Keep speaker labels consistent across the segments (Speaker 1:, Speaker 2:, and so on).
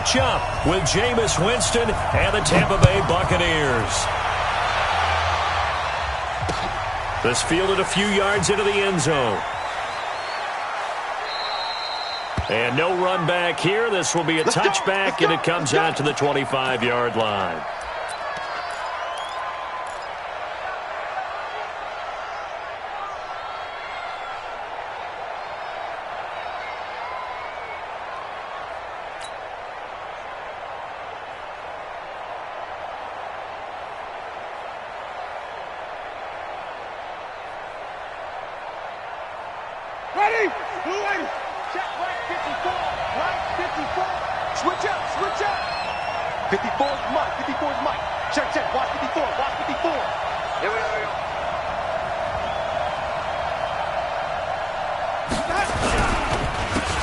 Speaker 1: matchup with Jameis Winston and the Tampa Bay Buccaneers. This fielded a few yards into the end zone. And no run back here. This will be a touchback, and it comes out to the 25-yard line.
Speaker 2: Ready? Ready? Check right 54. Right 54. Switch up. Switch up. 54 is Mike. 54 is Mike. Check. Watch 54. Watch 54. Here we go.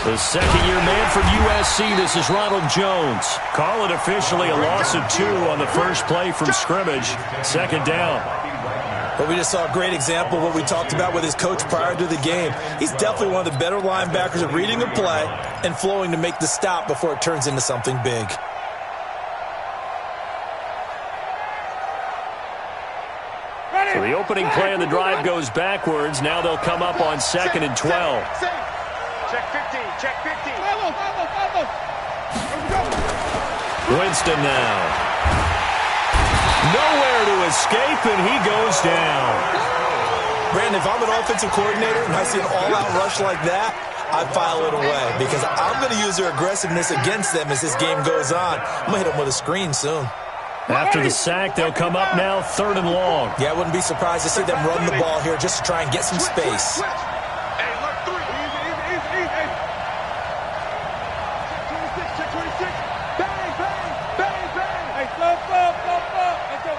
Speaker 1: The second-year man from USC, this is Ronald Jones. Call it officially a loss of 2 on the first play from scrimmage. Second down.
Speaker 3: But we just saw a great example of what we talked about with his coach prior to the game. He's definitely one of the better linebackers at reading a play and flowing to make the stop before it turns into something big.
Speaker 1: So the opening play of the drive goes backwards. Now they'll come up on 2nd and 12.
Speaker 2: Check 15. Check 15.
Speaker 1: Winston now. Nowhere to escape, and he goes down.
Speaker 3: Brandon, if I'm an offensive coordinator and I see an all-out rush like that, I file it away because I'm going to use their aggressiveness against them as this game goes on. I'm going to hit them with a screen soon.
Speaker 1: After the sack, they'll come up now 3rd and long.
Speaker 3: Yeah, I wouldn't be surprised to see them run the ball here just to try and get some space.
Speaker 2: Hey, look, 3. Easy. Check 26. Bang. Hey, stop. Let's go.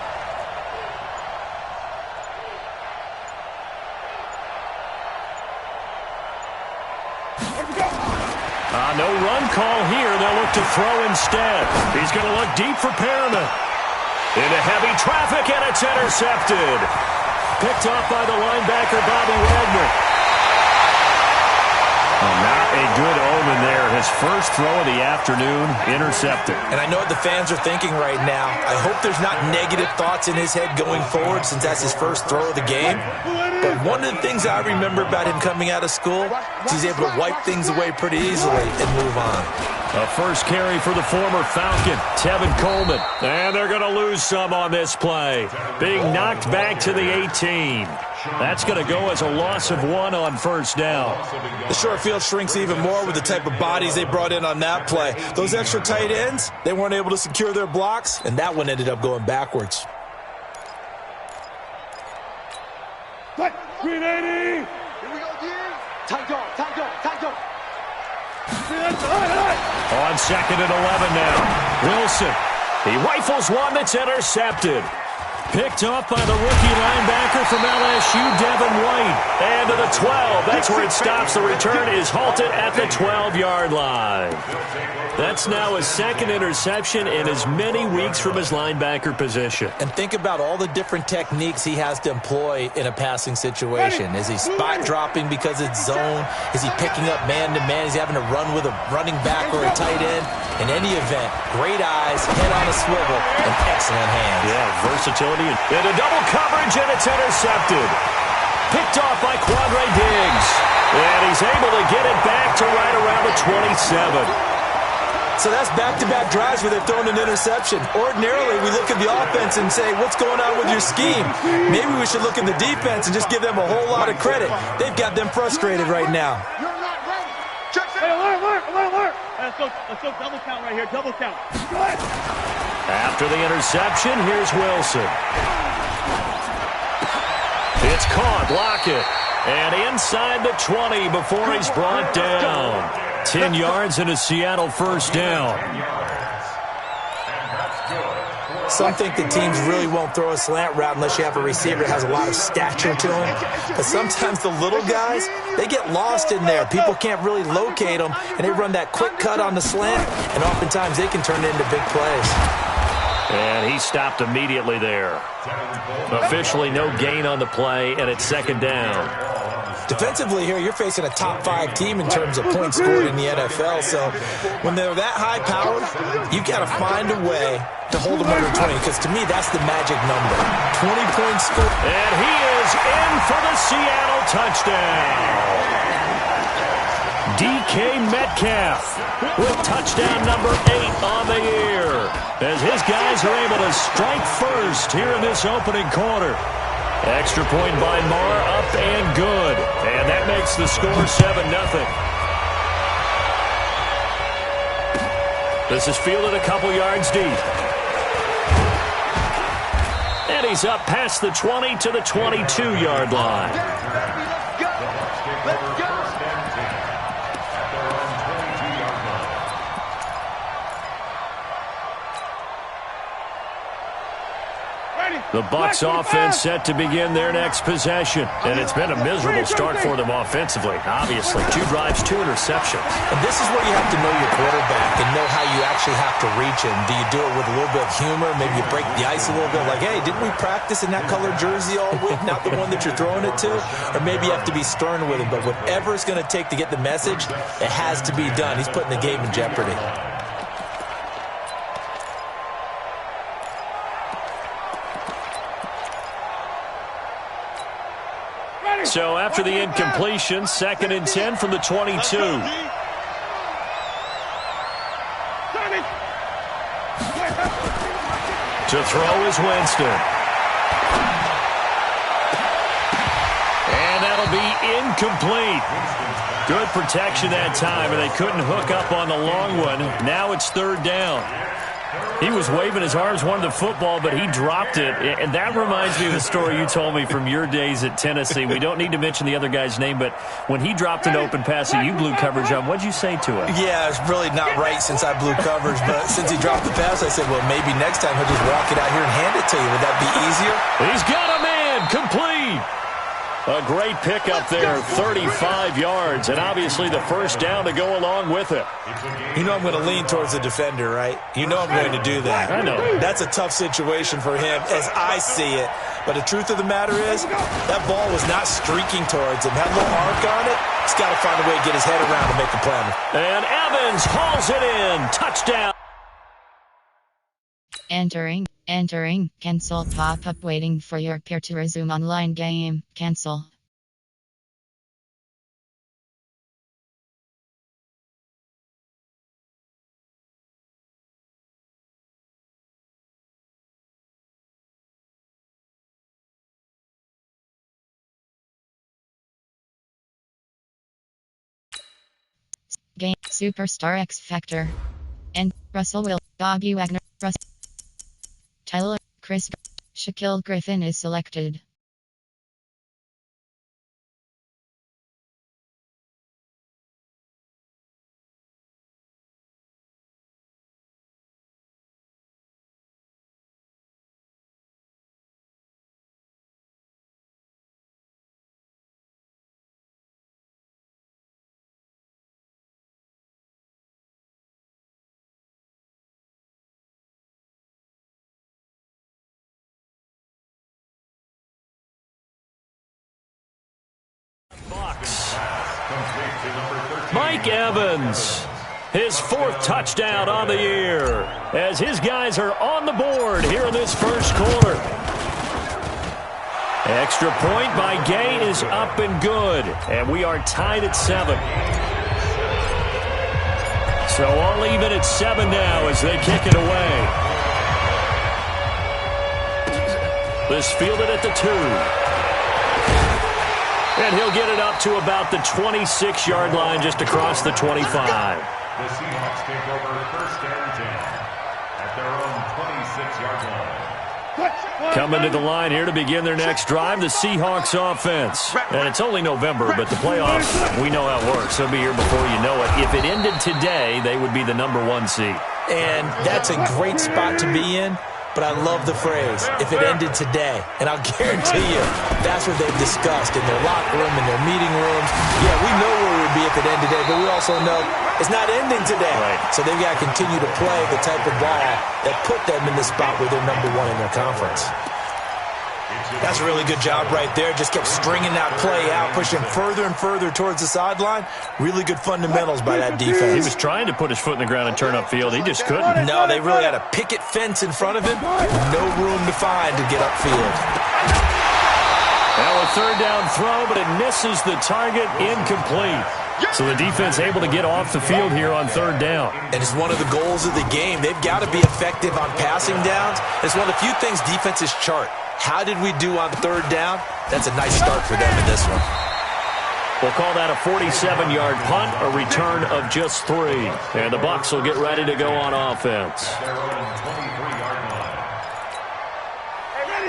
Speaker 1: No run call here. They'll look to throw instead. He's going to look deep for Perriman. Into heavy traffic, and it's intercepted. Picked off by the linebacker, Bobby Wagner. Not a good omen there. His first throw of the afternoon, intercepted.
Speaker 3: And I know what the fans are thinking right now. I hope there's not negative thoughts in his head going forward since that's his first throw of the game. But one of the things I remember about him coming out of school is he's able to wipe things away pretty easily and move on.
Speaker 1: A first carry for the former Falcon, Tevin Coleman. And they're going to lose some on this play. Being knocked back to the 18. That's going to go as a loss of 1 on first down.
Speaker 3: The short field shrinks even more with the type of bodies they brought in on that play. Those extra tight ends, they weren't able to secure their blocks, and that one ended up going backwards.
Speaker 2: 380. Here we go, D. Tight go.
Speaker 1: On 2nd and 11 now. Wilson. He rifles one that's intercepted. Picked off by the rookie linebacker from LSU, Devin White. And to the 12. That's where it stops. The return is halted at the 12-yard line. That's now his 2nd interception in as many weeks from his linebacker position.
Speaker 3: And think about all the different techniques he has to employ in a passing situation. Is he spot dropping because it's zone? Is he picking up man-to-man? Is he having to run with a running back or a tight end? In any event, great eyes, head on a swivel, and excellent hands.
Speaker 1: Yeah, versatility. Into double coverage, and it's intercepted. Picked off by Quandre Diggs. And he's able to get it back to right around the 27.
Speaker 3: So that's back-to-back drives where they've thrown an interception. Ordinarily, we look at the offense and say, what's going on with your scheme? Maybe we should look at the defense and just give them a whole lot of credit. They've got them frustrated right now.
Speaker 2: You're not ready. Check. Hey, alert. Let's go double count right here. Double count. Go ahead.
Speaker 1: After the interception, here's Wilson. It's caught. Lockett. And inside the 20 before he's brought down. 10 yards and a Seattle first down.
Speaker 3: Some think the teams really won't throw a slant route unless you have a receiver that has a lot of stature to him. But sometimes the little guys, they get lost in there. People can't really locate them, and they run that quick cut on the slant, and oftentimes they can turn it into big plays.
Speaker 1: And he stopped immediately there. Officially no gain on the play, and it's 2nd down.
Speaker 3: Defensively here, you're facing a top 5 team in terms of points scored in the NFL. So when they're that high-powered, you've got to find a way to hold them under 20, because to me, that's the magic number. 20 points scored.
Speaker 1: And he is in for the Seattle touchdown. DK Metcalf with touchdown number 8 on the year, as his guys are able to strike first here in this opening quarter. Extra point by Marr, up and good. And that makes the score 7-0. This is fielded a couple yards deep. And he's up past the 20 to the 22-yard line.
Speaker 2: Let's go. Let's go.
Speaker 1: The Bucs offense set to begin their next possession. And it's been a miserable start for them offensively. Obviously, 2 drives, 2 interceptions.
Speaker 3: And this is where you have to know your quarterback and know how you actually have to reach him. Do you do it with a little bit of humor? Maybe you break the ice a little bit, like, hey, didn't we practice in that colored jersey all week, not the one that you're throwing it to? Or maybe you have to be stern with him. But whatever it's going to take to get the message, it has to be done. He's putting the game in jeopardy.
Speaker 1: So after the incompletion, 2nd and 10 from the 22. To throw is Winston. And that'll be incomplete. Good protection that time, and they couldn't hook up on the long one. Now it's 3rd down. He was waving his arms, wanted the football, but he dropped it. And that reminds me of the story you told me from your days at Tennessee. We don't need to mention the other guy's name, but when he dropped an open pass that you blew coverage on, what'd you say to him?
Speaker 3: Yeah, it's really not right since I blew coverage, but since he dropped the pass, I said, well, maybe next time he'll just walk it out here and hand it to you. Would that be easier?
Speaker 1: He's got a man, complete. A great pickup there, 35 yards, and obviously the first down to go along with it.
Speaker 3: You know I'm going to lean towards the defender, right? You know I'm going to do that.
Speaker 1: I know.
Speaker 3: That's a tough situation for him as I see it. But the truth of the matter is, that ball was not streaking towards him. Had a little arc on it. He's got to find a way to get his head around and make a play.
Speaker 1: And Evans hauls it in. Touchdown.
Speaker 4: Entering, cancel pop-up waiting for your peer to resume online game, cancel. Game, Superstar X Factor. And Russell Will, Bobby Wagner, Tyler, Chris, Shaquille Griffin is selected.
Speaker 1: Mike Evans, his 4th touchdown on the year, as his guys are on the board here in this first quarter. Extra point by Gay is up and good, and we are tied at 7. So all even at 7 now as they kick it away. This fielded at the 2. And he'll get it up to about the 26-yard line, just across the 25.
Speaker 5: The Seahawks take over 1st and 10 at their own 26-yard line.
Speaker 1: Coming to the line here to begin their next drive, the Seahawks offense. And it's only November, but the playoffs, we know how it works. They'll be here before you know it. If it ended today, they would be the number 1 seed.
Speaker 3: And that's a great spot to be in. But I love the phrase, if it ended today. And I'll guarantee you, that's what they've discussed in their locker room, in their meeting rooms. Yeah, we know where we'd be if it ended today, but we also know it's not ending today.
Speaker 1: Right.
Speaker 3: So they've got to continue to play the type of ball that put them in the spot where they're number 1 in their conference. That's a really good job right there. Just kept stringing that play out, pushing further and further towards the sideline. Really good fundamentals by that defense.
Speaker 1: He was trying to put his foot in the ground and turn upfield. He just couldn't.
Speaker 3: No, they really had a picket fence in front of him. No room to find to get upfield.
Speaker 1: Now a third down throw, but it misses the target, incomplete. So the defense able to get off the field here on third down.
Speaker 3: And it's one of the goals of the game. They've got to be effective on passing downs. It's one of the few things defenses chart. How did we do on third down? That's a nice start for them in this one.
Speaker 1: We'll call that a 47-yard punt, a return of just 3. And the Bucs will get ready to go on offense.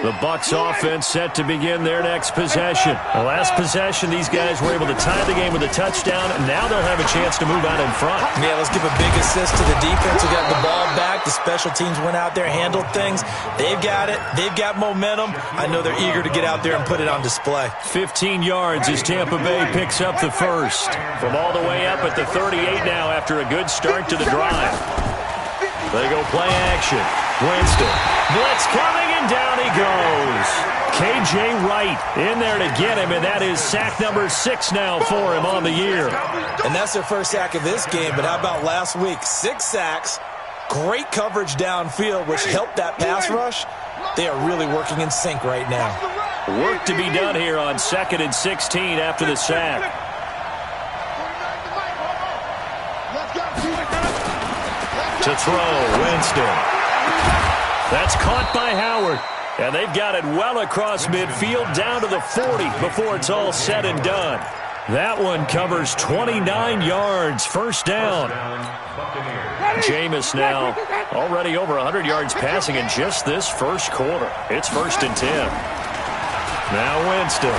Speaker 1: The Bucs offense set to begin their next possession. The last possession, these guys were able to tie the game with a touchdown, and now they'll have a chance to move out in front.
Speaker 3: Yeah, let's give a big assist to the defense who got the ball back. The special teams went out there, handled things. They've got it. They've got momentum. I know they're eager to get out there and put it on display.
Speaker 1: 15 yards as Tampa Bay picks up the first. From all the way up at the 38 now after a good start to the drive. They go play action. Winston. Blitz coming, and down he goes. K.J. Wright in there to get him, and that is sack number 6 now for him on the year.
Speaker 3: And that's their first sack of this game, but how about last week? 6 sacks, great coverage downfield, which helped that pass rush. They are really working in sync right now.
Speaker 1: Work to be done here on 2nd and 16 after the sack. To throw, Winston. That's caught by Howard. And they've got it well across midfield down to the 40 before it's all said and done. That one covers 29 yards. First down. Jameis now already over 100 yards passing in just this first quarter. It's 1st and 10. Now Winston.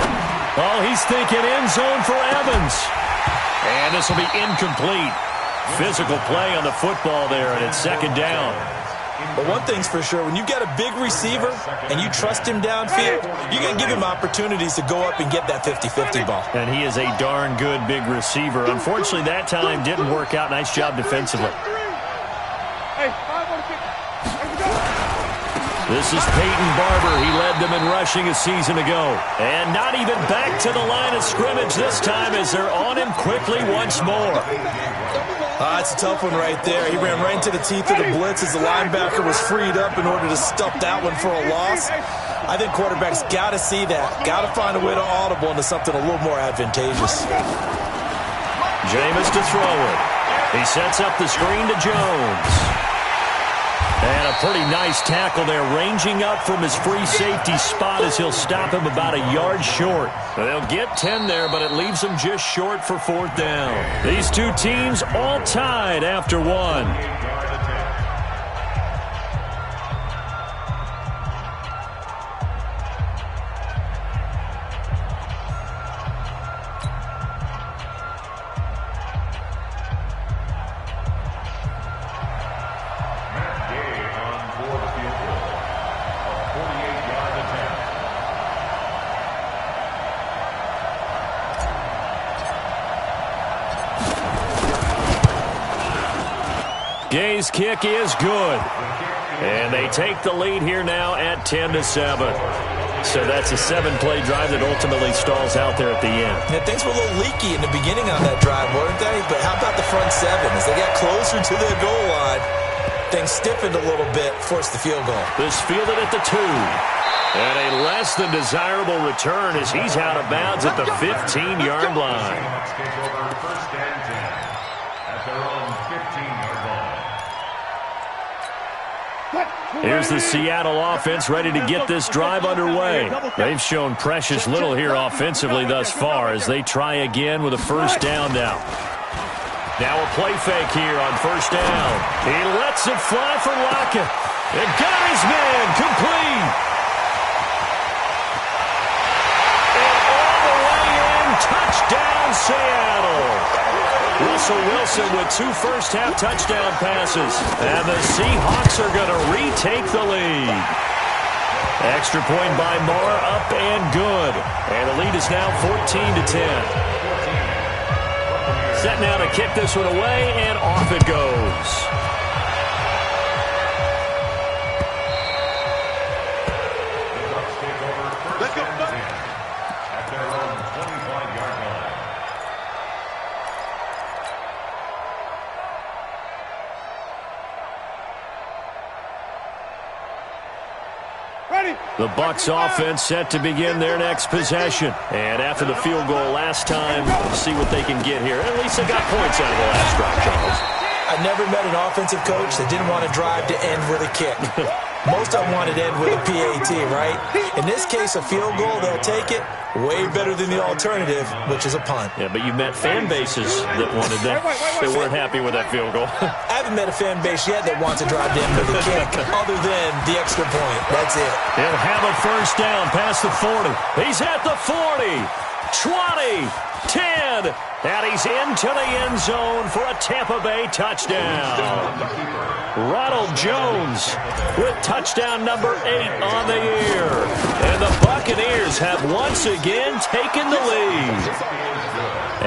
Speaker 1: Oh, he's thinking end zone for Evans. And this will be incomplete. Physical play on the football there, and it's 2nd down.
Speaker 3: But one thing's for sure, when you've got a big receiver and you trust him downfield, you're going to give him opportunities to go up and get that 50-50 ball.
Speaker 1: And he is a darn good big receiver. Unfortunately, that time didn't work out. Nice job defensively. This is Peyton Barber. He led them in rushing a season ago. And not even back to the line of scrimmage this time as they're on him quickly once more.
Speaker 3: That's a tough one right there. He ran right into the teeth of the blitz as the linebacker was freed up in order to stuff that one for a loss. I think quarterbacks got to see that. Got to find a way to audible into something a little more advantageous.
Speaker 1: Jameis to throw it. He sets up the screen to Jones. And a pretty nice tackle there, ranging up from his free safety spot as he'll stop him about a yard short. They'll get 10 there, but it leaves them just short for 4th down. These two teams all tied after 1. Gay's kick is good. And they take the lead here now at 10-7. So that's a 7-play drive that ultimately stalls out there at the end.
Speaker 3: Yeah, things were a little leaky in the beginning on that drive, weren't they? But how about the front 7? As they got closer to the goal line, things stiffened a little bit, forced the field goal.
Speaker 1: This fielded at the 2. And a less than desirable return as he's out of bounds at the 15-yard line.
Speaker 5: First and 10 at their own 15-yard line.
Speaker 1: Here's the Seattle offense ready to get this drive underway. They've shown precious little here offensively thus far as they try again with a first down now. Now a play fake here on first down. He lets it fly for Lockett. And got his man complete. And all the way in, touchdown Seattle. Russell Wilson with 2 first-half touchdown passes. And the Seahawks are going to retake the lead. Extra point by Moore, up and good. And the lead is now 14-10. Set now to kick this one away, and off it goes. The Bucs offense set to begin their next possession. And after the field goal last time, we'll see what they can get here. At least they got points out of the last drive, Charles.
Speaker 3: I never met an offensive coach that didn't want to drive to end with a kick. Most of them wanted to end with a PAT, right? In this case, a field goal, they'll take it. Way better than the alternative, which is a punt.
Speaker 1: Yeah, but you've met fan bases that wanted that. They weren't happy with that field goal.
Speaker 3: I haven't met a fan base yet that wants to drive to end with a kick other than the extra point. That's it.
Speaker 1: He'll have a first down past the 40. He's at the 40, 20, 10, and he's into the end zone for a Tampa Bay touchdown. Ronald Jones with touchdown number 8 on the year. And the Buccaneers have once again taken the lead.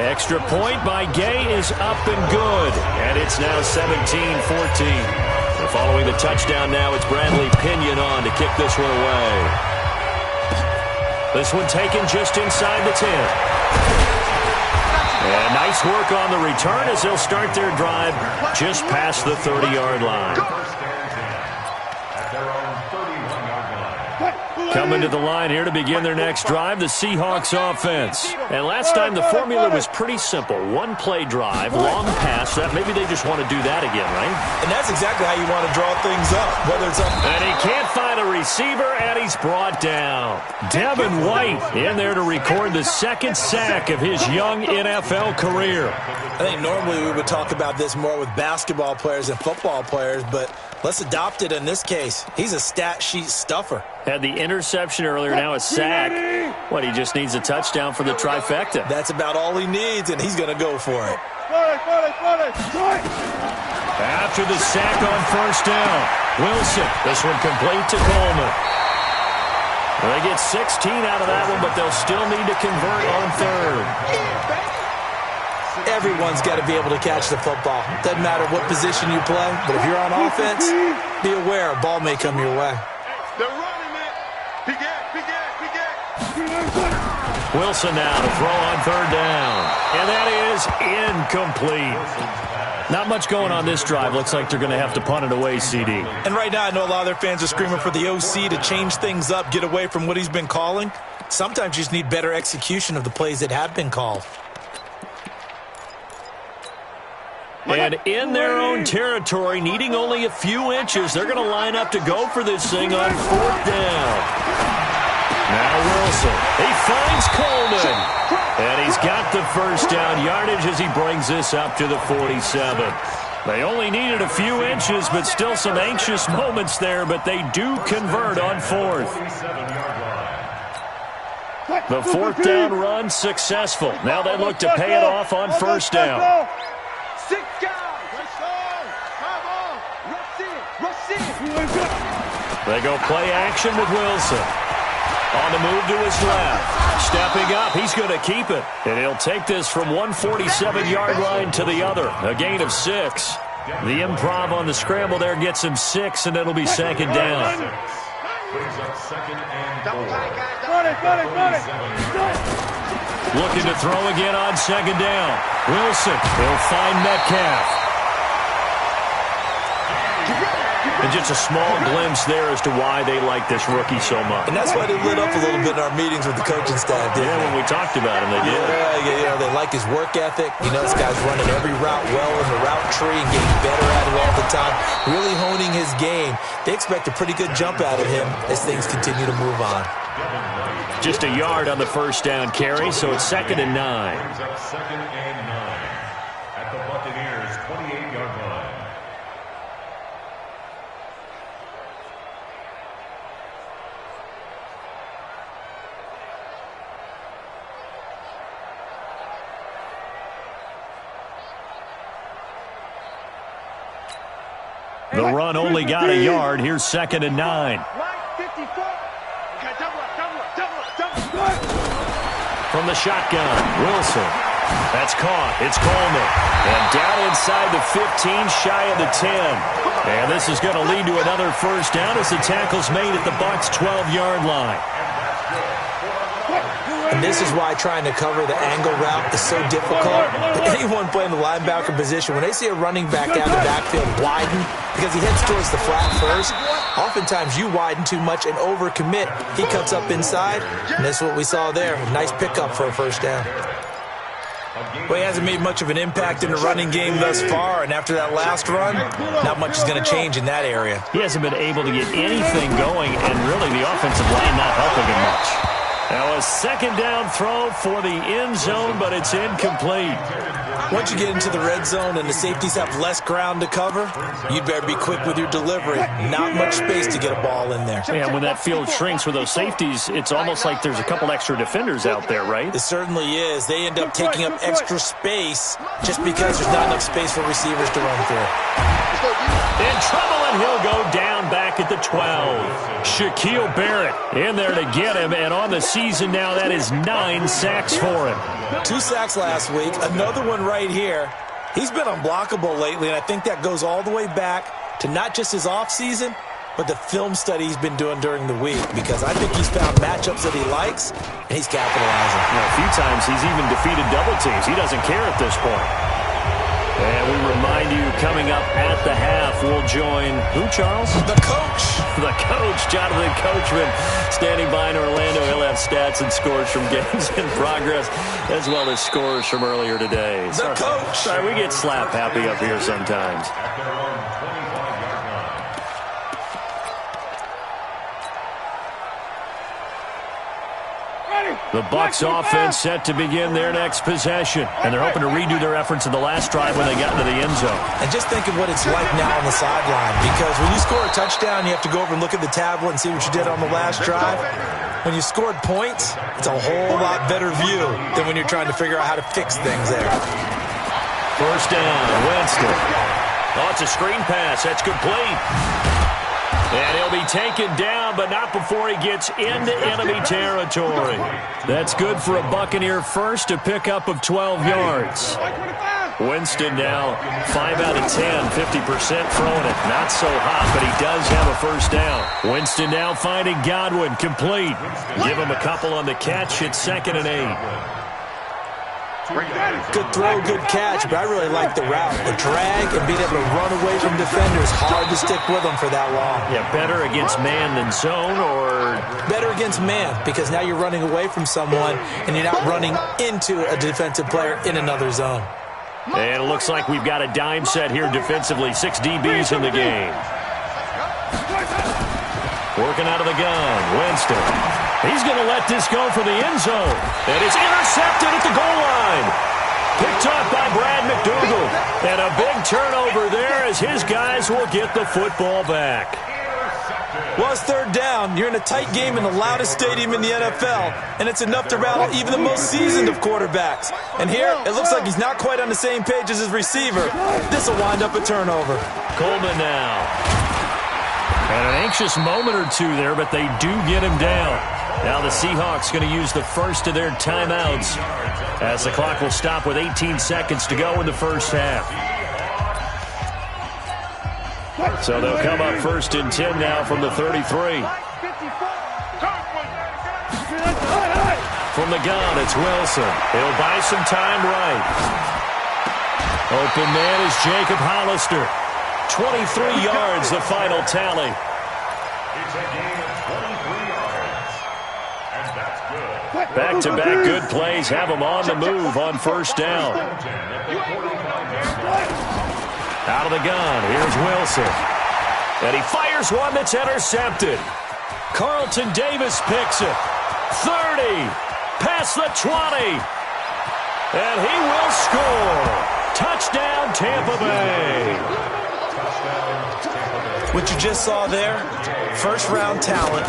Speaker 1: Extra point by Gay is up and good. And it's now 17-14. Following the touchdown now, it's Bradley Pinion on to kick this one away. This one taken just inside the 10. And nice work on the return as they'll start their drive just past the 30-yard line. Coming to the line here to begin their next drive, the Seahawks offense. And last time the formula was pretty simple. One-play drive, long pass. Maybe they just want to do that again, right?
Speaker 3: And that's exactly how you want to draw things up, whether it's up.
Speaker 1: And he can't find a receiver, and he's brought down. Devin White in there to record the second sack of his young NFL career.
Speaker 3: I think normally we would talk about this more with basketball players and football players, but let's adopt it in this case. He's a stat sheet stuffer.
Speaker 1: Had the interception earlier, now a sack. What, he just needs a touchdown for the trifecta.
Speaker 3: That's about all he needs, and he's going to go for it.
Speaker 1: After the sack on first down, Wilson, this one complete to Coleman. They get 16 out of that one, but they'll still need to convert on third.
Speaker 3: Everyone's got to be able to catch the football. Doesn't matter what position you play, but if you're on offense, be aware a ball may come your way.
Speaker 1: Wilson now to throw on third down. And that is incomplete. Not much going on this drive. Looks like they're going to have to punt it away, CD.
Speaker 3: And right now I know a lot of their fans are screaming for the OC to change things up, get away from what he's been calling. Sometimes you just need better execution of the plays that have been called.
Speaker 1: And in their own territory, needing only a few inches, they're going to line up to go for this thing on fourth down. Now Wilson, he finds Coleman, and he's got the first down yardage as he brings this up to the 47. They only needed a few inches, but still some anxious moments there, but they do convert on fourth. The fourth down run successful. Now they look to pay it off on first down.
Speaker 2: 6 guys. Rush in.
Speaker 1: They go play action with Wilson. On the move to his left. Stepping up, he's going to keep it. And he'll take this from 147-yard line to the other. A gain of 6. The improv on the scramble there gets him 6, and it'll be second down. Looking to throw again on second down. Wilson will find Metcalf. And just a small glimpse there as to why they like this rookie so much.
Speaker 3: And that's why they lit up a little bit in our meetings with the coaching staff, didn't
Speaker 1: they? When we talked about him, they did.
Speaker 3: Yeah, they like his work ethic. You know, this guy's running every route well in the route tree and getting better at it all the time. Really honing his game. They expect a pretty good jump out of him as things continue to move on.
Speaker 1: Just a yard on the first down carry, so it's 2nd and 9.
Speaker 5: Second and 9 at the Buccaneers' 28-yard line.
Speaker 1: The run only got a yard. Here's 2nd and 9. From the shotgun, Wilson. That's caught. It's Coleman. And down inside the 15, shy of the 10. And this is going to lead to another first down as the tackle's made at the Bucs' 12-yard line.
Speaker 3: And this is why trying to cover the angle route is so difficult. But anyone playing the linebacker position, when they see a running back out of the backfield widen, because he heads towards the flat first, oftentimes you widen too much and overcommit. He cuts up inside, and that's what we saw there. Nice pickup for a first down. Well, he hasn't made much of an impact in the running game thus far, and after that last run, not much is going to change in that area.
Speaker 1: He hasn't been able to get anything going, and really the offensive line not helping him much. Now a second down throw for the end zone, but it's incomplete.
Speaker 3: Once you get into the red zone and the safeties have less ground to cover, you'd better be quick with your delivery. Not much space to get a ball in there.
Speaker 1: And when that field shrinks with those safeties, it's almost like there's a couple extra defenders out there, right?
Speaker 3: It certainly is. They end up taking up extra space just because there's not enough space for receivers to run through.
Speaker 1: In trouble, and he'll go down back at the 12. Shaquille Barrett in there to get him, and on the season now, that is 9 sacks for him.
Speaker 3: 2 sacks last week, another one right here. He's been unblockable lately, and I think that goes all the way back to not just his offseason, but the film study he's been doing during the week, because I think he's found matchups that he likes, and he's capitalizing.
Speaker 1: A few times he's even defeated double teams. He doesn't care at this point. And we remind you, coming up at the half, we'll join who, Charles?
Speaker 3: The coach.
Speaker 1: The coach, Jonathan Coachman, standing by in Orlando. He'll have stats and scores from games in progress, as well as scores from earlier today.
Speaker 3: The coach.
Speaker 1: Sorry, we get slap happy up here sometimes. The Bucs offense set to begin their next possession, and they're hoping to redo their efforts in the last drive when they got into the end zone.
Speaker 3: And just think of what it's like now on the sideline, because when you score a touchdown, you have to go over and look at the tablet and see what you did on the last drive. When you scored points, it's a whole lot better view than when you're trying to figure out how to fix things there.
Speaker 1: First down, Winston. Oh, it's a screen pass. That's complete. And he'll be taken down, but not before he gets into enemy territory. That's good for a Buccaneer first, a pickup of 12 yards. Winston now 5 out of 10, 50% throwing it. Not so hot, but he does have a first down. Winston now finding Godwin, complete. Give him a couple on the catch. It's 2nd and 8.
Speaker 3: Good throw, good catch, but I really like the route. The drag and being able to run away from defenders, hard to stick with them for that long.
Speaker 1: Yeah, better against man than zone, or?
Speaker 3: Better against man, because now you're running away from someone and you're not running into a defensive player in another zone.
Speaker 1: And it looks like we've got a dime set here defensively. 6 DBs in the game. Working out of the gun, Winston. He's going to let this go for the end zone. And it's intercepted at the goal line. Picked up by Brad McDougal. And a big turnover there as his guys will get the football back.
Speaker 3: Well, it's 3rd down. You're in a tight game in the loudest stadium in the NFL, and it's enough to rattle even the most seasoned of quarterbacks. And here, it looks like he's not quite on the same page as his receiver. This will wind up a turnover.
Speaker 1: Coleman now. And an anxious moment or two there, but they do get him down. Now the Seahawks going to use the first of their timeouts as the clock will stop with 18 seconds to go in the first half. So they'll come up 1st and 10 now from the 33. From the gun, it's Wilson. He'll buy some time right. Open man is Jacob Hollister. 23 yards, the final tally.
Speaker 5: It's a gain of 23 yards. And that's good.
Speaker 1: Back-to-back good plays have them on the move on 1st down. Out of the gun, here's Wilson. And he fires one that's intercepted. Carlton Davis picks it. 30, past the 20. And he will score. Touchdown, Tampa Bay.
Speaker 3: What you just saw there, first-round talent,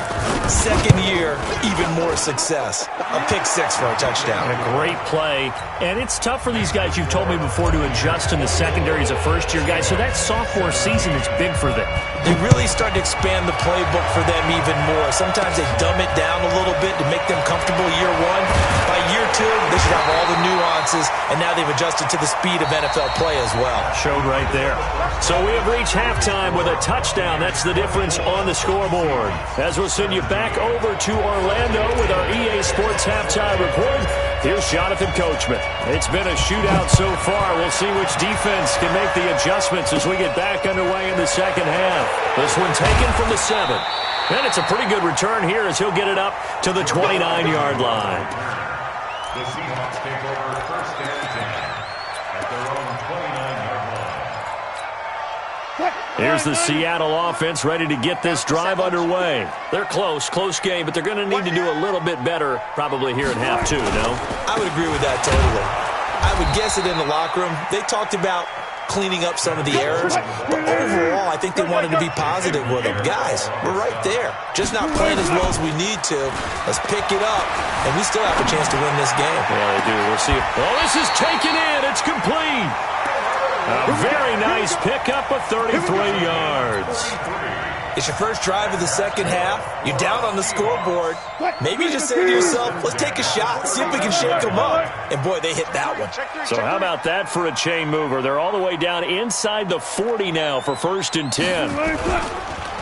Speaker 3: 2nd year, even more success. A pick 6 for a touchdown.
Speaker 1: A great play. And it's tough for these guys, you've told me before, to adjust in the secondary as a first-year guy. So that sophomore season is big for them.
Speaker 3: they really start to expand the playbook for them even more. Sometimes they dumb it down a little bit to make them comfortable year one. By year two, they should have all the nuances, and now they've adjusted to the speed of NFL play as well.
Speaker 1: Showed right there. So we have reached halftime with a touchdown. That's the difference on the scoreboard. As we'll send you back over to Orlando with our EA Sports Halftime Report, here's Jonathan Coachman. It's been a shootout so far. We'll see which defense can make the adjustments as we get back underway in the second half. This one taken from the 7. And it's a pretty good return here as he'll get it up to the 29-yard line.
Speaker 5: The Seahawks take over first and 10 at their own 29-yard line.
Speaker 1: Here's the Seattle offense ready to get this drive underway. They're close game, but they're going to need to do a little bit better probably here in half 2, no?
Speaker 3: I would agree with that totally. I would guess it in the locker room. They talked about cleaning up some of the errors, but overall, I think they wanted to be positive with them. Guys, we're right there. Just not playing as well as we need to. Let's pick it up, and we still have a chance to win this game.
Speaker 1: Yeah, they do. We'll see. Oh, this is taken in. It's complete. A very nice pickup of 33 yards.
Speaker 3: It's your first drive of the second half. You're down on the scoreboard. Maybe you just say to yourself, let's take a shot, see if we can shake them up. And, boy, they hit that one.
Speaker 1: So how about that for a chain mover? They're all the way down inside the 40 now for first and 10.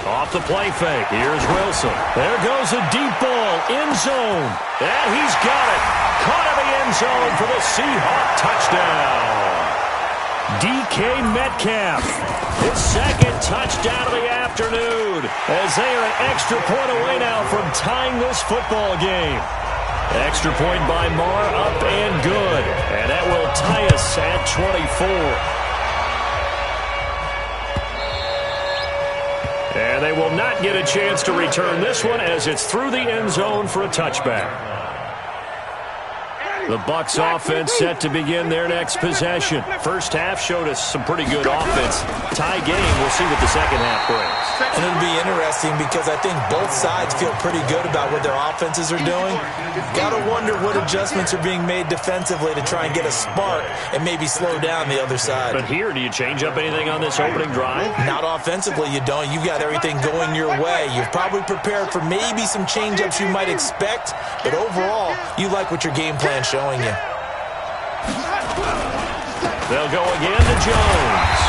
Speaker 1: Off the play fake. Here's Wilson. There goes a deep ball. End zone. And he's got it. Caught in the end zone for the Seahawk touchdown. DK Metcalf, his second touchdown of the afternoon, as they are an extra point away now from tying this football game. Extra point by Marr, up and good, and that will tie us at 24. And they will not get a chance to return this one as it's through the end zone for a touchback. The Bucs offense set to begin their next possession. First half showed us some pretty good offense. Tie game, we'll see what the second half brings.
Speaker 3: And it'll be interesting because I think both sides feel pretty good about what their offenses are doing. Got to wonder what adjustments are being made defensively to try and get a spark and maybe slow down the other side.
Speaker 1: But here, do you change up anything on this opening drive?
Speaker 3: Not offensively, you don't. You've got everything going your way. You've probably prepared for maybe some change-ups you might expect, but overall, you like what your game plan showing you.
Speaker 1: They'll go again to Jones.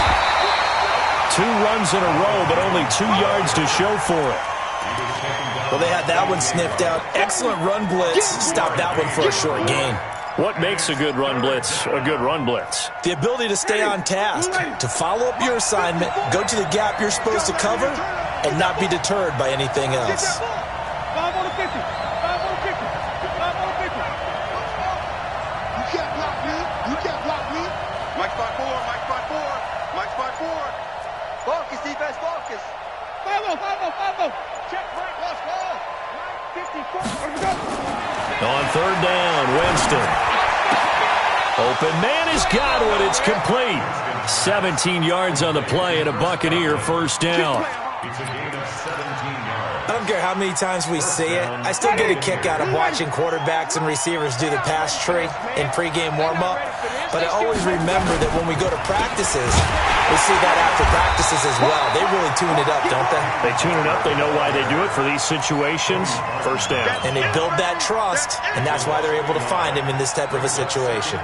Speaker 1: 2 runs in a row, but only 2 yards to show for it.
Speaker 3: Well, they had that one sniffed out. Excellent run blitz. Stop that one for a short gain.
Speaker 1: What makes a good run blitz a good run blitz?
Speaker 3: The ability to stay on task, to follow up your assignment, go to the gap you're supposed to cover, and not be deterred by anything else.
Speaker 2: Focus, defense, focus. Check right, lost ball. 54.
Speaker 1: On third down, Winston. Open man has got one. It's complete. 17 yards on the play and a Buccaneer first down.
Speaker 5: It's a gain of 17 yards.
Speaker 3: I don't care how many times we see it. I still get a kick out of watching quarterbacks and receivers do the pass tree in pregame warm-up. But I always remember that when we go to practices, we see that after practices as well. They really tune it up, don't they?
Speaker 1: They tune it up. They know why they do it for these situations. First down.
Speaker 3: And they build that trust, and that's why they're able to find him in this type of a situation.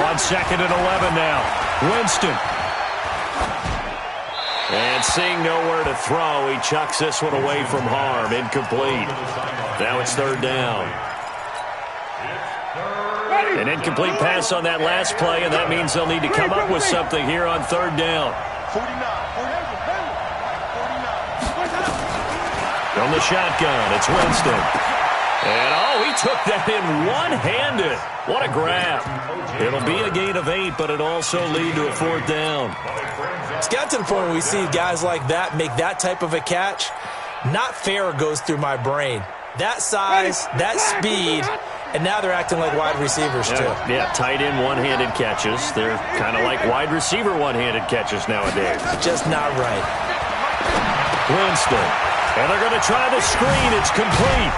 Speaker 1: On second and 11 now. Winston. And seeing nowhere to throw, he chucks this one away from harm. Incomplete. Now it's third down. An incomplete pass on that last play, and that means they'll need to come up with something here on third down.
Speaker 2: 49.
Speaker 1: From the shotgun, it's Winston. And, oh, he took that in one-handed. What a grab. It'll be a gain of 8, but it'll also lead to a fourth down.
Speaker 3: It's got to the point where we see guys like that make that type of a catch. Not fair goes through my brain. That size, that speed, and now they're acting like wide receivers too.
Speaker 1: Yeah, tight end one-handed catches. They're kind of like wide receiver one-handed catches nowadays.
Speaker 3: Just not right.
Speaker 1: Winston. And they're going to try the screen. It's complete.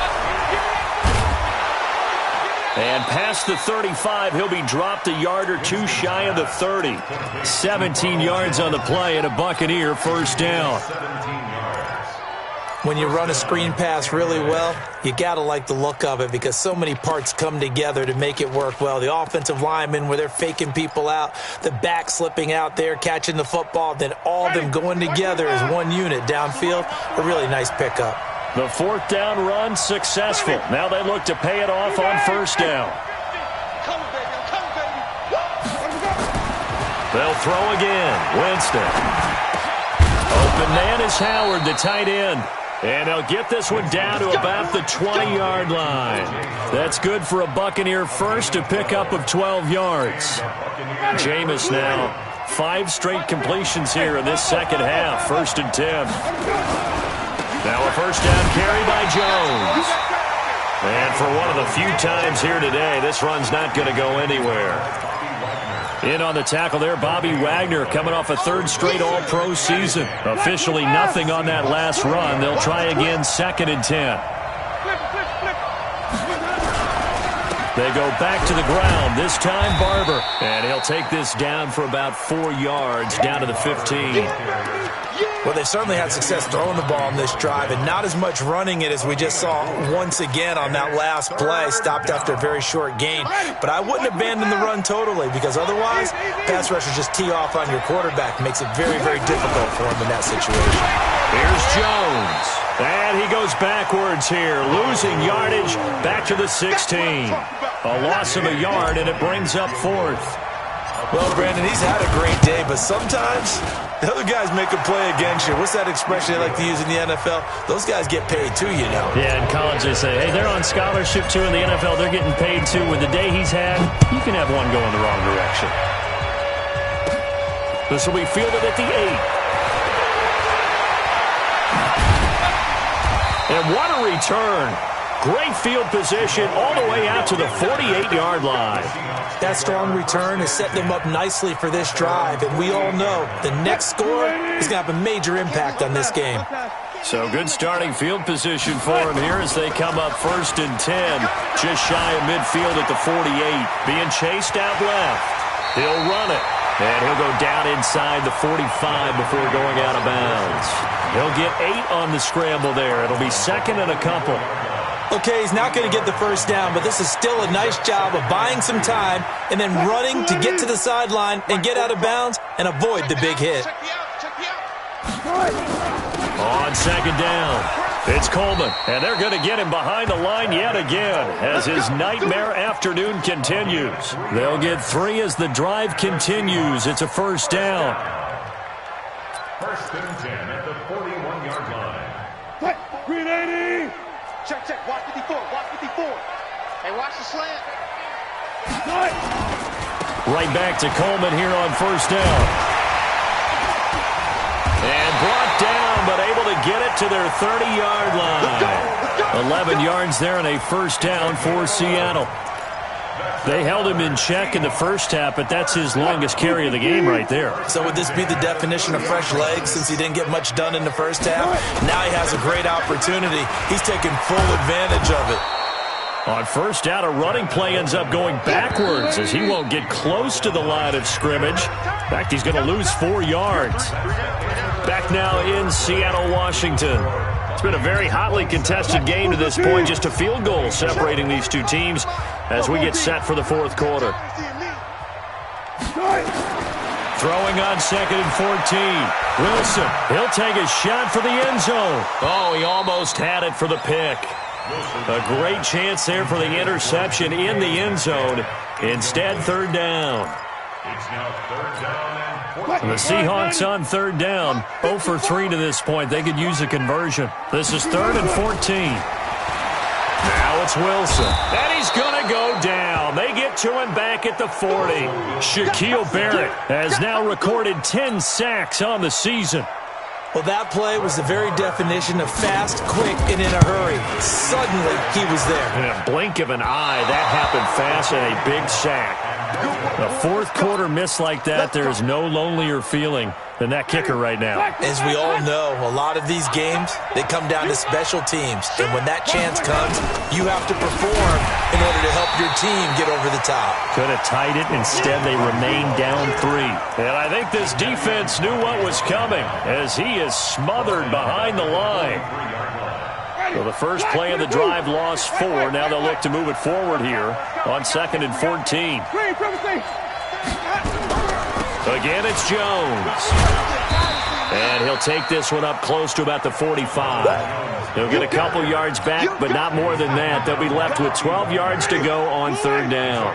Speaker 1: And past the 35, he'll be dropped a yard or two shy of the 30. 17 yards on the play and a Buccaneer first down.
Speaker 3: When you run a screen pass really well, you got to like the look of it because so many parts come together to make it work well. The offensive linemen, where they're faking people out, the back slipping out there, catching the football, then all of them going together as one unit downfield. A really nice pickup.
Speaker 1: The fourth down run successful. Now they look to pay it off on first down. They'll throw again. Winston. Open man is Howard, the tight end. And they'll get this one down to about the 20-yard line. That's good for a Buccaneer first, a pickup of 12 yards. Jameis now, 5 straight completions here in this second half, 1st and 10. Now a first down carry by Jones. And for one of the few times here today, this run's not going to go anywhere. In on the tackle there, Bobby Wagner coming off a 3rd straight All-Pro season. Officially nothing on that last run. They'll try again, 2nd and 10. They go back to the ground, this time Barber. And he'll take this down for about 4 yards, down to the 15.
Speaker 3: Well, they certainly had success throwing the ball on this drive and not as much running it as we just saw once again on that last play, stopped after a very short gain. But I wouldn't abandon the run totally because otherwise, pass rushers just tee off on your quarterback. Makes it very, very difficult for him in that situation.
Speaker 1: Here's Jones. And he goes backwards here, losing yardage back to the 16. A loss of a yard, and it brings up 4th.
Speaker 3: Well, Brandon, he's had a great day, but sometimes the other guys make a play against you. What's that expression they like to use in the NFL? Those guys get paid too, you know.
Speaker 1: Yeah, in college they say, hey, they're on scholarship too. In the NFL, they're getting paid too. With the day he's had, you can have one going the wrong direction. This will be fielded at the 8. And what a return. Great field position all the way out to the 48-yard line.
Speaker 3: That strong return has set them up nicely for this drive, and we all know the next score is going to have a major impact on this game.
Speaker 1: So good starting field position for him here as they come up 1st and 10, just shy of midfield at the 48, being chased out left. He'll run it, and he'll go down inside the 45 before going out of bounds. He'll get 8 on the scramble there. It'll be 2nd and a couple.
Speaker 3: Okay, he's not going to get the first down, but this is still a nice job of buying some time and then running to get to the sideline and get out of bounds and avoid the big hit.
Speaker 1: On 2nd down, it's Coleman, and they're going to get him behind the line yet again as his nightmare afternoon continues. They'll get 3 as the drive continues. It's a first down.
Speaker 5: 1st and 10 at the 41-yard line.
Speaker 2: Green 80. Check, check. Watch 54. Watch 54. Hey, watch the slant.
Speaker 1: Right back to Coleman here on first down. And brought down, but able to get it to their 30-yard line. 11 yards there and a first down for Seattle. They held him in check in the first half, but that's his longest carry of the game right there.
Speaker 3: So would this be the definition of fresh legs since he didn't get much done in the first half? Now he has a great opportunity. He's taking full advantage of it.
Speaker 1: On first down, a running play ends up going backwards as he won't get close to the line of scrimmage. In fact, he's going to lose 4 yards. Back now in Seattle, Washington. It's been a very hotly contested game to this point. Just a field goal separating these two teams as we get set for the 4th quarter. Throwing on 2nd and 14. Wilson, he'll take a shot for the end zone. Oh, he almost had it for the pick. A great chance there for the interception in the end zone. Instead, 3rd down.
Speaker 5: It's now 3rd down and 14.
Speaker 1: The Seahawks on 3rd down. 0 for 3 to this point. They could use a conversion. This is 3rd and 14. Now it's Wilson. And he's going to go down. They get to him back at the 40. Shaquille Barrett has now recorded 10 sacks on the season.
Speaker 3: Well, that play was the very definition of fast, quick, and in a hurry. Suddenly, he was there.
Speaker 1: In a blink of an eye, that happened fast and a big sack. A 4th quarter miss like that, there is no lonelier feeling than that kicker right now.
Speaker 3: As we all know, a lot of these games, they come down to special teams. And when that chance comes, you have to perform in order to help your team get over the top.
Speaker 1: Could have tied it. Instead, they remain down 3. And I think this defense knew what was coming as he is smothered behind the line. So the first play of the drive lost 4. Now they'll look to move it forward here on 2nd and 14. Again, it's Jones. And he'll take this one up close to about the 45. He'll get a couple yards back, but not more than that. They'll be left with 12 yards to go on 3rd down.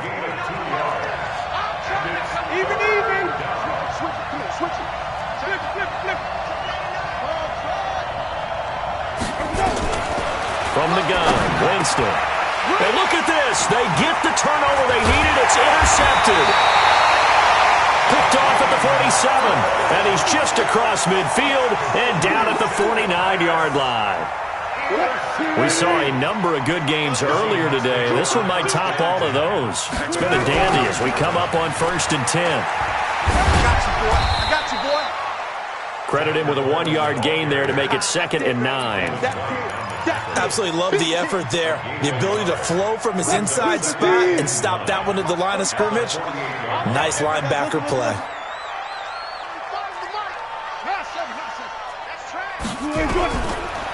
Speaker 1: From the gun, Winston. And look at this. They get the turnover they needed. It's intercepted. Picked off at the 47. And he's just across midfield and down at the 49-yard line. We saw a number of good games earlier today. This one might top all of those. It's been a dandy as we come up on 1st and 10.
Speaker 2: I got you, boy.
Speaker 1: Credit him with a 1-yard gain there to make it 2nd and 9.
Speaker 3: Absolutely love the effort there. The ability to flow from his inside spot and stop that one at the line of scrimmage. Nice linebacker play.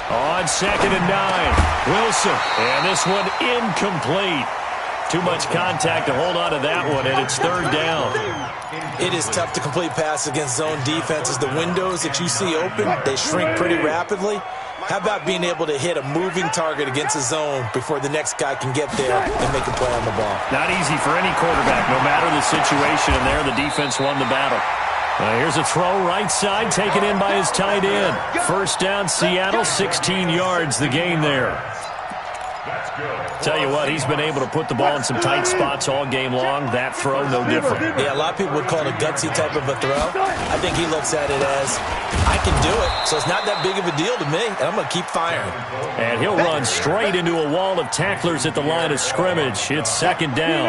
Speaker 1: On 2nd and 9, Wilson. And this one incomplete. Too much contact to hold on to that one, and it's 3rd down.
Speaker 3: It is tough to complete passes against zone defenses. The windows that you see open, they shrink pretty rapidly. How about being able to hit a moving target against a zone before the next guy can get there and make a play on the ball?
Speaker 1: Not easy for any quarterback, no matter the situation, and there the defense won the battle. Here's a throw right side, taken in by his tight end. 1st down, Seattle, 16 yards, the gain there. Tell you what, he's been able to put the ball in some tight spots all game long. That throw, no different.
Speaker 3: Yeah, a lot of people would call it a gutsy type of a throw. I think he looks at it as, I can do it, so it's not that big of a deal to me, and I'm going to keep firing.
Speaker 1: And he'll run straight into a wall of tacklers at the line of scrimmage. It's 2nd down.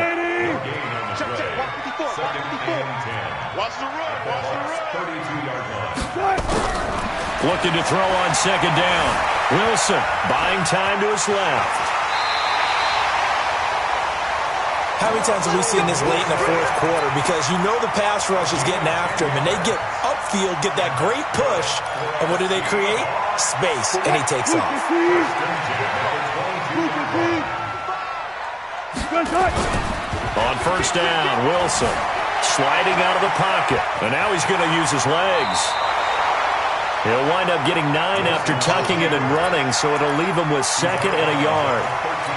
Speaker 2: Watch the run.
Speaker 5: 32-yard line.
Speaker 1: Looking to throw on 2nd down. Wilson buying time to his left.
Speaker 3: How many times have we seen this late in the 4th quarter? Because you know the pass rush is getting after him, and they get upfield, get that great push, and what do they create? Space, and he takes off.
Speaker 1: On 1st down, Wilson sliding out of the pocket, and now he's going to use his legs. He'll wind up getting 9 after tucking it and running, so it'll leave him with 2nd and a yard.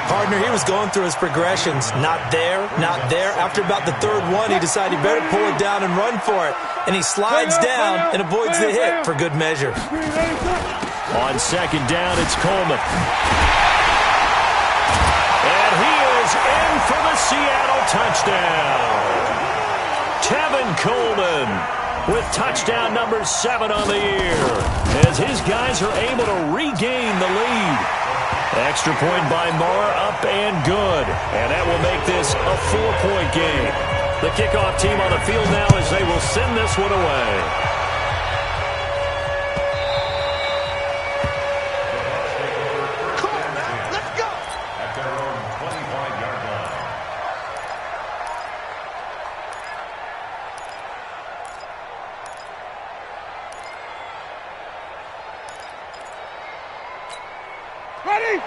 Speaker 3: Partner, he was going through his progressions. Not there, not there. After about the 3rd one, he decided he better pull it down and run for it. And he slides down and avoids the hit for good measure.
Speaker 1: On 2nd down, it's Coleman. And he is in for the Seattle touchdown. Tevin Coleman with touchdown number 7 on the year, as his guys are able to regain the lead. Extra point by Marr, up and good. And that will make this a 4-point game. The kickoff team on the field now as they will send this one away.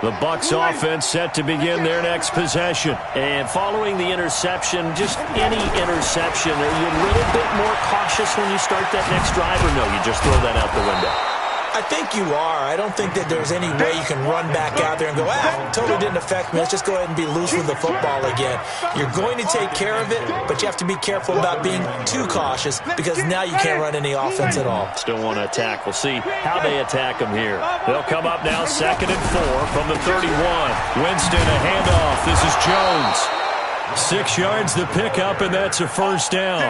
Speaker 1: The Bucs offense set to begin their next possession. And following the interception, just any interception, are you a little bit more cautious when you start that next drive, or no, you just throw that out the window?
Speaker 3: I think you are. I don't think that there's any way you can run back out there and go, totally didn't affect me. Let's just go ahead and be loose with the football again. You're going to take care of it, but you have to be careful about being too cautious because now you can't run any offense at all.
Speaker 1: Still want to attack. We'll see how they attack them here. They'll come up now 2nd and 4 from the 31. Winston, a handoff. This is Jones. 6 yards the pickup, and that's a first down.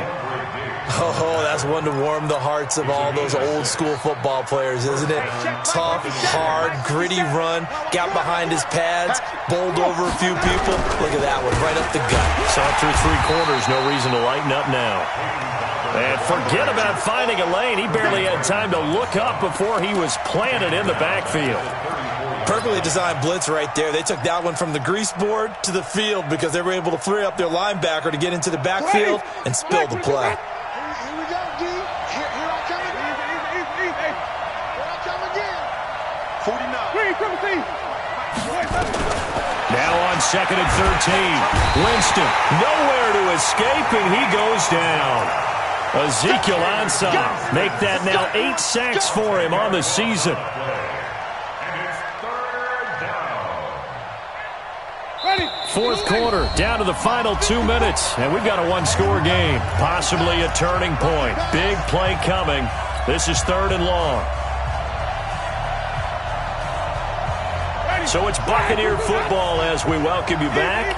Speaker 3: Oh, that's one to warm the hearts of all those old-school football players, isn't it? Tough, hard, gritty run, got behind his pads, bowled over a few people. Look at that one, right up the gut.
Speaker 1: So through 3 quarters, no reason to lighten up now. And forget about finding a lane. He barely had time to look up before he was planted in the backfield.
Speaker 3: Perfectly designed blitz right there. They took that one from the grease board to the field because they were able to free up their linebacker to get into the backfield and spill the play.
Speaker 2: Here we go, D. Here I come again. Here I come again. 49.
Speaker 1: Now on 2nd and 13. Winston, nowhere to escape, and he goes down. Ezekiel Ansah, make that now 8 sacks for him on the season. Fourth quarter, down to the final 2 minutes, and we've got a 1-score game, possibly a turning point. Big play coming. This is 3rd and long. So it's Buccaneer football as we welcome you back.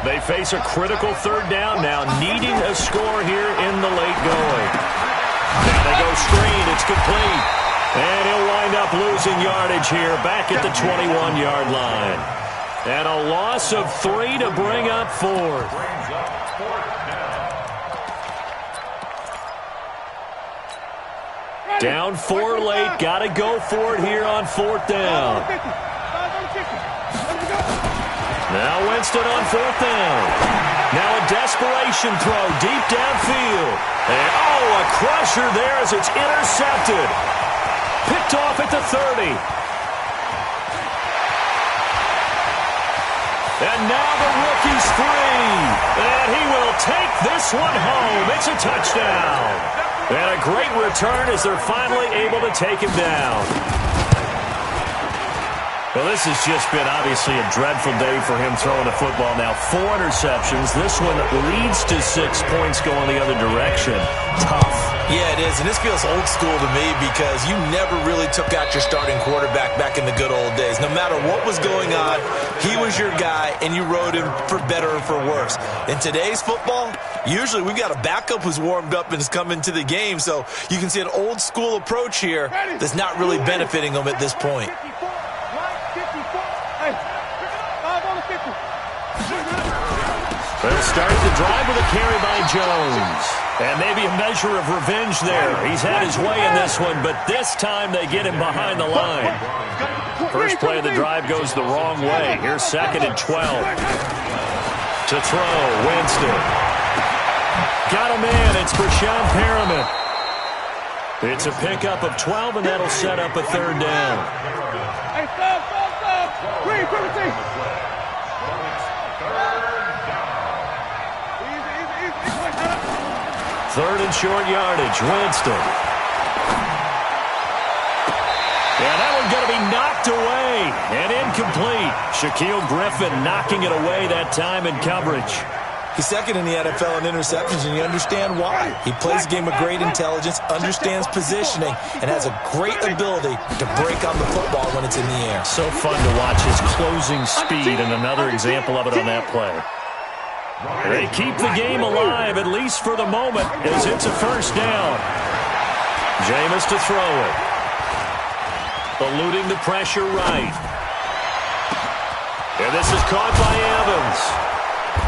Speaker 1: They face a critical 3rd down now, needing a score here in the late going. Now they go screen. It's complete. And he'll wind up losing yardage here back at the 21-yard line. And a loss of 3 to bring up 4th. Down 4 late. Got to go for it here on 4th down. Now Winston on 4th down. Now a desperation throw deep downfield. And a crusher there as it's intercepted. Picked off at the 30. And now the rookie's free. And he will take this one home. It's a touchdown. And a great return as they're finally able to take him down. Well, this has just been obviously a dreadful day for him throwing the football. Now 4 interceptions. This one leads to 6 points going the other direction. Tough.
Speaker 3: Yeah, it is, and this feels old school to me because you never really took out your starting quarterback back in the good old days. No matter what was going on, he was your guy, and you rode him for better or for worse. In today's football, usually we've got a backup who's warmed up and has come into the game, so you can see an old school approach here that's not really benefiting them at this point.
Speaker 1: They'll start the drive with a carry by Jones. And maybe a measure of revenge there. He's had his way in this one, but this time they get him behind the line. First play of the drive goes the wrong way. Here's 2nd and 12. To throw, Winston. Got a man, it's for Sean Perriman. It's a pickup of 12, and that'll set up a 3rd down.
Speaker 2: Hey, stop.
Speaker 1: 3rd and short yardage, Winston. And that one's going to be knocked away and incomplete. Shaquille Griffin knocking it away that time in coverage.
Speaker 3: He's 2nd in the NFL in interceptions, and you understand why. He plays a game of great intelligence, understands positioning, and has a great ability to break on the football when it's in the air.
Speaker 1: So fun to watch his closing speed, and another example of it on that play. They keep the game alive, at least for the moment, as it's a 1st down. Jameis to throw it. Eluding the pressure right. And this is caught by Evans.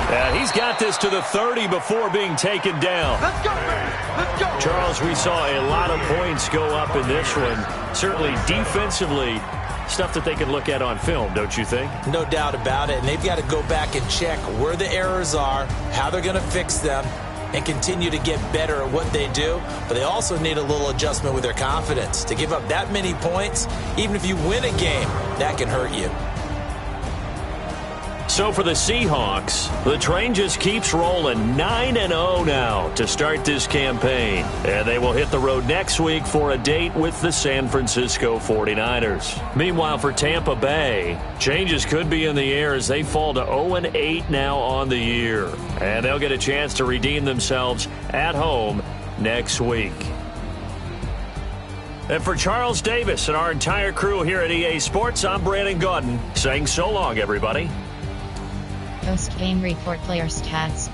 Speaker 1: And he's got this to the 30 before being taken down.
Speaker 2: Let's go, man. Let's go.
Speaker 1: Charles, we saw a lot of points go up in this one. Certainly defensively, stuff that they can look at on film, don't you think?
Speaker 3: No doubt about it, and they've got to go back and check where the errors are, how they're going to fix them, and continue to get better at what they do. But they also need a little adjustment with their confidence. To give up that many points, even if you win a game, that can hurt you.
Speaker 1: So for the Seahawks, the train just keeps rolling 9-0 now to start this campaign. And they will hit the road next week for a date with the San Francisco 49ers. Meanwhile, for Tampa Bay, changes could be in the air as they fall to 0-8 now on the year. And they'll get a chance to redeem themselves at home next week. And for Charles Davis and our entire crew here at EA Sports, I'm Brandon Gaudin saying so long, everybody.
Speaker 4: Post-game report player stats.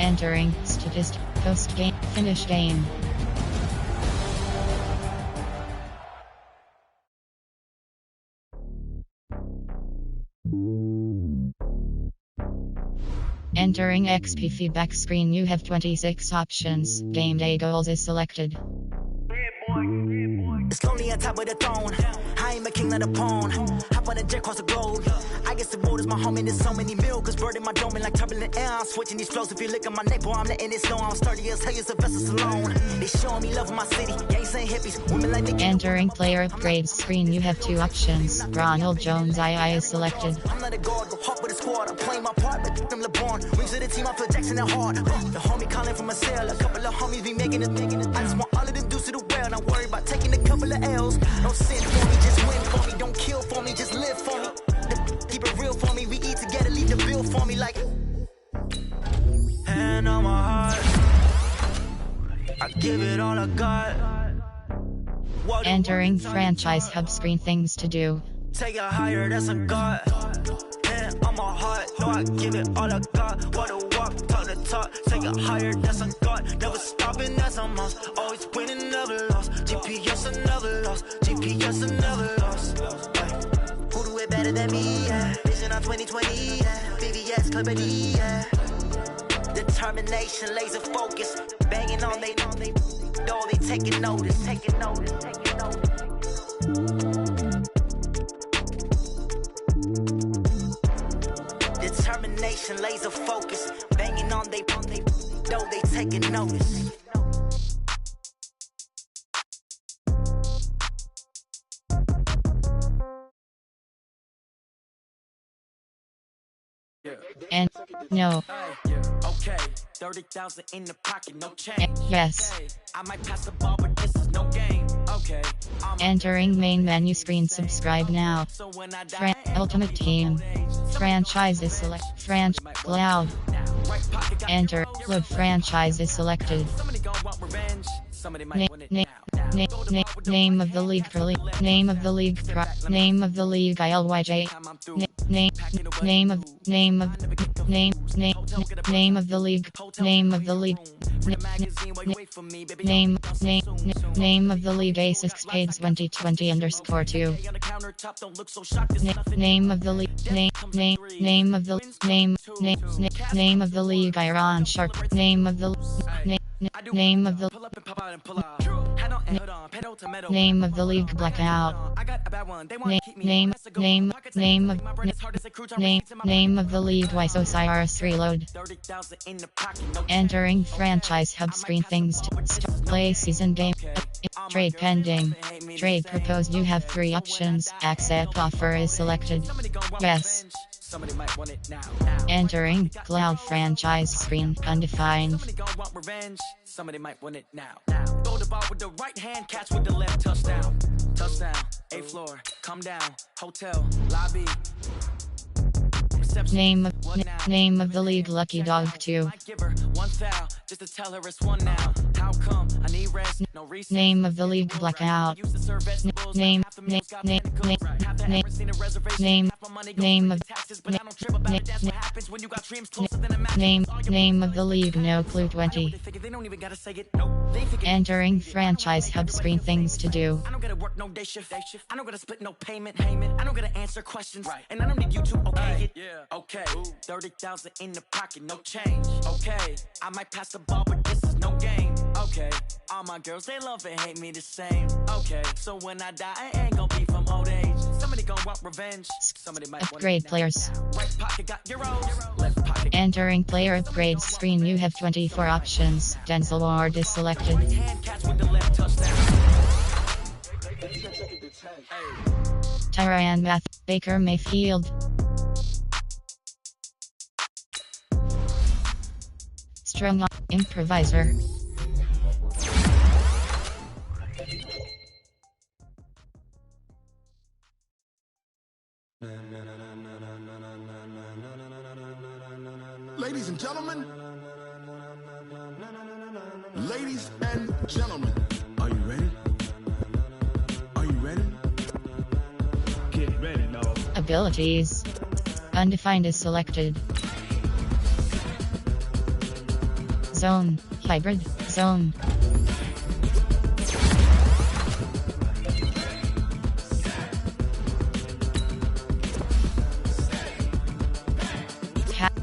Speaker 4: Entering statistic post game finish game. Entering XP feedback screen, you have 26 options. Game day goals is selected.
Speaker 6: It's lonely on top of the throne. I am a king of the pawn. Hop on a jet across the globe. I guess the world is my home and there's so many mil. Cause bird in my dome and like turbulent air. I'm switching these flows. If you look at my neck, boy, I'm letting it snow. I'm sturdy as hell as a vessel alone. They showing me love in my city. Gangs and hippies. Women like Nicky.
Speaker 4: Entering player upgrades screen, you have 2 options. Ronald Jones II is selected.
Speaker 6: I'm not a guard, go hop with a squad. I'm playing my part, but them LeBron. Rings of the team, I feel Jackson at heart. The homie calling from a cell. A couple of homies be making it. I just want all of them dudes to the well. Not worry about taking a couple of L's. Don't sin for me, just win for me. Don't kill for me, just live for me. Keep it real for me. We eat together, leave the bill for me like. Hand on my heart, I give it all I got.
Speaker 4: Entering franchise hub screen, things to do.
Speaker 6: Take it higher, that's a God. Hand on my heart, no, I give it all I got. Water walk, talk to talk. Take it higher, that's a God. Never stopping, that's a must. Always winning, never lost. GPS, I never lost. GPS, I never lost. Who do it better than me? Yeah. Vision on 2020. Yeah. VVS, Clippity. Yeah. Determination, laser focus. Banging on they know they taking notice. Taking notice, taking notice. Determination, laser focus, banging on they know they taking notice.
Speaker 4: And no.
Speaker 6: Okay, 30,000 in the pocket, no change.
Speaker 4: Yes.
Speaker 6: I might pass the ball, but this is no game. Okay.
Speaker 4: Entering main menu screen, subscribe now. Ultimate Team. Franchises select. Cloud. Enter. Load franchise is selected. Name of the league. Name of the league. Name of the league. ILYJ. Name of the league. Name of the league. Name of the league acesxspades2020_2. Name of the league. Name of the league Iron Shark. Name of the name of the name of the league Blackout. Name of the league Osiris Reload. Entering franchise hub screen, things to play season game. Trade pending. Trade proposed, you have 3 options. Accept offer is selected. Yes. Entering cloud franchise screen, undefined.
Speaker 6: Somebody might want it now. Throw the ball with the right hand, catch with the left, touchdown. Touchdown, 8th floor, come down, hotel, lobby.
Speaker 4: Name of the league Lucky Dog 2.
Speaker 6: Just to tell her it's one now. How come I need rest? No reason.
Speaker 4: Name of the league Blackout. Name of the league No Clue 20. Entering franchise hub screen, things to do.
Speaker 6: I don't gotta work no day shift. I don't gotta split no payment. I don't gotta answer questions. And I don't need you to okay it. Okay, 30,000 in the pocket, no change. Okay, I might pass the ball, but this is no game. Okay, all my girls, they love and hate me the same. Okay, so when I die, I ain't gonna be from old age. Somebody gonna want revenge. Somebody might
Speaker 4: upgrade players.
Speaker 6: Right pocket got euros. Left pocket.
Speaker 4: Entering player upgrades screen, you have 24 options. Denzel Ward is selected. Tyrann Matthew, Baker Mayfield. Strong improviser.
Speaker 7: Ladies and gentlemen, ladies and gentlemen, are you ready? Are you ready? Get ready, dog.
Speaker 4: Abilities. Undefined is selected. Zone. Hybrid. Zone.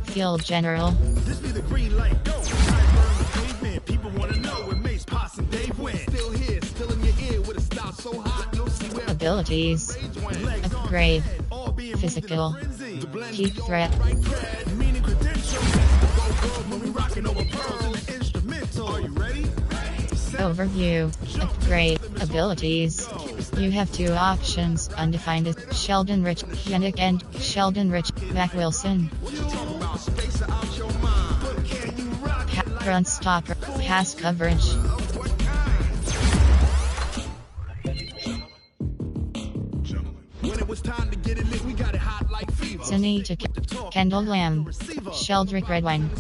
Speaker 4: Field General.
Speaker 7: This be the green light, go. I burn the pavement. People wanna know where Mace, Pops, and Dave went. Still here, still in your ear with a style so hot, you'll see where
Speaker 4: Abilities. Upgrade. Physical. Keep threat.
Speaker 7: meaning credentials. The gold world when we rockin' over pearls in the instrumental. Are you ready?
Speaker 4: Overview. Upgrade. Abilities. You have two options, undefined as Sheldon Rich, Yannick and Sheldon Rich, Mac Wilson. Run stopper, pass coverage.
Speaker 7: When it was time to get it lit, we got it hot like fever.
Speaker 4: Zanita, Kendall Lamb, Sheldrick Redwine.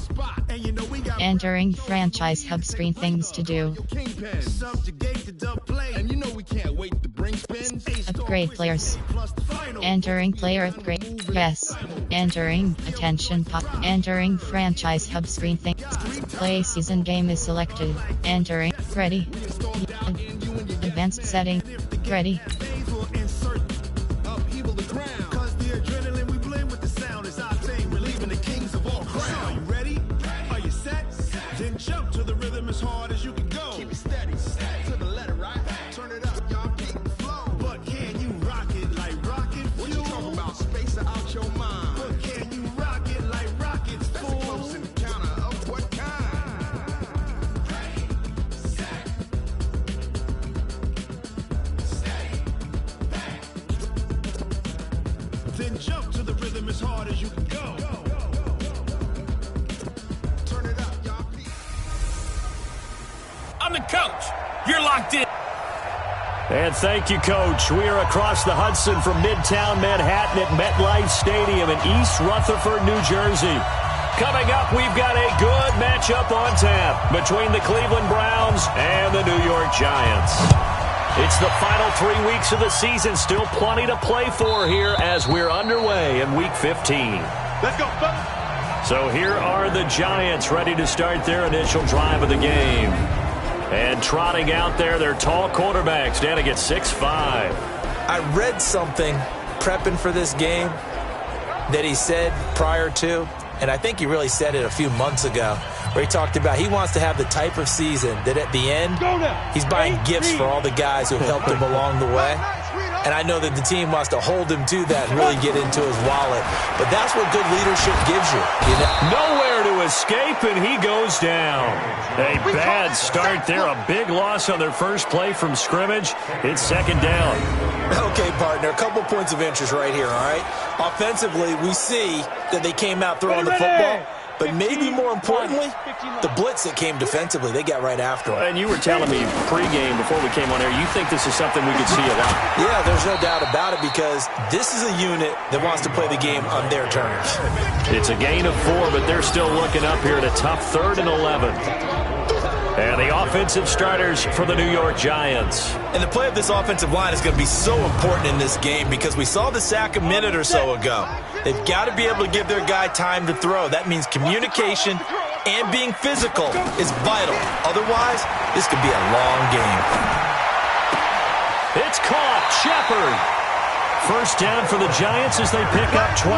Speaker 7: And you know we got
Speaker 4: Entering franchise hub screen things to do.
Speaker 7: Kingpin, subjugate the dub play. And you know we can't wait to bring spins.
Speaker 4: Upgrade players. Entering player upgrade. Yes. Entering attention pop. Entering franchise hub screen things. Play season game is selected. Entering ready. Advanced setting. Ready.
Speaker 7: upheaval the ground. Cause the adrenaline we blend with the sound is our thing. Relieving the kings of all crowns. Are you ready? Are you set? Then jump to the rhythm as hard as you can go. Keep it steady. To the letter, right? Turn it up, y'all. Keep the flow. But can you rock it like rocket? What you talking about? Space out your mind. But can you rock it like rockets? That's a close encounter of what kind? Then jump to the rhythm as hard as you can go. Turn it up, y'all.
Speaker 8: I'm the coach. You're locked in.
Speaker 1: And thank you, Coach. We are across the Hudson from Midtown Manhattan at MetLife Stadium in East Rutherford, New Jersey. Coming up, we've got a good matchup on tap between the Cleveland Browns and the New York Giants. It's the final 3 weeks of the season. Still plenty to play for here as we're underway in Week 15.
Speaker 2: Let's go, fellas.
Speaker 1: So here are the Giants ready to start their initial drive of the game. And trotting out there, their tall quarterbacks standing at 6'5".
Speaker 3: I read something prepping for this game that he said prior to, and I think he really said it a few months ago, where he talked about he wants to have the type of season that at the end, he's buying gifts for all the guys who have helped him along the way. And I know that the team wants to hold him to that and really get into his wallet. But that's what good leadership gives you.
Speaker 1: Nowhere to escape, and he goes down. A bad start there. A big loss on their first play from scrimmage. It's second down.
Speaker 3: Okay, partner, a couple points of interest right here, all right? Offensively, we see that they came out throwing the football. But maybe more importantly, the blitz that came defensively, they got right after it.
Speaker 1: And you were telling me pregame before we came on air, you think this is something we could see a lot.
Speaker 3: Yeah, there's no doubt about it because this is a unit that wants to play the game on their terms.
Speaker 1: It's a gain of 4, but they're still looking up here at a tough 3rd and 11. And the offensive starters for the New York Giants.
Speaker 3: And the play of this offensive line is going to be so important in this game because we saw the sack a minute or so ago. They've got to be able to give their guy time to throw. That means communication and being physical is vital. Otherwise, this could be a long game.
Speaker 1: It's caught. Shepard. First down for the Giants as they pick up 12.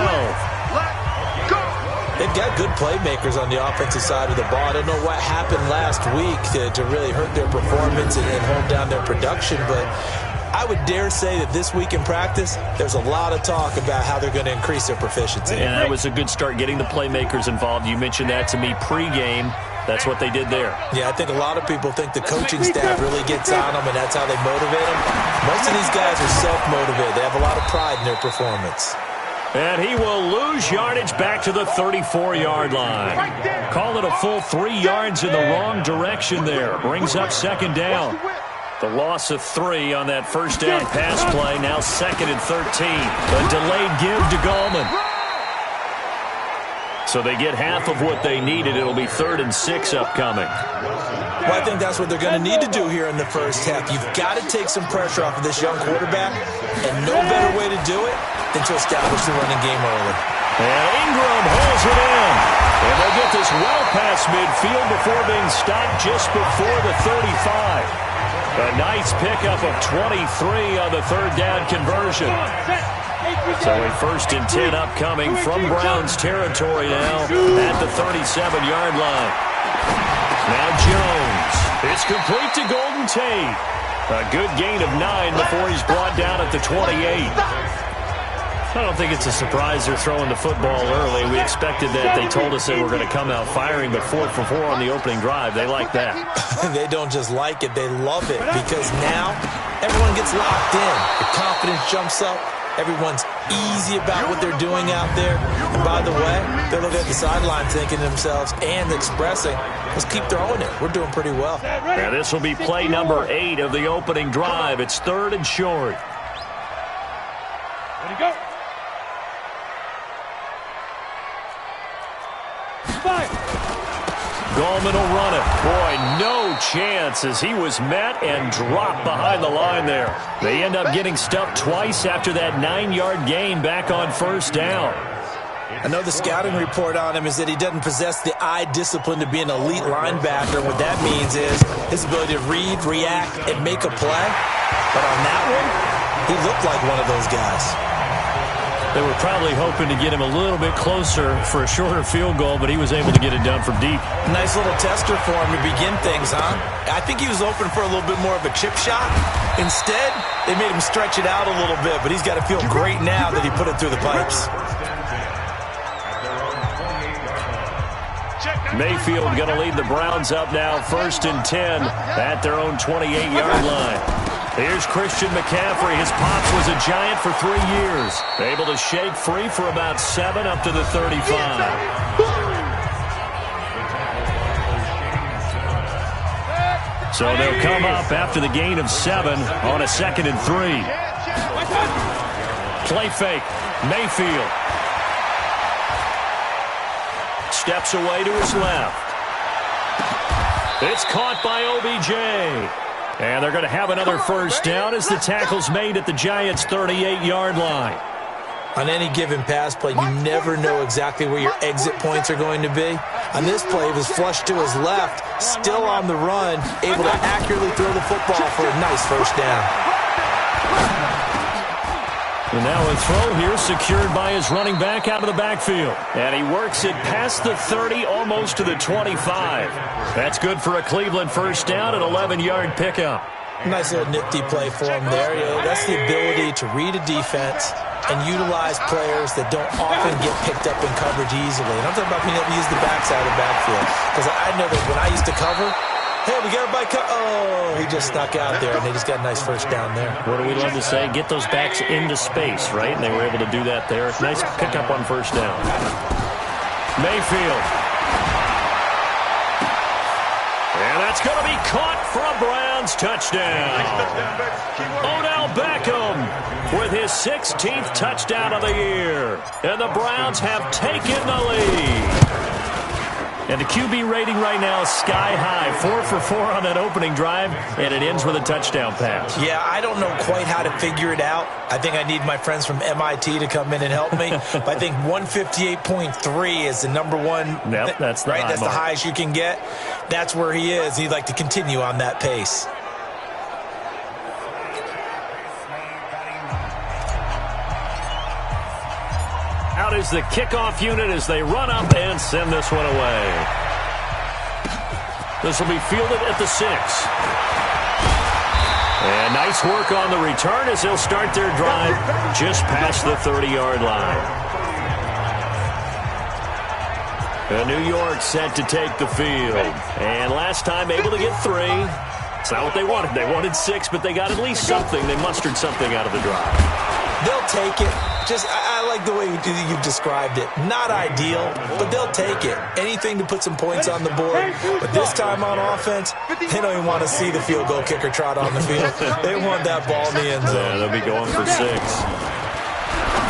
Speaker 3: They've got good playmakers on the offensive side of the ball. I don't know what happened last week to really hurt their performance and hold down their production, but I would dare say that this week in practice, there's a lot of talk about how they're going to increase their proficiency.
Speaker 1: And that was a good start getting the playmakers involved. You mentioned that to me pregame. That's what they did there.
Speaker 3: Yeah, I think a lot of people think the coaching staff really gets on them, and that's how they motivate them. Most of these guys are self-motivated. They have a lot of pride in their performance.
Speaker 1: And he will lose yardage back to the 34-yard line. Call it a full 3 yards in the wrong direction there. Brings up second down. The loss of 3 on that first down pass play. Now 2nd and 13. A delayed give to Gallman. So they get half of what they needed. It'll be 3rd and 6 upcoming.
Speaker 3: Well, I think that's what they're going to need to do here in the first half. You've got to take some pressure off of this young quarterback, and no better way to do it than to establish the running game early.
Speaker 1: And Ingram holds it in. And they'll get this well past midfield before being stopped just before the 35. A nice pickup of 23 on the third down conversion. So a 1st and 10 upcoming from Browns territory now at the 37-yard line. Now Jones. It's complete to Golden Tate. A good gain of 9 before he's brought down at the 28. I don't think it's a surprise they're throwing the football early. We expected that. They told us they were going to come out firing, but 4 for 4 on the opening drive. They like that.
Speaker 3: They don't just like it, they love it, because now everyone gets locked in. The confidence jumps up. Everyone's easy about what they're doing out there. And by the way, they're looking at the sideline thinking to themselves and expressing, let's keep throwing it. We're doing pretty well.
Speaker 1: Now this will be play number 8 of the opening drive. It's 3rd and short.
Speaker 2: Ready, go.
Speaker 1: Gallman will run it. Boy, no chance as he was met and dropped behind the line there. They end up getting stuffed twice after that 9-yard gain back on 1st down.
Speaker 3: I know the scouting report on him is that he doesn't possess the eye discipline to be an elite linebacker. What that means is his ability to read, react, and make a play. But on that one, he looked like one of those guys.
Speaker 1: They were probably hoping to get him a little bit closer for a shorter field goal, but he was able to get it done from deep.
Speaker 3: Nice little tester for him to begin things, huh? I think he was open for a little bit more of a chip shot. Instead, they made him stretch it out a little bit, but he's got to feel great now that he put it through the pipes.
Speaker 1: Mayfield going to lead the Browns up now, 1st and 10 at their own 28-yard line. Here's Christian McCaffrey. His pops was a Giant for 3 years. Able to shake free for about 7 up to the 35. So they'll come up after the gain of 7 on a 2nd and 3. Play fake. Mayfield. Steps away to his left. It's caught by OBJ. And they're going to have another 1st down as the tackle's made at the Giants' 38-yard line.
Speaker 3: On any given pass play, you never know exactly where your exit points are going to be. On this play, it was flushed to his left, still on the run, able to accurately throw the football for a nice 1st down.
Speaker 1: And now a throw here secured by his running back out of the backfield. And he works it past the 30, almost to the 25. That's good for a Cleveland 1st down, an 11-yard pickup.
Speaker 3: Nice little nifty play for him there. You know, that's the ability to read a defense and utilize players that don't often get picked up in coverage easily. And I'm talking about being able to use the backside of the backfield. Because I know that when I used to cover, hey, we got everybody oh, he just snuck out there, and they just got a nice 1st down there.
Speaker 1: What do we love to say? Get those backs into space, right? And they were able to do that there. Nice pickup on 1st down. Mayfield. And that's going to be caught for a Browns touchdown. Odell Beckham with his 16th touchdown of the year. And the Browns have taken the lead. And the QB rating right now is sky high. 4 for 4 on that opening drive, and it ends with a touchdown pass.
Speaker 3: Yeah, I don't know quite how to figure it out. I think I need my friends from MIT to come in and help me. But I think 158.3 is the number one.
Speaker 1: Yep, that's the
Speaker 3: right.
Speaker 1: high
Speaker 3: That's
Speaker 1: mark.
Speaker 3: the highest you can get. That's where he is. He'd like to continue on that pace.
Speaker 1: Out is the kickoff unit as they run up and send this one away. This will be fielded at the 6. And nice work on the return as they'll start their drive just past the 30-yard line. And New York set to take the field. And last time able to get 3. It's not what they wanted. They wanted 6, but they got at least something. They mustered something out of the drive.
Speaker 3: They'll take it. Just, I like the way you've described it. Not ideal, but they'll take it. Anything to put some points on the board. But this time on offense, they don't even want to see the field goal kicker trot on the field. They want that ball in the end zone.
Speaker 1: Yeah, they'll be going for 6.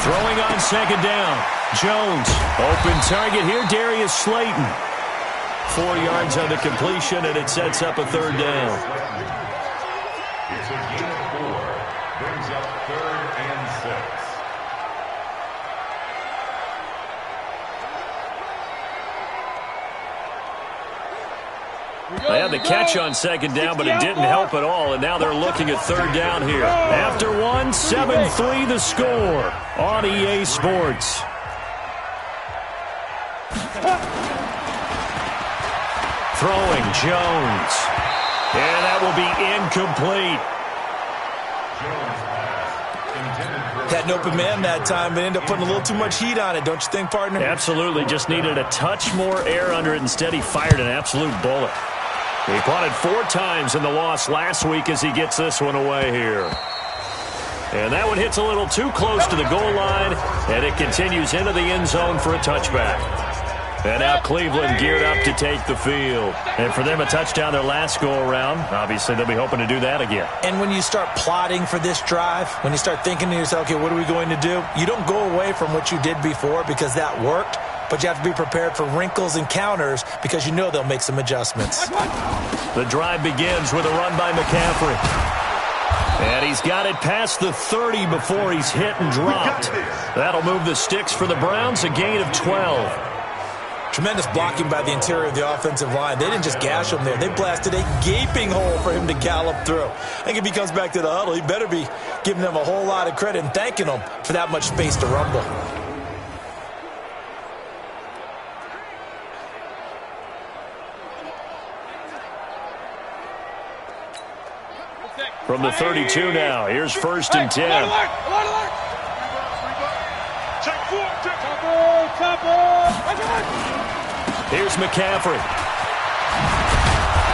Speaker 1: Throwing on 2nd down. Jones, open target here, Darius Slayton. 4 yards on the completion, and it sets up a 3rd down.
Speaker 5: It's a gain of 4. Brings up 3rd and 6.
Speaker 1: They had the catch on second down, but it didn't help at all, and now they're looking at third down here. After one, 7-3 the score on EA Sports. Throwing Jones. And that will be incomplete.
Speaker 3: Had an open man that time, but ended up putting a little too much heat on it, don't you think, partner?
Speaker 1: Absolutely. Just needed a touch more air under it. Instead, he fired an absolute bullet. He punted 4 times in the loss last week as he gets this one away here. And that one hits a little too close to the goal line, and it continues into the end zone for a touchback. And now Cleveland geared up to take the field. And for them, a touchdown their last go-around. Obviously, they'll be hoping to do that again.
Speaker 3: And when you start plotting for this drive, when you start thinking to yourself, okay, what are we going to do? You don't go away from what you did before because that worked, but you have to be prepared for wrinkles and counters because you know they'll make some adjustments.
Speaker 1: The drive begins with a run by McCaffrey. And he's got it past the 30 before he's hit and dropped. That'll move the sticks for the Browns, a gain of 12.
Speaker 3: Tremendous blocking by the interior of the offensive line. They didn't just gash him there. They blasted a gaping hole for him to gallop through. I think if he comes back to the huddle, he better be giving them a whole lot of credit and thanking them for that much space to rumble.
Speaker 1: From the 32 now, here's 1st and 10. Here's McCaffrey.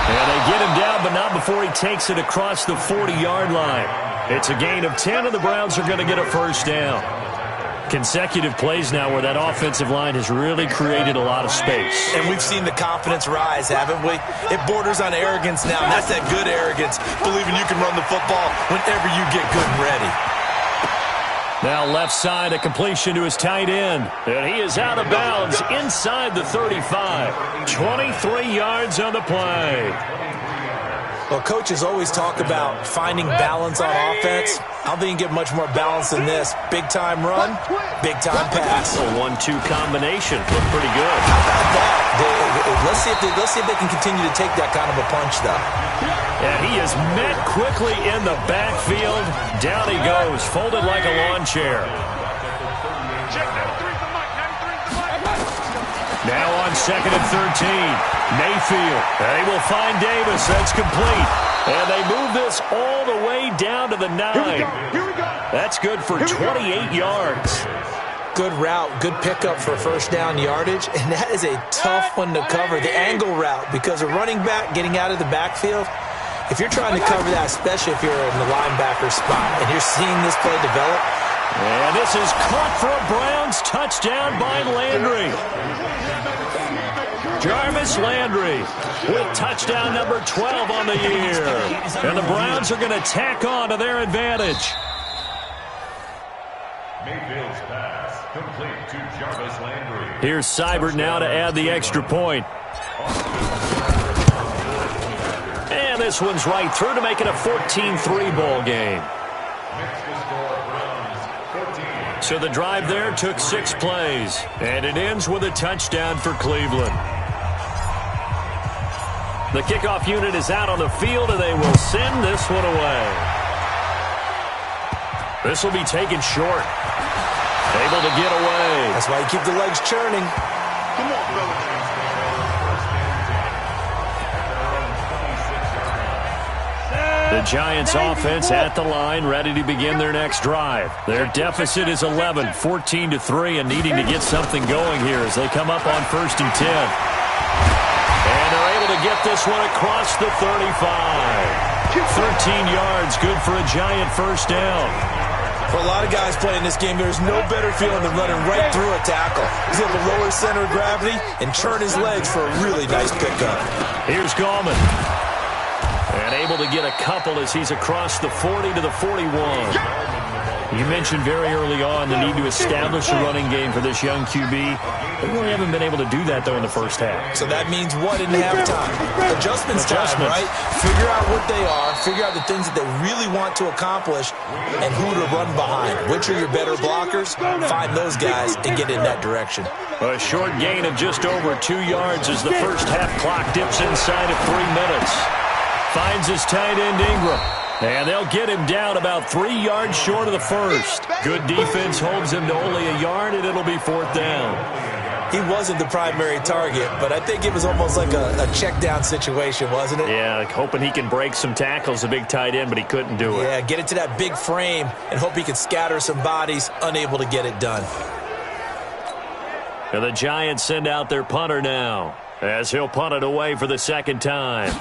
Speaker 1: And they get him down, but not before he takes it across the 40-yard line. It's a gain of 10, and the Browns are going to get a first down. Consecutive plays now where that offensive line has really created a lot of space.
Speaker 3: And we've seen the confidence rise, haven't we? It borders on arrogance now, and that's that good arrogance, believing you can run the football whenever you get good and ready.
Speaker 1: Now left side, a completion to his tight end. And he is out of bounds inside the 35. 23 yards on the play.
Speaker 3: Well, coaches always talk about finding balance on offense. I don't think you can get much more balance than this. Big-time run, big-time pass.
Speaker 1: A 1-2 combination. Looked pretty good.
Speaker 3: How about that? Let's see if they can continue to take that kind of a punch, though.
Speaker 1: And he is met quickly in the backfield. Down he goes, folded like a lawn chair. Now on 2nd and 13. Mayfield. They will find Davis. That's complete. And they move this all the way down to the 9.
Speaker 2: Here we go.
Speaker 1: That's good for 28 yards.
Speaker 3: Good route, good pickup for first down yardage, and that is a tough one to cover, the angle route, because a running back getting out of the backfield, if you're trying to cover that, especially if you're in the linebacker spot, and you're seeing this play develop.
Speaker 1: And this is caught for a Browns touchdown by Landry. Jarvis Landry with touchdown number 12 on the year. And the Browns are going to tack on to their advantage.
Speaker 5: Mayfield's pass complete to Jarvis Landry.
Speaker 1: Here's Seibert now to add the extra point. And this one's right through to make it a 14-3 ball game. So the drive there took 6 plays, and it ends with a touchdown for Cleveland. The kickoff unit is out on the field, and they will send this one away. This will be taken short. Able to get away.
Speaker 3: That's why you keep the legs churning.
Speaker 2: Come on, fellas.
Speaker 1: The Giants offense at the line, ready to begin their next drive. Their deficit is 11, 14-3, and needing to get something going here as they come up on 1st and 10. And they're able to get this one across the 35. 13 yards, good for a Giant first down.
Speaker 3: For a lot of guys playing this game, there's no better feeling than running right through a tackle. He's able to lower center of gravity and turn his legs for a really nice pickup.
Speaker 1: Here's Gallman. And able to get a couple as he's across the 40 to the 41. You mentioned very early on the need to establish a running game for this young QB. They really haven't been able to do that, though, in the first half.
Speaker 3: So that means what in halftime? Adjustments time, right? Figure out what they are, figure out the things that they really want to accomplish, and who to run behind. Which are your better blockers? Find those guys and get in that direction.
Speaker 1: A short gain of just over 2 yards as the first half clock dips inside of 3 minutes. Finds his tight end Ingram. And they'll get him down about 3 yards short of the first. Good defense holds him to only a yard, and it'll be 4th down.
Speaker 3: He wasn't the primary target, but I think it was almost like a check down situation, wasn't it?
Speaker 1: Yeah, hoping he can break some tackles, a big tight end, but he couldn't do it.
Speaker 3: Yeah, get it to that big frame and hope he can scatter some bodies, unable to get it done.
Speaker 1: And the Giants send out their punter now, as he'll punt it away for the second time.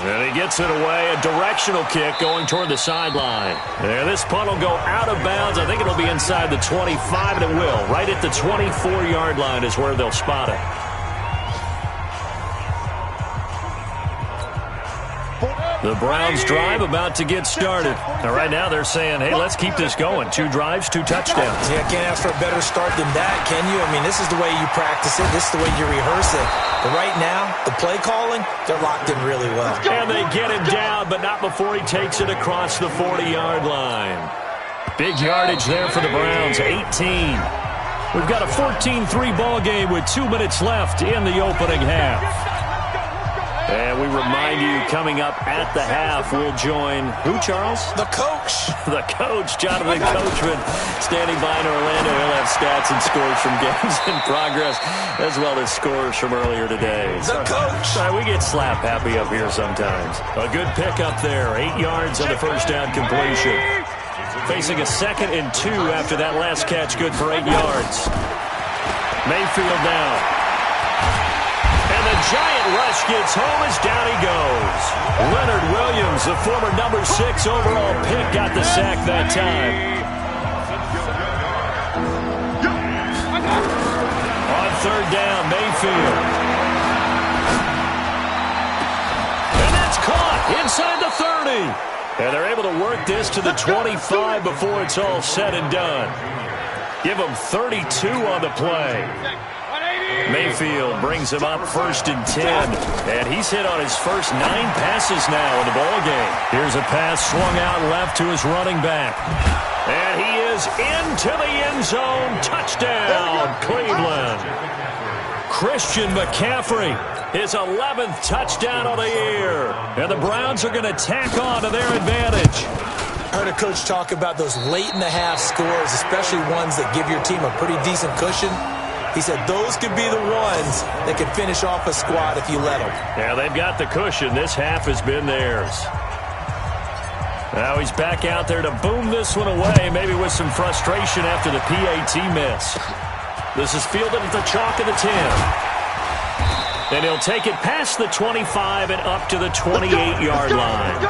Speaker 1: And he gets it away, a directional kick going toward the sideline. And this punt will go out of bounds. I think it'll be inside the 25, and it will. Right at the 24-yard line is where they'll spot it. The Browns drive about to get started. And right now they're saying, hey, let's keep this going. 2 drives, 2 touchdowns.
Speaker 3: Yeah, can't ask for a better start than that, can you? I mean, this is the way you practice it. This is the way you rehearse it. But right now, the play calling, they're locked in really well.
Speaker 1: And they get him down, but not before he takes it across the 40-yard line. Big yardage there for the Browns, 18. We've got a 14-3 ball game with 2 minutes left in the opening half. And we remind you, coming up at the half, we'll join who, Charles?
Speaker 3: The coach.
Speaker 1: The coach, Jonathan Coachman, standing by in Orlando. He'll have stats and scores from games in progress, as well as scores from earlier today.
Speaker 3: The coach.
Speaker 1: We get slap happy up here sometimes. A good pickup there, 8 yards on the first down completion. Facing a 2nd and 2 after that last catch, good for 8 yards. Mayfield now. And the giant rush gets home as down he goes. Leonard Williams, the former number 6 overall pick, got the sack that time. On 3rd down, Mayfield. And that's caught inside the 30. And they're able to work this to the 25 before it's all said and done. Give them 32 on the play. Mayfield brings him up 1st and 10. And he's hit on his first 9 passes now in the ballgame. Here's a pass swung out left to his running back. And he is into the end zone. Touchdown, Cleveland. Christian McCaffrey, his 11th touchdown of the year. And the Browns are going to tack on to their advantage.
Speaker 3: I heard a coach talk about those late-in-the-half scores, especially ones that give your team a pretty decent cushion. He said those could be the ones that could finish off a squad if you let them.
Speaker 1: Yeah, they've got the cushion. This half has been theirs. Now he's back out there to boom this one away, maybe with some frustration after the PAT miss. This is fielded at the chalk of the 10. And he'll take it past the 25 and up to the 28-yard line.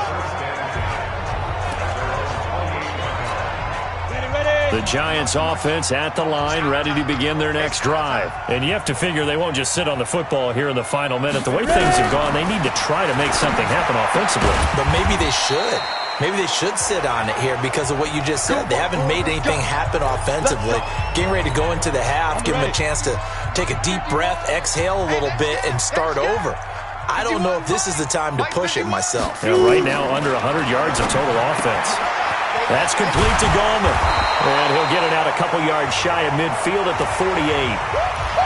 Speaker 1: The Giants offense at the line, ready to begin their next drive. And you have to figure they won't just sit on the football here in the final minute. The way things have gone, they need to try to make something happen offensively.
Speaker 3: But maybe they should. Maybe they should sit on it here because of what you just said. They haven't made anything happen offensively. Getting ready to go into the half, give them a chance to take a deep breath, exhale a little bit, and start over. I don't know if this is the time to push it myself.
Speaker 1: Yeah, right now, under 100 yards of total offense. That's complete to Gallman. And he'll get it out a couple yards shy of midfield at the 48.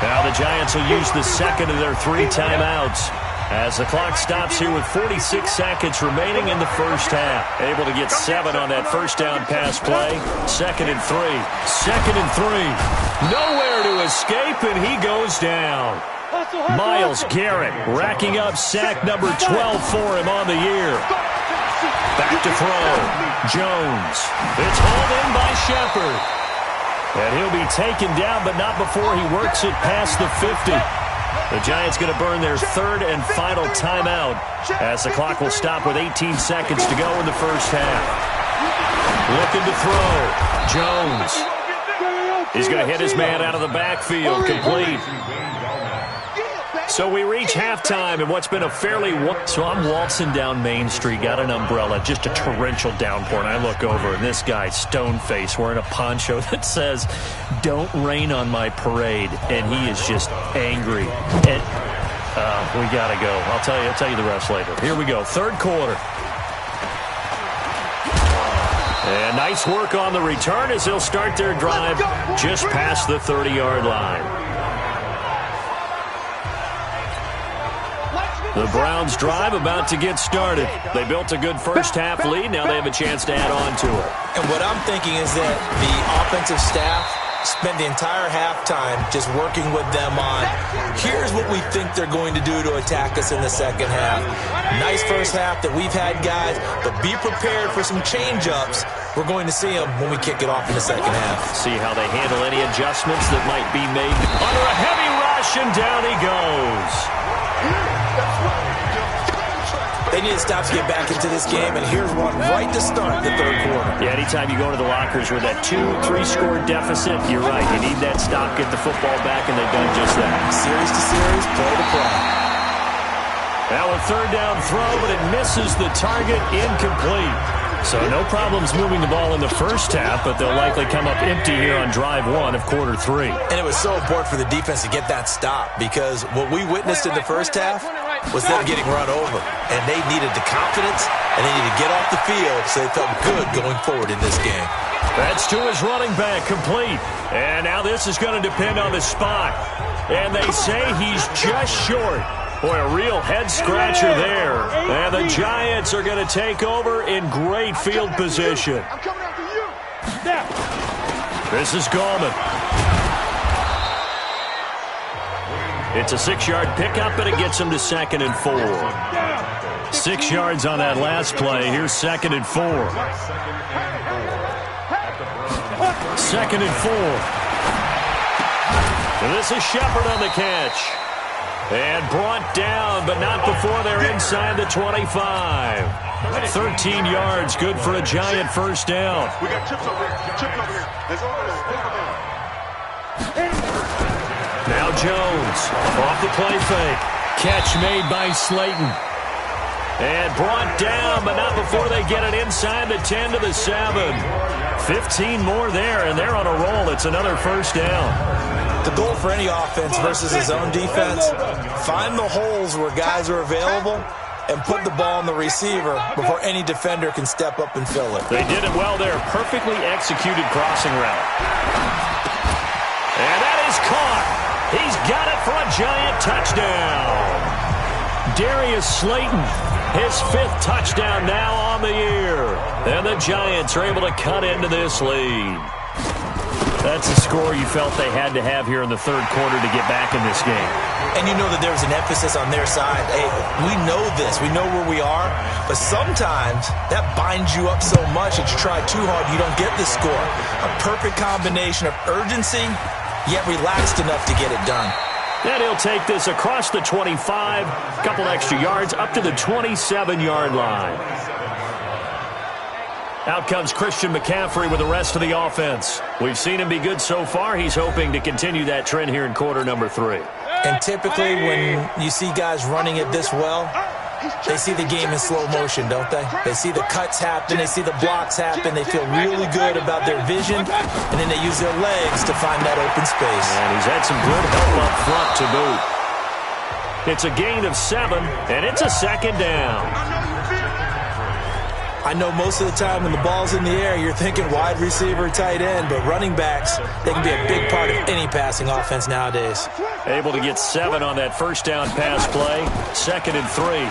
Speaker 1: Now the Giants will use the second of their 3 timeouts as the clock stops here with 46 seconds remaining in the first half. Able to get 7 on that first down pass play. 2nd and 3. 2nd and 3. Nowhere to escape, and he goes down. Myles Garrett racking up sack number 12 for him on the year. Back to throw. Jones. It's hauled in by Shepard. And he'll be taken down, but not before he works it past the 50. The Giants going to burn their 3rd and final timeout as the clock will stop with 18 seconds to go in the first half. Looking to throw. Jones. He's going to hit his man out of the backfield. Complete. So we reach halftime in what's been a fairly... So I'm waltzing down Main Street, got an umbrella, just a torrential downpour, and I look over, and this guy's stone-faced wearing a poncho that says, "Don't rain on my parade," and he is just angry. And we got to go. I'll tell you the rest later. Here we go, third quarter. And nice work on the return as they'll start their drive just past the 30-yard line. The Browns' drive about to get started. They built a good first-half lead. Now they have a chance to add on to it.
Speaker 3: And what I'm thinking is that the offensive staff spent the entire halftime just working with them on, here's what we think they're going to do to attack us in the second half. Nice first half that we've had, guys, but be prepared for some change-ups. We're going to see them when we kick it off in the second half.
Speaker 1: See how they handle any adjustments that might be made. Under a heavy rush, and down he goes.
Speaker 3: They need to stop to get back into this game, and here's one right to start the third quarter.
Speaker 1: Yeah, anytime you go to the lockers with that 2-3 score deficit, you're right. You need that stop, get the football back, and they've done just that.
Speaker 3: Series to series, play to play.
Speaker 1: Now a third down throw, but it misses the target, incomplete. So no problems moving the ball in the first half, but they'll likely come up empty here on drive one of quarter three.
Speaker 3: And it was so important for the defense to get that stop, because what we witnessed in the first half was them getting run over. And they needed the confidence, and they needed to get off the field so they felt good going forward in this game.
Speaker 1: That's to his running back, complete. And now this is going to depend on the spot. And they say he's just short. Boy, a real head-scratcher there. And the Giants are going to take over in great field position.
Speaker 2: I'm coming after you.
Speaker 1: This is Gallman. It's a 6-yard pickup, and it gets him to 2nd and 4. 6 yards on that last play. Here's 2nd and 4. 2nd and 4. And this is Shepard on the catch. And brought down, but not before they're inside the 25. 13 yards, good for a Giant first down.
Speaker 2: We got chips over here. Chips over here. There's over there.
Speaker 1: Now Jones, off the play fake. Catch made by Slayton. And brought down, but not before they get it inside the 10 to the 7. 15 more there, and they're on a roll. It's another first down.
Speaker 3: The goal for any offense versus his own defense, find the holes where guys are available and put the ball on the receiver before any defender can step up and fill it.
Speaker 1: They did it well there. Perfectly executed crossing route. And that is caught. He's got it for a Giant touchdown. Darius Slayton, his 5th touchdown now on the year. And the Giants are able to cut into this lead. That's a score you felt they had to have here in the third quarter to get back in this game.
Speaker 3: And you know that there was an emphasis on their side. Hey, we know this. We know where we are. But sometimes that binds you up so much that you try too hard, you don't get the score. A perfect combination of urgency, yet relaxed enough to get it done.
Speaker 1: Then he'll take this across the 25, a couple extra yards, up to the 27-yard line. Out comes Christian McCaffrey with the rest of the offense. We've seen him be good so far. He's hoping to continue that trend here in quarter number 3.
Speaker 3: And typically when you see guys running it this well, they see the game in slow motion, don't they? They see the cuts happen. They see the blocks happen. They feel really good about their vision, and then they use their legs to find that open space.
Speaker 1: And he's had some good help up front to boot. It's a gain of 7, and it's a 2nd down.
Speaker 3: I know most of the time when the ball's in the air, you're thinking wide receiver, tight end, but running backs, they can be a big part of any passing offense nowadays.
Speaker 1: Able to get 7 on that first down pass play. 2nd and 3.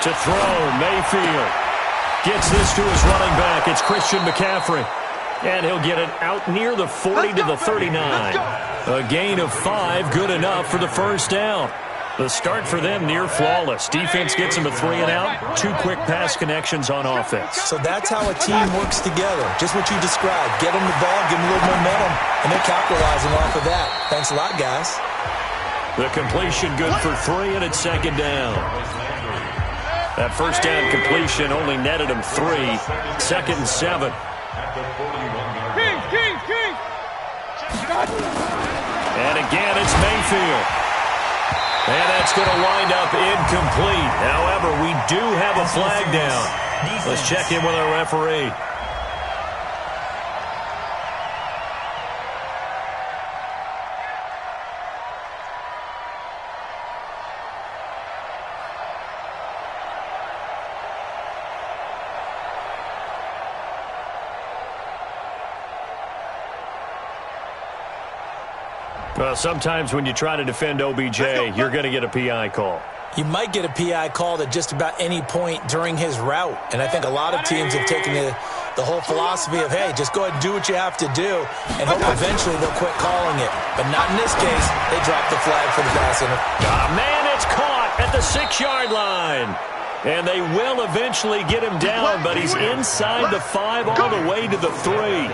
Speaker 1: To throw, Mayfield gets this to his running back. It's Christian McCaffrey. And he'll get it out near the 40 to the 39. A gain of 5, good enough for the first down. The start for them near flawless. Defense gets them a 3 and out. 2 quick pass connections on offense.
Speaker 3: So that's how a team works together. Just what you described. Get them the ball, give them a little momentum, and they're capitalizing off of that. Thanks a lot, guys.
Speaker 1: The completion good for 3, and it's 2nd down. That first down completion only netted him 3. 2nd and 7. And again, it's Mayfield. And that's going to wind up incomplete. However, we do have a flag down. Let's check in with our referee. Well, sometimes when you try to defend OBJ, you're going to get a PI call.
Speaker 3: You might get a PI called at just about any point during his route. And I think a lot of teams have taken the whole philosophy of, hey, just go ahead and do what you have to do and hope eventually they'll quit calling it. But not in this case. They dropped the flag for the pass interference.
Speaker 1: Man, it's caught at the 6-yard line. And they will eventually get him down, but he's inside the 5 all the way to the 3.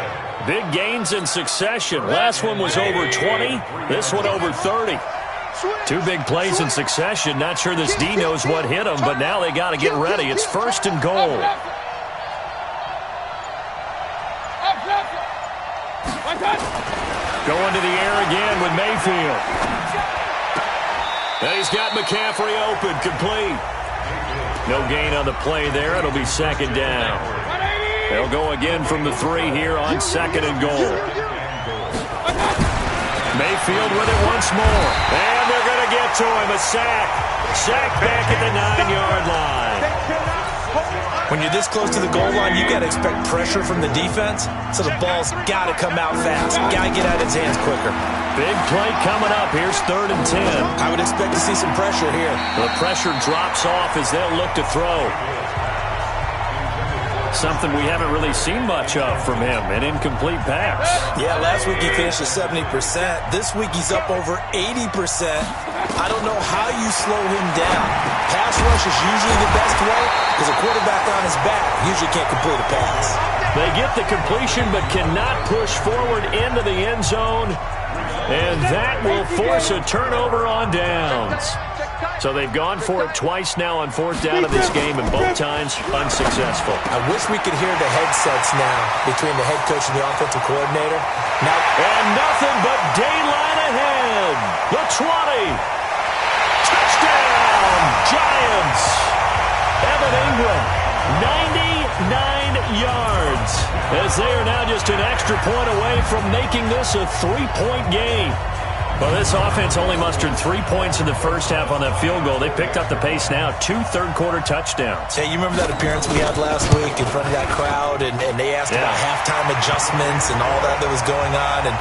Speaker 1: Big gains in succession. Last one was over 20. This one over 30. 2 big plays in succession. Not sure this D knows what hit him, but now they got to get ready. It's 1st and goal. Going to the air again with Mayfield. And he's got McCaffrey open, complete. No gain on the play there. It'll be 2nd down. They'll go again from the 3 here on 2nd and goal. Mayfield with it once more. And they're going to get to him. A sack. Sack back at the 9-yard line.
Speaker 3: When you're this close to the goal line, you got to expect pressure from the defense. So the ball's got to come out fast. Got to get out of his hands quicker.
Speaker 1: Big play coming up. Here's 3rd and 10.
Speaker 3: I would expect to see some pressure here.
Speaker 1: The pressure drops off as they'll look to throw. Something we haven't really seen much of from him, an incomplete pass.
Speaker 3: Yeah, last week he finished at 70%. This week he's up over 80%. I don't know how you slow him down. Pass rush is usually the best way because a quarterback on his back usually can't complete a pass.
Speaker 1: They get the completion but cannot push forward into the end zone, and that will force a turnover on downs. So they've gone for it twice now on 4th down of this game, and both times unsuccessful.
Speaker 3: I wish we could hear the headsets now between the head coach and the offensive coordinator. Now,
Speaker 1: and nothing but daylight ahead. The 20. Touchdown, Giants. Evan Ingram, 99 yards, as they are now just an extra point away from making this a 3-point game. Well, this offense only mustered 3 points in the first half on that field goal. They picked up the pace now. 2 third-quarter touchdowns.
Speaker 3: Hey, you remember that appearance we had last week in front of that crowd, and they asked about halftime adjustments and all that was going on. And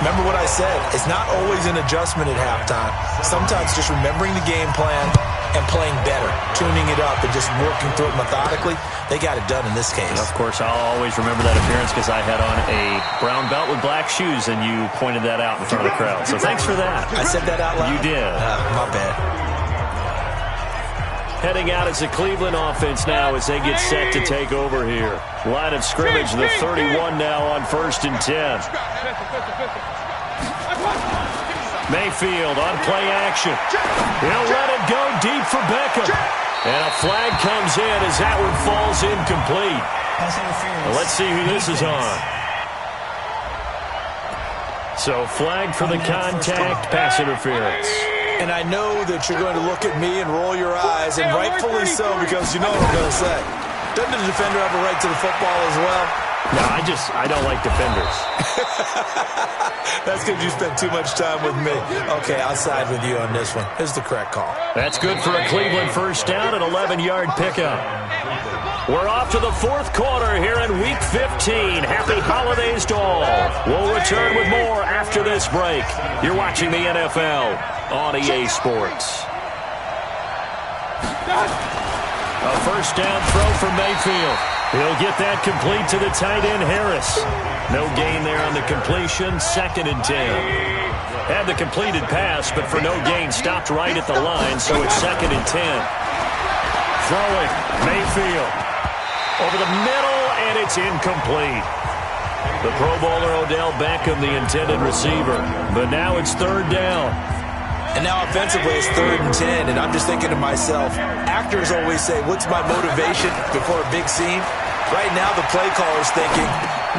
Speaker 3: remember what I said. It's not always an adjustment at halftime. Sometimes just remembering the game plan and playing better, tuning it up and just working through it methodically. They got it done in this case.
Speaker 1: And of course, I'll always remember that appearance because I had on a brown belt with black shoes, and you pointed that out in front of the crowd. So thanks for that.
Speaker 3: I said that out loud?
Speaker 1: You did.
Speaker 3: My bad.
Speaker 1: Heading out as a Cleveland offense now as they get set to take over here. Line of scrimmage, the 31 now on 1st and 10. Mayfield on play action. He'll let it go deep for Beckham. And a flag comes in as that one falls incomplete. Well, let's see who this is on. So flag for the contact, pass interference.
Speaker 3: And I know that you're going to look at me and roll your eyes, and rightfully so, because you know what I'm going to say. Doesn't the defender have a right to the football as well?
Speaker 1: No, I don't like defenders.
Speaker 3: That's because you spent too much time with me. Okay, I'll side with you on this one. Here's the correct call.
Speaker 1: That's good for a Cleveland first down, an 11-yard pickup. We're off to the 4th quarter here in Week 15. Happy holidays to all. We'll return with more after this break. You're watching the NFL on EA Sports. A first down throw from Mayfield. He'll get that complete to the tight end, Harris. No gain there on the completion, 2nd and 10. Had the completed pass, but for no gain, stopped right at the line, so it's 2nd and 10. Throwing, Mayfield. Over the middle, and it's incomplete. The Pro Bowler Odell Beckham, the intended receiver. But now it's 3rd down.
Speaker 3: And now offensively it's 3rd and 10, and I'm just thinking to myself, actors always say, what's my motivation before a big scene? Right now the play caller's thinking,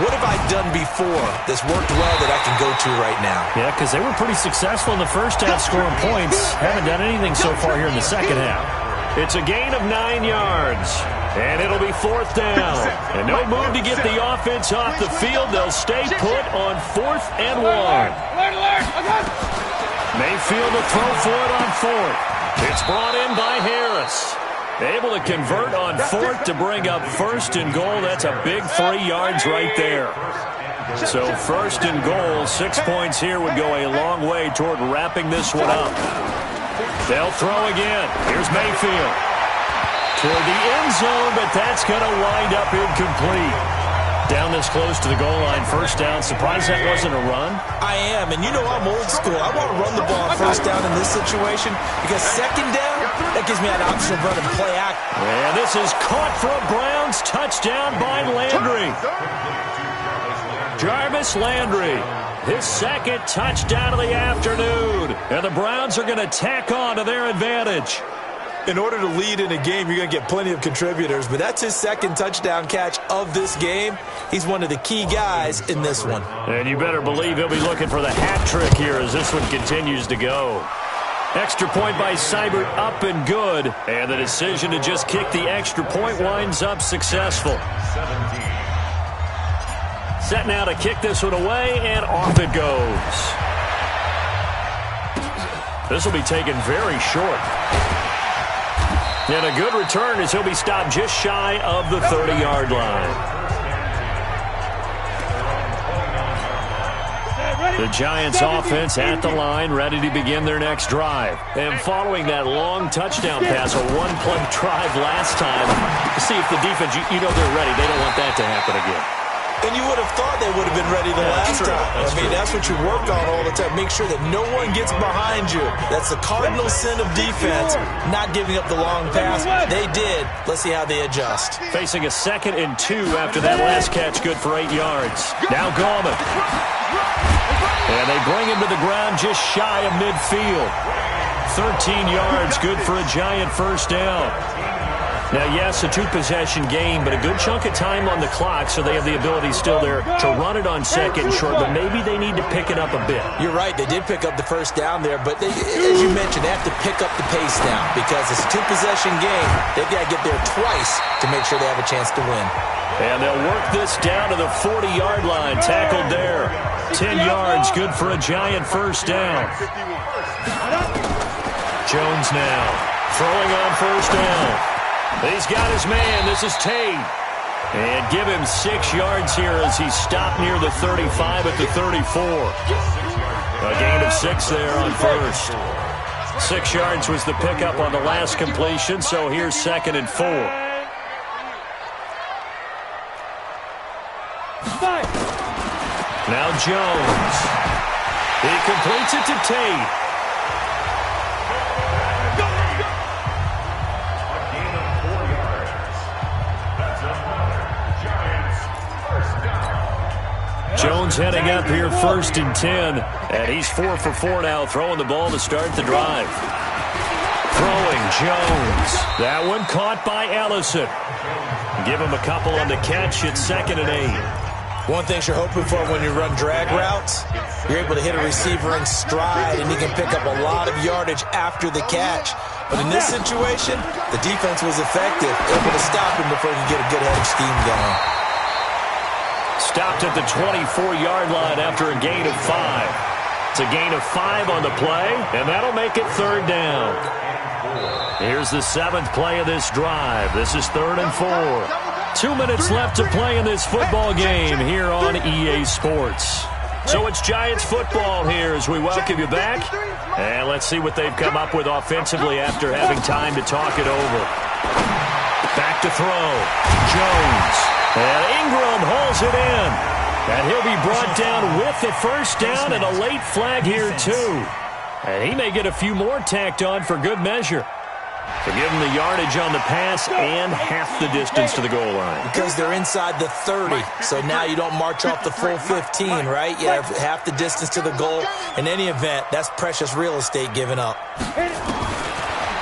Speaker 3: What have I done before that's worked well that I can go to right now?
Speaker 1: Yeah, because they were pretty successful in the first half scoring points. Haven't done anything so far here in the second half. It's a gain of 9 yards, and it'll be 4th down. And no move to get the offense off the field. They'll stay put on 4th and 1. Mayfield to throw for it on 4th. It's brought in by Harris. Able to convert on 4th to bring up 1st and goal. That's a big 3 yards right there. So 1st and goal, 6 points here would go a long way toward wrapping this one up. They'll throw again. Here's Mayfield. Toward the end zone, but that's going to wind up incomplete. Down this close to the goal line, 1st down. Surprised that wasn't a run?
Speaker 3: I am, and you know I'm old school. I want to run the ball on 1st down in this situation because 2nd down, that gives me an option of running play act.
Speaker 1: And this is caught for a Browns touchdown by Landry. Jarvis Landry, his 2nd touchdown of the afternoon. And the Browns are going to tack on to their advantage.
Speaker 3: In order to lead in a game, you're going to get plenty of contributors, but that's his 2nd touchdown catch of this game. He's one of the key guys in this one.
Speaker 1: And you better believe he'll be looking for the hat trick here as this one continues to go. Extra point by Seibert, up and good. And the decision to just kick the extra point winds up successful. Set now to kick this one away, and off it goes. This will be taken very short. And a good return as he'll be stopped just shy of the 30-yard line. The Giants offense at the line, ready to begin their next drive. And following that long touchdown pass, a one-play drive last time, to see if the defense, you know they're ready. They don't want that to happen again.
Speaker 3: And you would have thought they would have been ready the last time. That's what you work on all the time. Make sure that no one gets behind you. That's the cardinal sin of defense, not giving up the long pass. They did. Let's see how they adjust.
Speaker 1: Facing a 2nd and 2 after that last catch, good for 8 yards. Now Gallman. And they bring him to the ground just shy of midfield. 13 yards, good for a Giant 1st down. Now, yes, a 2-possession game, but a good chunk of time on the clock, so they have the ability still there to run it on 2nd and short, but maybe they need to pick it up a bit.
Speaker 3: You're right. They did pick up the 1st down there, but they, as you mentioned, they have to pick up the pace now because it's a 2-possession game. They've got to get there twice to make sure they have a chance to win.
Speaker 1: And they'll work this down to the 40-yard line, tackled there. 10 yards, good for a Giant 1st down. Jones now throwing on 1st down. He's got his man. This is Tate. And give him 6 yards here as he's stopped near the 35 at the 34. A gain of 6 there on 1st. 6 yards was the pickup on the last completion, so here's 2nd and 4. Now Jones. He completes it to Tate. Jones heading up here 1st and 10, and he's 4 for 4 now, throwing the ball to start the drive. Throwing Jones. That one caught by Ellison. Give him a couple on the catch. It's 2nd and 8.
Speaker 3: One thing you're hoping for when you run drag routes, you're able to hit a receiver in stride, and he can pick up a lot of yardage after the catch. But in this situation, the defense was effective, able to stop him before he could get a good head of steam going.
Speaker 1: Stopped at the 24-yard line after a gain of 5. It's a gain of 5 on the play, and that'll make it 3rd down. Here's the 7th play of this drive. This is 3rd and 4. 2 minutes left to play in this football game here on EA Sports. So it's Giants football here as we welcome you back. And let's see what they've come up with offensively after having time to talk it over. Back to throw. Jones. And Ingram hauls it in. And he'll be brought down with the 1st down and a late flag here too. And he may get a few more tacked on for good measure. To give him the yardage on the pass and half the distance to the goal line.
Speaker 3: Because they're inside the 30, so now you don't march off the full 15, right? You have half the distance to the goal. In any event, that's precious real estate given up.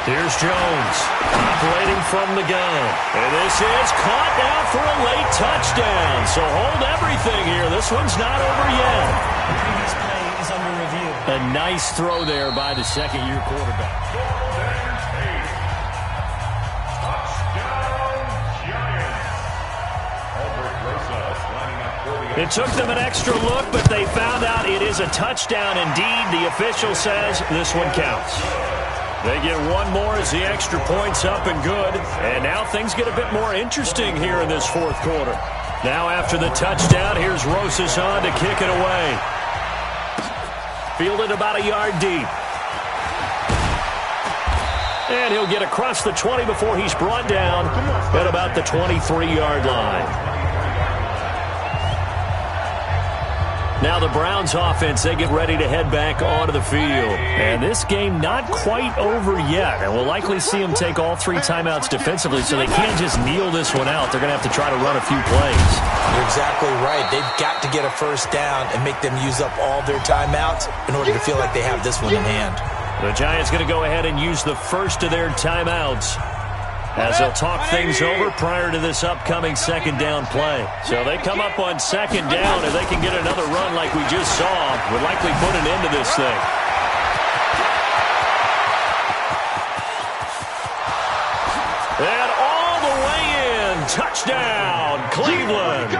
Speaker 1: Here's Jones, operating from the gun. And this is caught now for a late touchdown. So hold everything here. This one's not over yet.
Speaker 8: The previous play is under review.
Speaker 1: A nice throw there by the second-year quarterback. It took them an extra look, but they found out it is a touchdown indeed. The official says this one counts. They get one more as the extra point's up and good. And now things get a bit more interesting here in this fourth quarter. Now after the touchdown, here's Rosas on to kick it away. Fielded about a yard deep. And he'll get across the 20 before he's brought down at about the 23-yard line. Now the Browns offense, they get ready to head back onto the field. And this game not quite over yet. And we'll likely see them take all three timeouts defensively, so they can't just kneel this one out. They're going to have to try to run a few plays.
Speaker 3: You're exactly right. They've got to get a first down and make them use up all their timeouts in order to feel like they have this one in hand.
Speaker 1: The Giants going to go ahead and use the first of their timeouts as they'll talk things over prior to this upcoming second down play. So they come up on second down, and they can get another run like we just saw. Would likely put an end to this thing. And all the way in. Touchdown, Cleveland.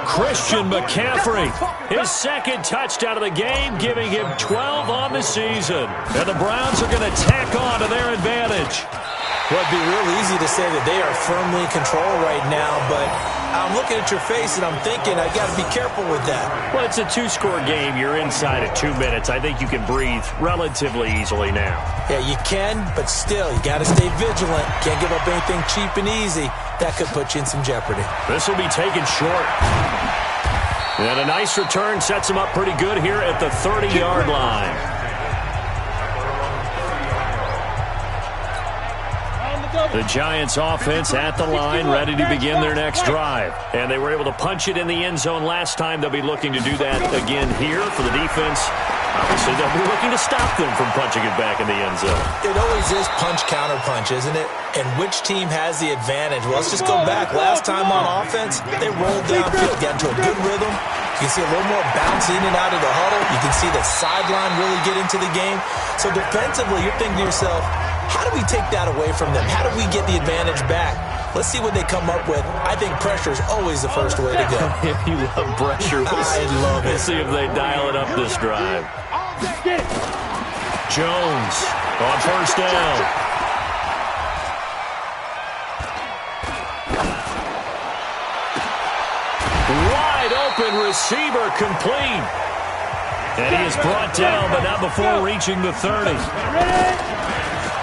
Speaker 1: Christian McCaffrey, his second touchdown of the game, giving him 12 on the season. And the Browns are going to tack on to their advantage.
Speaker 3: Well, it'd be real easy to say that they are firmly in control right now, but I'm looking at your face and I'm thinking I got to be careful with that.
Speaker 1: Well, it's a two-score game. You're inside at 2 minutes. I think you can breathe relatively easily now. Yeah,
Speaker 3: you can, but still, you got to stay vigilant. Can't give up anything cheap and easy. That could put you in some jeopardy.
Speaker 1: This will be taken short. And a nice return sets him up pretty good here at the 30-yard line. The Giants offense at the line, ready to begin their next drive. And they were able to punch it in the end zone last time. They'll be looking to do that again here for the defense. Obviously, they'll be looking to stop them from punching it back in the end zone.
Speaker 3: It always is punch-counter-punch, isn't it? And which team has the advantage? Well, let's just go back. Last time on offense, they rolled downfield, got into a good rhythm. You can see a little more bounce in and out of the huddle. You can see the sideline really get into the game. So defensively, you're thinking to yourself, how do we take that away from them? How do we get the advantage back? Let's see what they come up with. I think pressure is always the first way to go.
Speaker 1: You love pressure.
Speaker 3: I love it.
Speaker 1: Let's see if they dial it up this drive. Jones on first down. Wide open receiver complete. And he is brought down, but not before reaching the 30.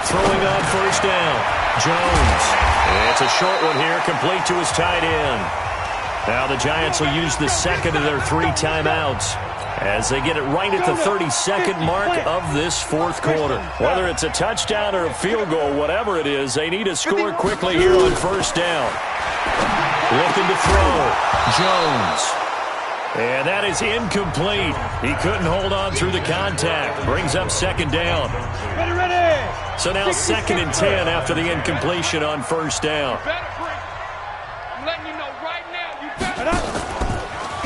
Speaker 1: Throwing on first down. Jones. And it's a short one here, complete to his tight end. Now the Giants will use the second of their three timeouts as they get it right at the 32nd mark of this fourth quarter. Whether it's a touchdown or a field goal, whatever it is, they need to score quickly here on first down. Looking to throw. Jones. And that is incomplete. He couldn't hold on through the contact. Brings up second down. So now 2nd and 10 after the incompletion on first down.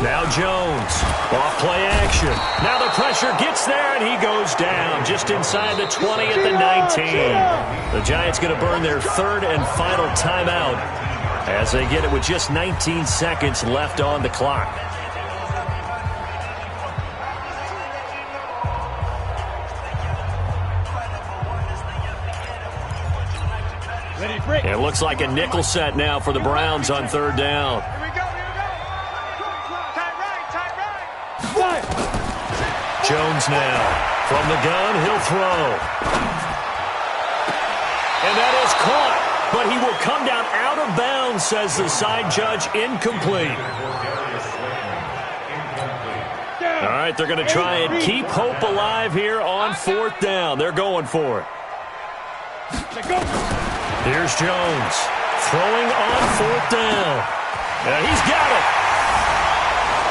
Speaker 1: Now Jones, off play action. Now the pressure gets there, and he goes down just inside the 20 at the 19. The Giants going to burn their third and final timeout as they get it with just 19 seconds left on the clock. It looks like a nickel set now for the Browns on third down. Jones now. From the gun, he'll throw. And that is caught. But he will come down out of bounds, says the side judge. Incomplete. All right, they're going to try and keep hope alive here on fourth down. They're going for it. Here's Jones. Throwing on fourth down. He's got it.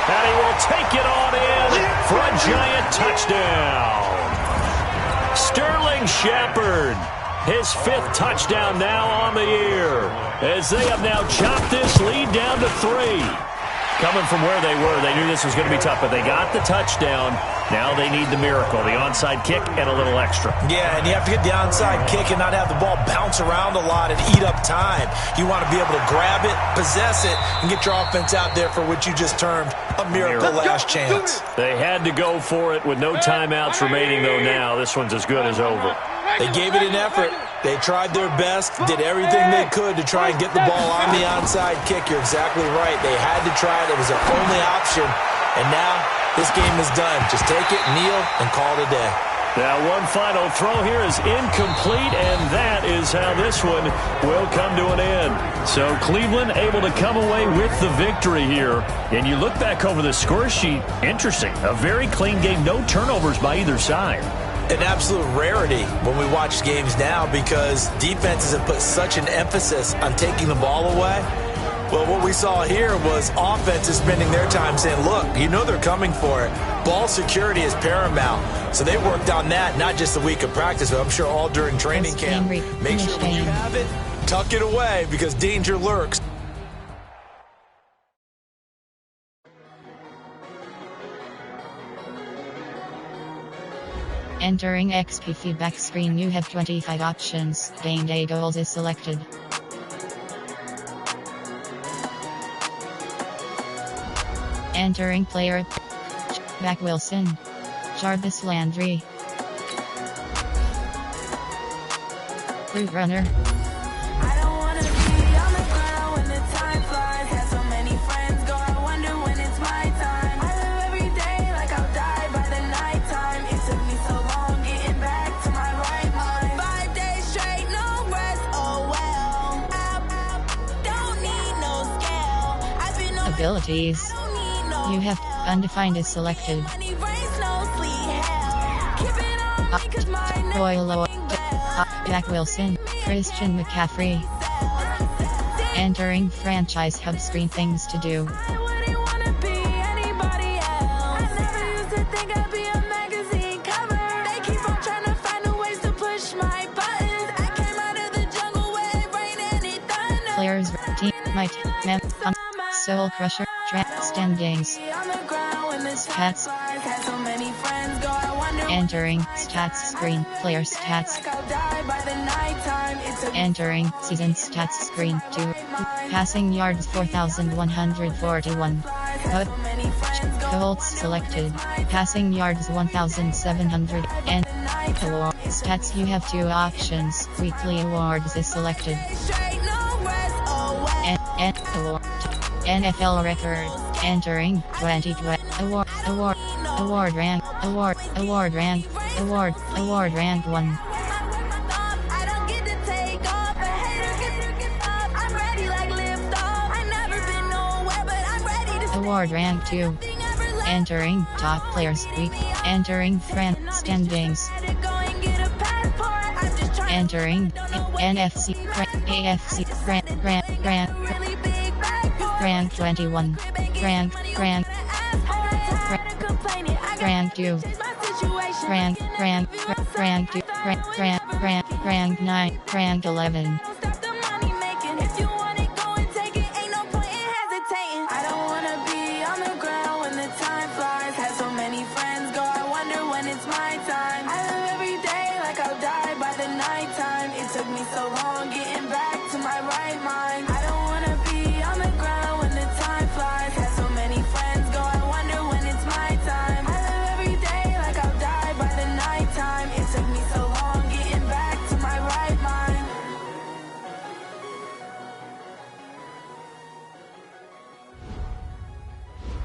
Speaker 1: And he will take it on in for a Giant touchdown. Sterling Shepard. his 5th touchdown now on the year, as they have now chopped this lead down to 3. Coming from where they were, they knew this was going to be tough, but they got the touchdown. Now they need the miracle, the onside kick and a little extra.
Speaker 3: Yeah, and you have to get the onside kick and not have the ball bounce around a lot and eat up time. You want to be able to grab it, possess it, and get your offense out there for what you just termed a miracle last chance.
Speaker 1: They had to go for it with no timeouts remaining, though now. This one's as good as over.
Speaker 3: They gave it an effort. They tried their best, did everything they could to try and get the ball on the onside kick. You're exactly right. They had to try it. It was their only option. And now this game is done. Just take it, kneel, and call it a day.
Speaker 1: Now one final throw here is incomplete, and that is how this one will come to an end. So Cleveland able to come away with the victory here. And you look back over the score sheet, interesting. A very clean game, no turnovers by either side.
Speaker 3: An absolute rarity when we watch games now because defenses have put such an emphasis on taking the ball away. Well, what we saw here was offenses spending their time saying, look, you know they're coming for it. Ball security is paramount. So they worked on that, not just a week of practice, but I'm sure all during training camp. Make sure when you have it, tuck it away because danger lurks.
Speaker 4: Entering XP feedback screen, you have 25 options. Game day goals is selected. Entering player: Back Wilson, Jarvis Landry, Root Runner, abilities. You have undefined is selected. Boyle, Jack Wilson, Christian McCaffrey. Entering franchise hub screen, things to do. Players, team, might, mem, Soul Crusher, standings. Stats. Entering stats screen, player stats. Entering season stats screen 2. Passing yards 4,141. Colts selected. Passing yards 1,700. And award stats, you have 2 options. Weekly awards is selected. And award. NFL record. Entering 2020 award rank 1. Award rank 2. Entering top players week. Entering standings. Entering NFC AFC rank 21. Rank 2. Rank 9. Rank 11.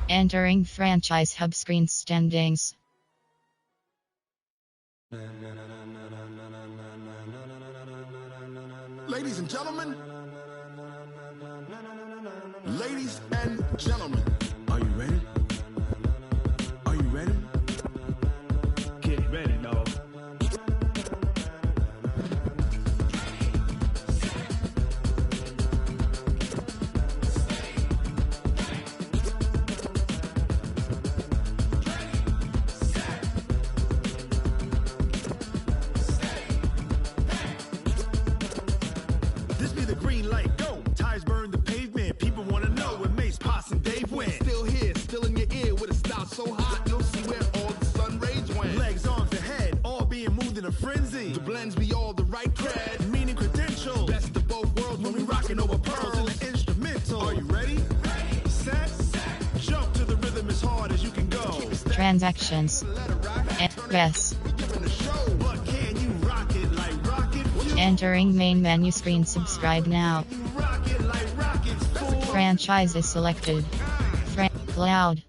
Speaker 4: Entering franchise hub screen standings.
Speaker 7: Ladies and gentlemen, are you ready? Are you ready? Get ready, dog. see the green light go. Tires burn the pavement. People wanna know where Mace, Potts, and Dave went. Still here, still in your ear with a style so hot you'll see where all the sun rays went. Legs, arms, the head, all being moved in a frenzy. The blends be all the right cred, meaning credentials. Best of both worlds when we rockin' over pearls in the instrumental. Are you ready? Set, jump to the rhythm as hard as you can go.
Speaker 4: Transactions. Yes.
Speaker 7: But can you rock it like rocket?
Speaker 4: Entering main menu screen. Subscribe now.
Speaker 7: Rock it like rockets, fool.
Speaker 4: Franchise is selected. Cloud.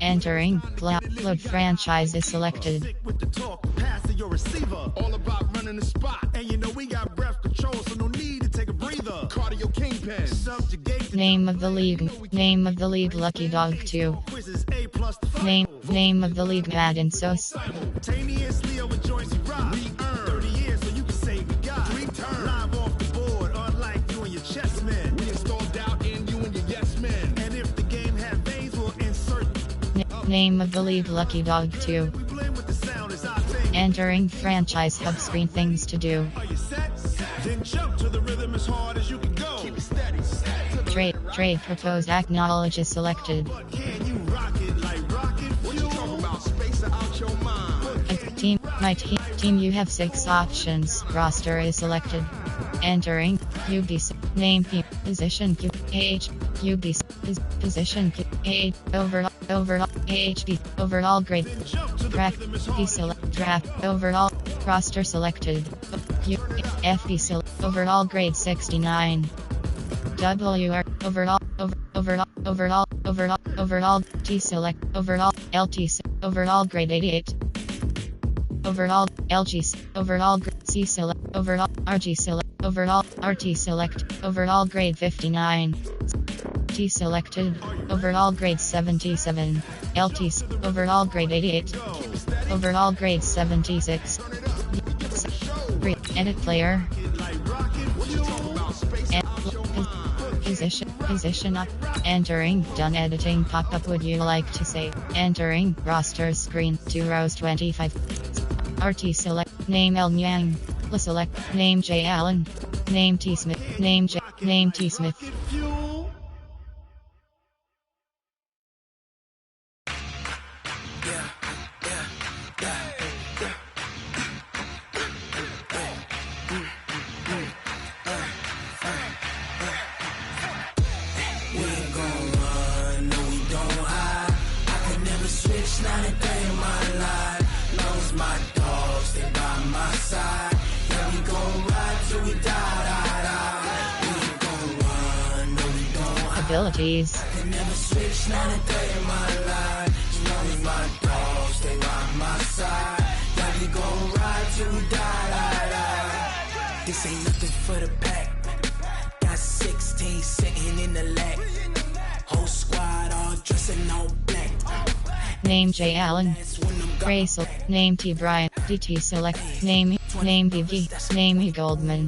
Speaker 4: Entering cloud. Load franchise is selected.
Speaker 7: Stick with the talk, pass to your receiver. All about running the spot. And you know we got breath control, so no need to take a breather. Cardio kingpin. Subjugate the
Speaker 4: Name of the league. Name of the league. Lucky Dog 2.
Speaker 7: quizzes A plus the
Speaker 4: Name of the league. Madden Sauce.
Speaker 7: simultaneously over joints we rock. We earn 30 years so you can say we got 3 turns. Live off the board, unlike you and your chess men. We installed doubt in you and your yes men. And if the game had veins, we'll insert.
Speaker 4: Name of the league. Lucky Dog 2.
Speaker 7: We blend with the sound as our thing.
Speaker 4: Entering franchise hub screen. Things to do.
Speaker 7: Are you set? Then jump to the rhythm as hard as you can go. Keep it steady.
Speaker 4: Trade proposed. Acknowledge is selected.
Speaker 7: But can you rock it like rocket? What you talking about? Space out your mind.
Speaker 4: Team, you have 6 options. Roster is selected. Entering UBC. Name P. Position Q. AH. UBC. Position Q. AH. Overall. AHB. Overall grade. Draft. P select. Draft. Overall. Roster selected. FB select. Overall grade 69. WR. Overall. T select. Overall. LT. Overall grade 88. Overall, LG, overall, C select, overall, RG select, overall, RT select, overall grade 59. T selected, overall grade 77. LT, overall grade 88. Overall grade 76. Edit player. Position up. Entering, done editing pop-up. Would you like to say, entering, roster screen, 2 rows 25. RT select, name L Myang, La select, name J Allen, name T Smith, name T Smith.
Speaker 6: Not a day in my life. Knows my dogs, they by my side. Yeah, we gon' ride till we die. We ain't gon' run, no we don't.
Speaker 4: Abilities.
Speaker 6: I can never switch, not a day in my life. Knows my dogs, they by my side. Yeah, we gon' ride till we die. This ain't nothing for the pack. Got 16 sitting in the lag. Whole squad all dressing all black.
Speaker 4: Name J Allen, Grace, name T Bryant, DT select, name VV, name E Goldman,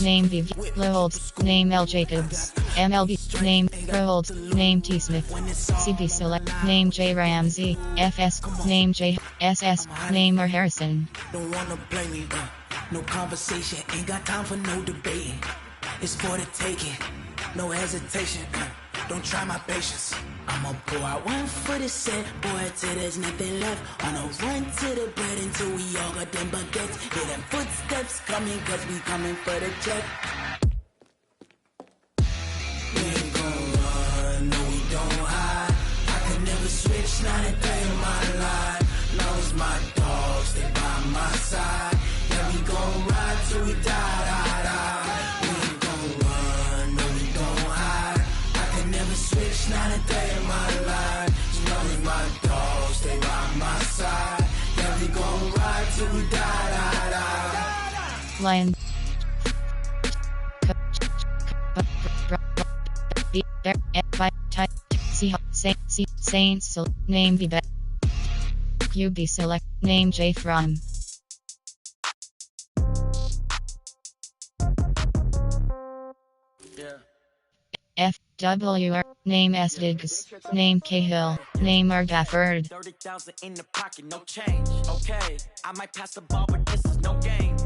Speaker 4: name VV, Loholds, name L Jacobs, MLB, name Roholds, name T Smith, CB select, name J Ramsey, FS, name J SS, name R Harrison.
Speaker 6: Don't wanna blame me, no conversation, ain't got time for no debating. It's for the taking, no hesitation. Don't try my patience. I'ma pull out 1 foot of set, boy, till there's nothing left. On a run to the bread until we all got them baguettes. Hear them footsteps coming, cause we coming for the check. We ain't gon' run, no we don't hide. I can never switch, not a day in my life. Knows my dogs, they by my side. Yeah, we gon' ride till we die. We ain't gon' run, no we don't hide. I can never switch, not a day in my life. She knows my dogs, they by my side. Yeah, we gon' ride till we die.
Speaker 4: Lion. Saints, name be QB select, name J from. FWR, name S Diggs, name Cahill, name R Gafford.
Speaker 6: 30,000 in the pocket, no change. Okay, I might pass the ball, but this is no game.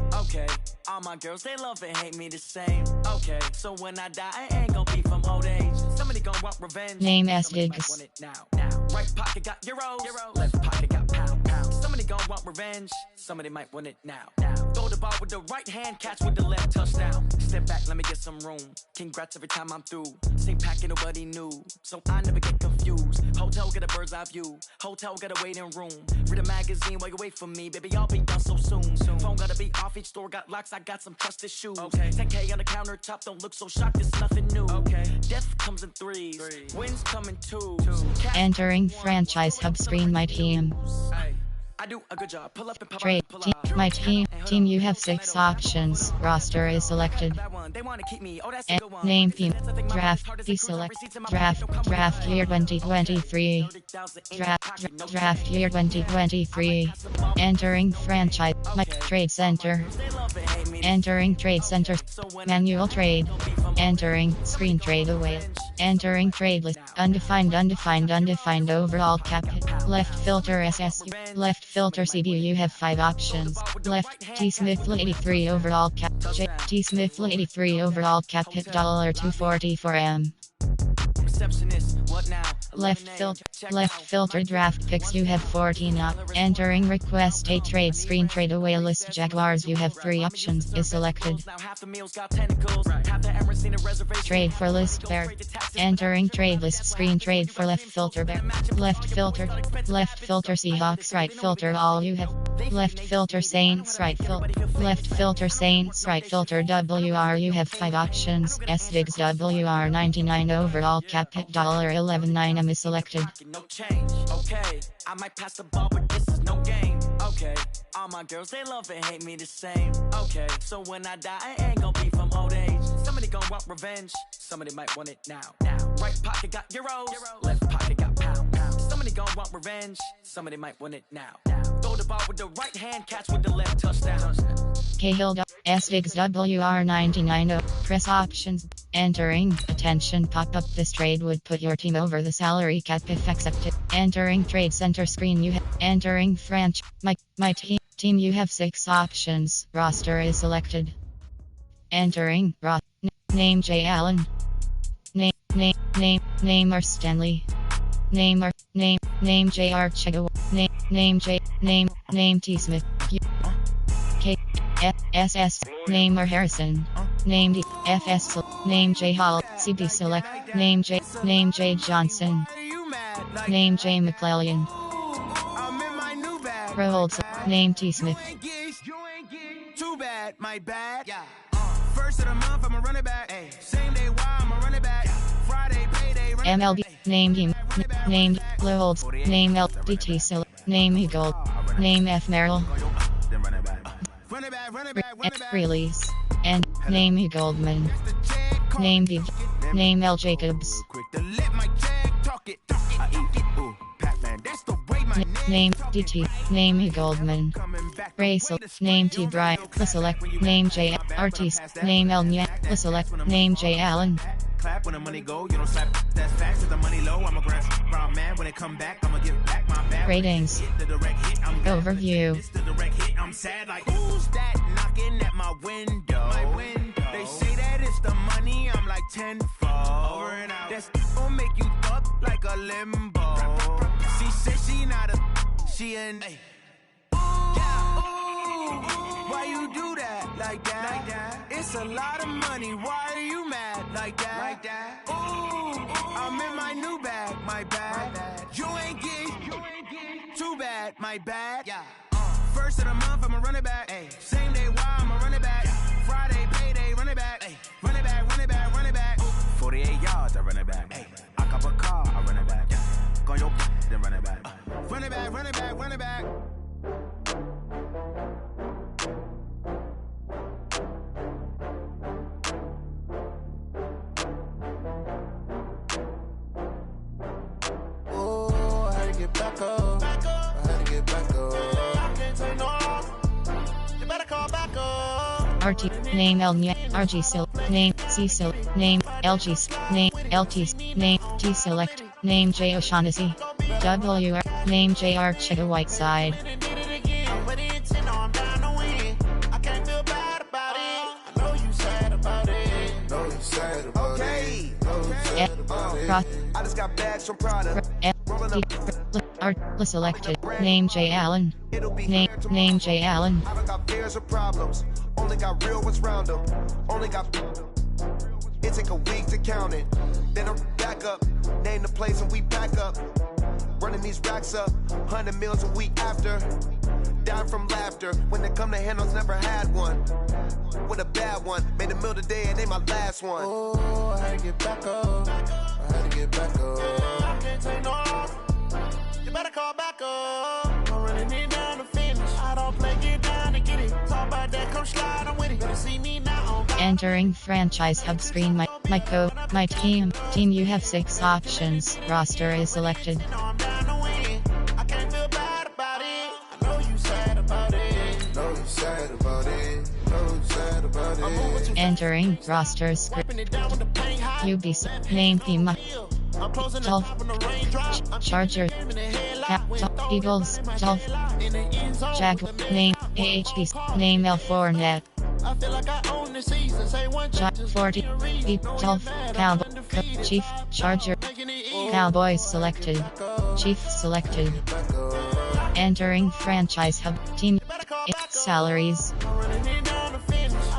Speaker 6: all my girls, they love and hate me the same. Okay, so when I die, I ain't gonna be from old age. Somebody gonna want revenge.
Speaker 4: Name
Speaker 6: Somebody might
Speaker 4: acesxspades2020's.
Speaker 6: want it now. Right pocket got euros. Left pocket got pound. Somebody gonna want revenge. Somebody might want it now. Throw the ball with the right hand, catch with the left, touchdown. Step back, let me get some room. Congrats every time I'm through. Same packet, nobody knew, so I never get confused. Hotel get a bird's eye view. Hotel got a waiting room. Read a magazine while you wait for me, baby. I'll be done so soon. Phone gotta be off. Each store got locks. I got some trusted shoes. 10K on the countertop. Don't look so shocked. It's nothing new. Death comes in threes. Wins come in twos.
Speaker 4: Entering franchise hub screen. My team.
Speaker 6: I do a good job. Pull up and pop
Speaker 4: Trade.
Speaker 6: out, pull out.
Speaker 4: My team. Team, you have 6 options. Roster is selected.
Speaker 6: They wanna keep me. Oh, that's a
Speaker 4: And
Speaker 6: good one.
Speaker 4: name team. Draft. Deselect. Draft year 2023. Draft year 2023. Entering franchise. My trade center. Entering trade center. Manual trade. Entering screen trade away. Entering trade list. Undefined overall cap hit. Left filter SS. Left filter CDU. You have 5 options. Left T Smith 83 overall cap. J T Smith 83 overall cap hit $244M.
Speaker 6: Receptionist, what now?
Speaker 4: Left filter draft picks. You have 14 up. Entering request a trade screen trade away list. Jaguars. You have 3 options. Is selected. Trade for list bear. Entering trade list screen trade for left filter bear. Left filter Seahawks. Right filter all. You have left filter Saints. Right filter left filter Saints. Right filter WR. You have 5 options. SVIGS WR 99 overall cap hit $11.9M is selected.
Speaker 6: No change, okay. I might pass the ball, but this is no game, okay. All my girls, they love and hate me the same, okay. So when I die, I ain't gonna be from old age. Somebody gonna want revenge. Somebody might want it now. Right pocket got euros. Left pocket got pound. Somebody gonna want revenge. Somebody might want it now. Throw the ball with the right hand, catch with the left, touchdown.
Speaker 4: Cahill SVIGS WR 99. Press options. Entering. Attention pop up. This trade would put your team over the salary cap if accepted. Entering trade center screen. You have entering French. My team. You have 6 options. Roster is selected. Entering name J Allen. Name R Stanley. Name J.R. Chega. Name T Smith. K S S. Name R Harrison. Name D F S. Name J Hall. CB select. Name J Johnson. Name J McClellan. Pro holds. Name T Smith.
Speaker 7: Too bad, my bad. First of the month, I'm a running back. Same day, why I'm a running back. Friday, payday,
Speaker 4: MLB. Name team. Named Holds. Name LDT select. Name E Gold. Name F Merrill. Release. And name E Goldman. Name D. Name L Jacobs. Name DT. Name E Goldman. Racel. Name T Bryant. Select. Name J Artis. Name L Nya. Select. Name J Allen.
Speaker 7: Clap when the money go, you don't slap. That's facts. If the money low, I'm a ground man. When it come back, I'ma give back my bag.
Speaker 4: Ratings. Overview.
Speaker 7: It's the direct hit. I'm sad like who's that knocking at my window? They say that it's the money. I'm like tenfold. Over and out. That's gon' make you up like a limbo. She said she not a. She an. Why you do that like that? It's a lot of money. Why are you mad like that? Ooh, I'm in my new bag, my bag. You ain't get too bad, my bad. First of the month, I'm a running back. Same day, why I'm a running back. Friday, payday, running back. Running back. 48 yards, I run it back. I cop a car, I run it back. Go your then run it back. Run it back.
Speaker 9: Get back up. I had to get back up. I can't take no loss. You better call back up.
Speaker 4: RT. Name L Nya. RG Sil. Name C Sil. Name LG. Name LT. Name T Select. Name J O'Shaughnessy. WR. Name JR Chega Whiteside.
Speaker 9: I'm with the intent, no, I'm down to win. I can't feel bad about it.
Speaker 2: I just got bags from Prada.
Speaker 4: Selected. Name J. Allen. Name J. Allen.
Speaker 2: I don't got fears or problems. Only got real ones round them. Only got. It take a week to count it. Then I'm back up. Name the place and we back up. Running these racks up. 100 meals a week after. Dying from laughter. When they come to handles, never had one. With a bad one. Made a meal today and ain't my last one.
Speaker 9: Oh, I had to get back up. I had to get back up. I can't take no off. You better call back up. I'm running it down to finish. I don't play, get down to get it. Talk about that, come slide, I'm with it. Better see me now.
Speaker 4: Entering franchise hub screen. My team. Team, you have 6 options. Roster is selected.
Speaker 9: I'm down to win. I can't feel bad about it. I know you sad about it.
Speaker 2: Know you sad about it. Know you sad about it.
Speaker 4: Entering roster script.
Speaker 9: Wiping it down with the paint hot.
Speaker 4: UB name team.
Speaker 9: I'm closing the
Speaker 4: Dolph.
Speaker 9: top when the raindrop. I'm
Speaker 4: Charger.
Speaker 9: in the headlock.
Speaker 4: Cap. Eagles. Dolph.
Speaker 9: In the end zone.
Speaker 4: Jag. Name AHP. Name L4net.
Speaker 9: I feel like I own the season. Say one
Speaker 4: Jack 40. Beep. Dolph. Cowboy. Chief. Charger. Cowboys selected. Chief selected. Entering franchise hub. Team. Salaries.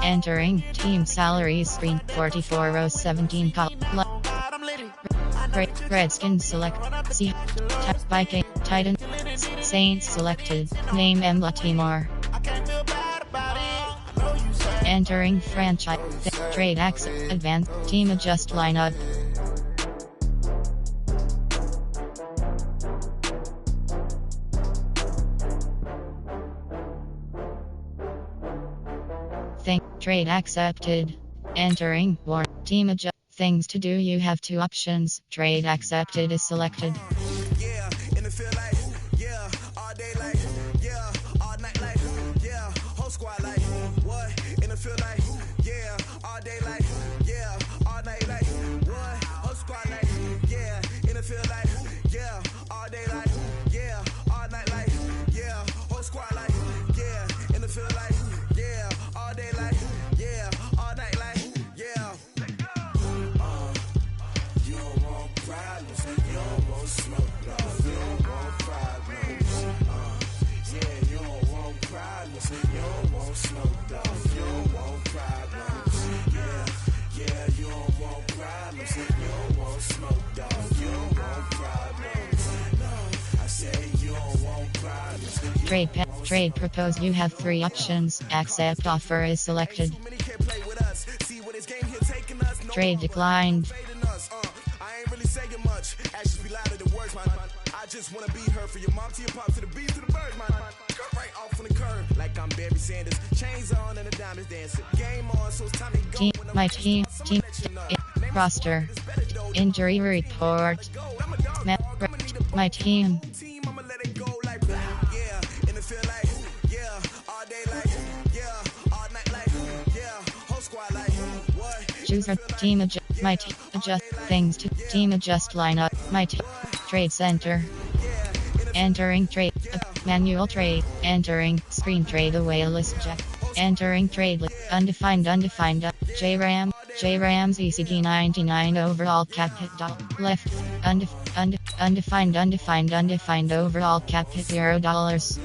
Speaker 4: Entering team salaries screen. 44 rows 17 Redskins select. See. Viking. Titan. Saints selected. Name Emla Timor. Entering franchise. Trade access. Advanced. Team adjust lineup. Trade accepted. Entering war. Team adjust. Things to do. You have 2 options. Trade accepted is selected.
Speaker 6: Yeah, in the field like, yeah, all day like, yeah, all night like, yeah, whole squad like, what? In the field like, yeah, all day like, yeah, all night like, what? Whole squad like, yeah, in the field like, yeah, all day like, yeah, all night like, yeah, whole squad like, yeah, in the field like, yeah, all day like, yeah, all night like, yeah. You don't want problems, you don't want smoke, no, you don't want problems. Yeah, you don't want problems, you don't want smoke, dog, you don't want problems. Yeah, you don't want problems, you don't want smoke, dog, you don't want problems. No, I say you don't want problems.
Speaker 4: Trade proposed. You have 3 options. Accept offer is selected. Trade declined.
Speaker 6: I ain't really saying much. Actions be louder than words, man. I just wanna be her for your mom to your pop to the beat to the bird, man. Cut right off on the curb like I'm Barry Sanders. Chains on and the diamonds dancing. Game on, so it's time to go.
Speaker 4: Team. My team. Roster. Injury report. My team.
Speaker 6: I'ma let it go like, yeah, in the field like, yeah, all day like, yeah, all night like, yeah, whole squad like, what?
Speaker 4: Choose a team adjust. My team adjust things to team adjust lineup. My team trade center. Entering trade manual trade. Entering screen trade away list check. Entering trade list undefined JRAM ECG 99 overall cap hit left undefined overall cap hit $0.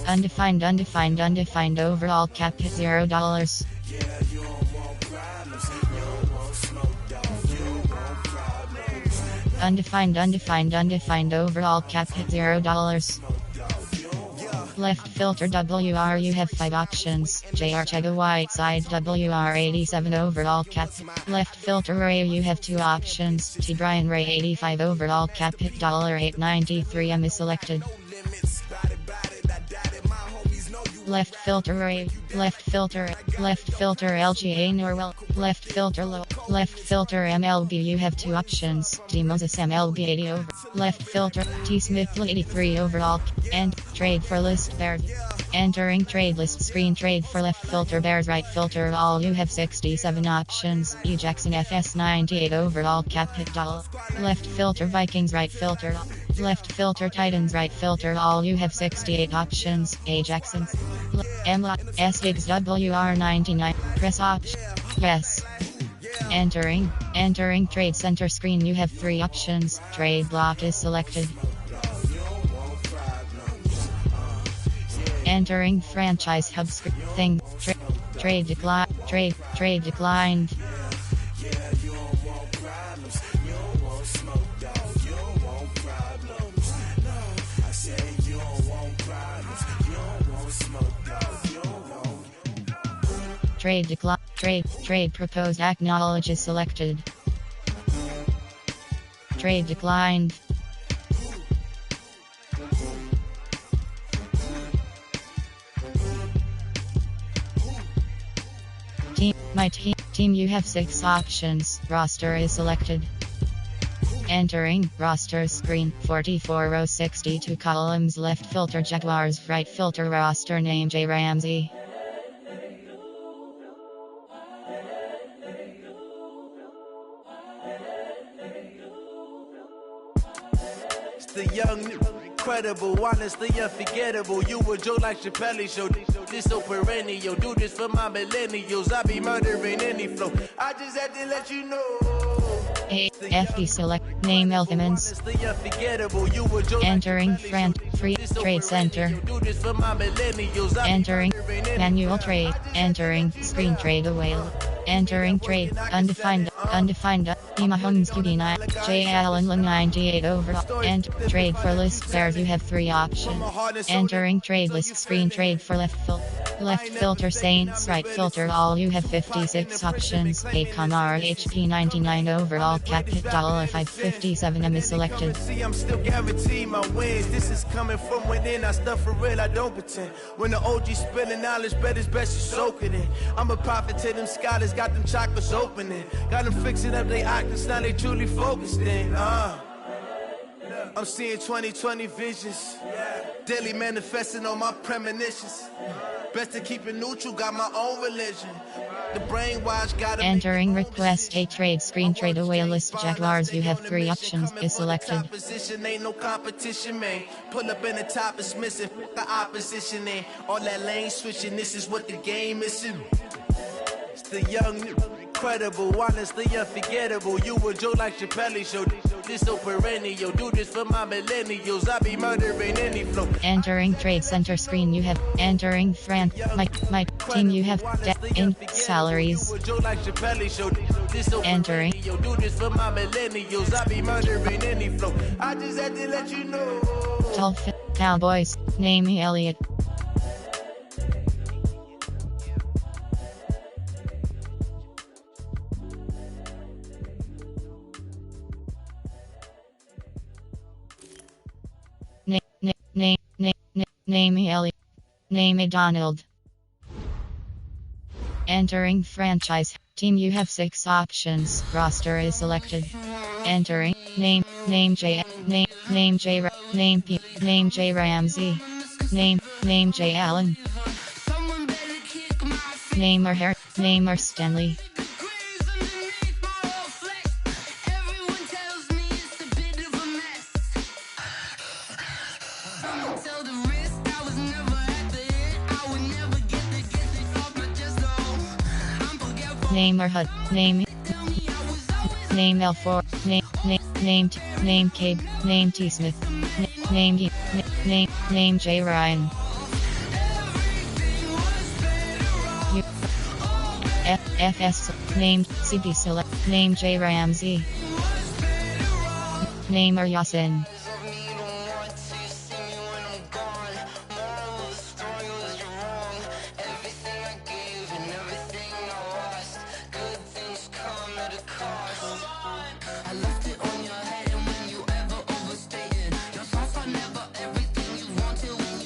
Speaker 4: Undefined overall cap hit $0. Undefined overall cap hit $0. Left filter WR. You have 5 options. JR Chega Whiteside WR 87 overall cap. Left filter Ray. You have 2 options. T Brian Ray 85 overall cap hit $893. M is selected. Left filter Ray. Left filter LGA Norwell. Left filter low. Left filter MLB. You have 2 options. T Moses MLB 80 over. Left filter T Smith 83 overall. And trade for list Bears. Entering trade list screen. Trade for left filter Bears. Right filter all. You have 67 options. E Jackson FS 98 overall cap hit $. Left filter Vikings. Right filter. Left filter Titans. Right filter all. You have 68 options. A Jacksons. Emla S Higgs WR 99. Press option. Yes. Entering trade center screen. You have 3 options. Trade block is selected. Entering franchise hub screen. Thing. Trade decline. Trade declined. Trade decline. Trade proposed. Acknowledge is selected. Trade declined. Team, you have 6 options. Roster is selected. Entering roster screen. 44 rows, 62 columns. Left filter Jaguars. Right filter roster name J Ramsey.
Speaker 9: It's the young, incredible, honestly unforgettable. You a joke like Chappelle show. This so perennial. Do this for my millennials. I be murdering any flow. I just had to let you know.
Speaker 4: FD select name Elthemans. Entering free trade center. Entering manual trade. Entering screen trade away. Entering trade undefined. Ima Holmes Kudina. J Allen 98 overall. And trade for list pairs. You have 3 options. Entering trade list screen. Trade for left filter Saints. Right filter all. You have 56 options. Akon RHP 99 overall. Capital $557 is selected.
Speaker 9: See, I'm still guaranteed my wins. This is coming from within. I stuff for real, I don't pretend. When the OG spilling knowledge, bet it's best you soak it in. I'm a prophet to them scholars, got them chakras opening. Got them fixing up they octaves, now they truly focused in. I'm seeing 2020 visions. Daily manifesting on my premonitions. Best to keep it neutral, got my own religion. The brainwash got
Speaker 4: entering request a trade screen trade away list Jaguars. You have 3 options is selected.
Speaker 9: Position ain't no competition, man. Pull up in the top is missing the opposition in. All that lane switching, this is what the game is. It's the young, incredible, honestly unforgettable. You a joke like Chappelle show. This so perennial. Do this for my millennials. I be murdering any flow.
Speaker 4: Entering trade center screen. You have entering my team. You have in salaries. Entering.
Speaker 9: Do this for my millennials. I be murdering any flow. I just had to let you know.
Speaker 4: Dolphin Cowboys. Name Elliott. Name Elliott. Name Donald. Entering franchise team. You have 6 options. Roster is selected. Entering name J Ramsey. Name J Allen. Name or Stanley. Name or HUD. Name L4. Name Cabe. Name T Smith. Name J Ryan. FS. Name CB select. Name J Ramsey. Name or Yasin.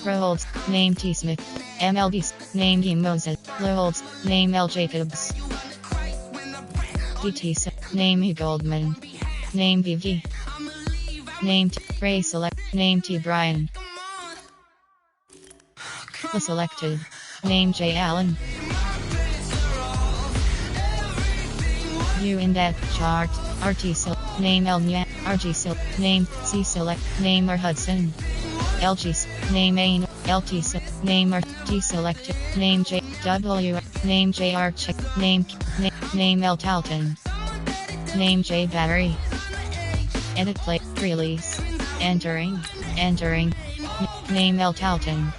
Speaker 4: Holds, name T Smith. MLB, name D Moses. Holds, name L Jacobs. DT, name E Goldman. Name VV. Name T Ray select. Name T Bryan. Selected. Name J Allen. View in that chart. RT select. Name L Nya. RG select. Name C select. Name or Hudson. LGs, name A, LTs, name R, deselected, name J, W, name JR check, name L Talton, name J battery, edit play, release, entering, name L Talton,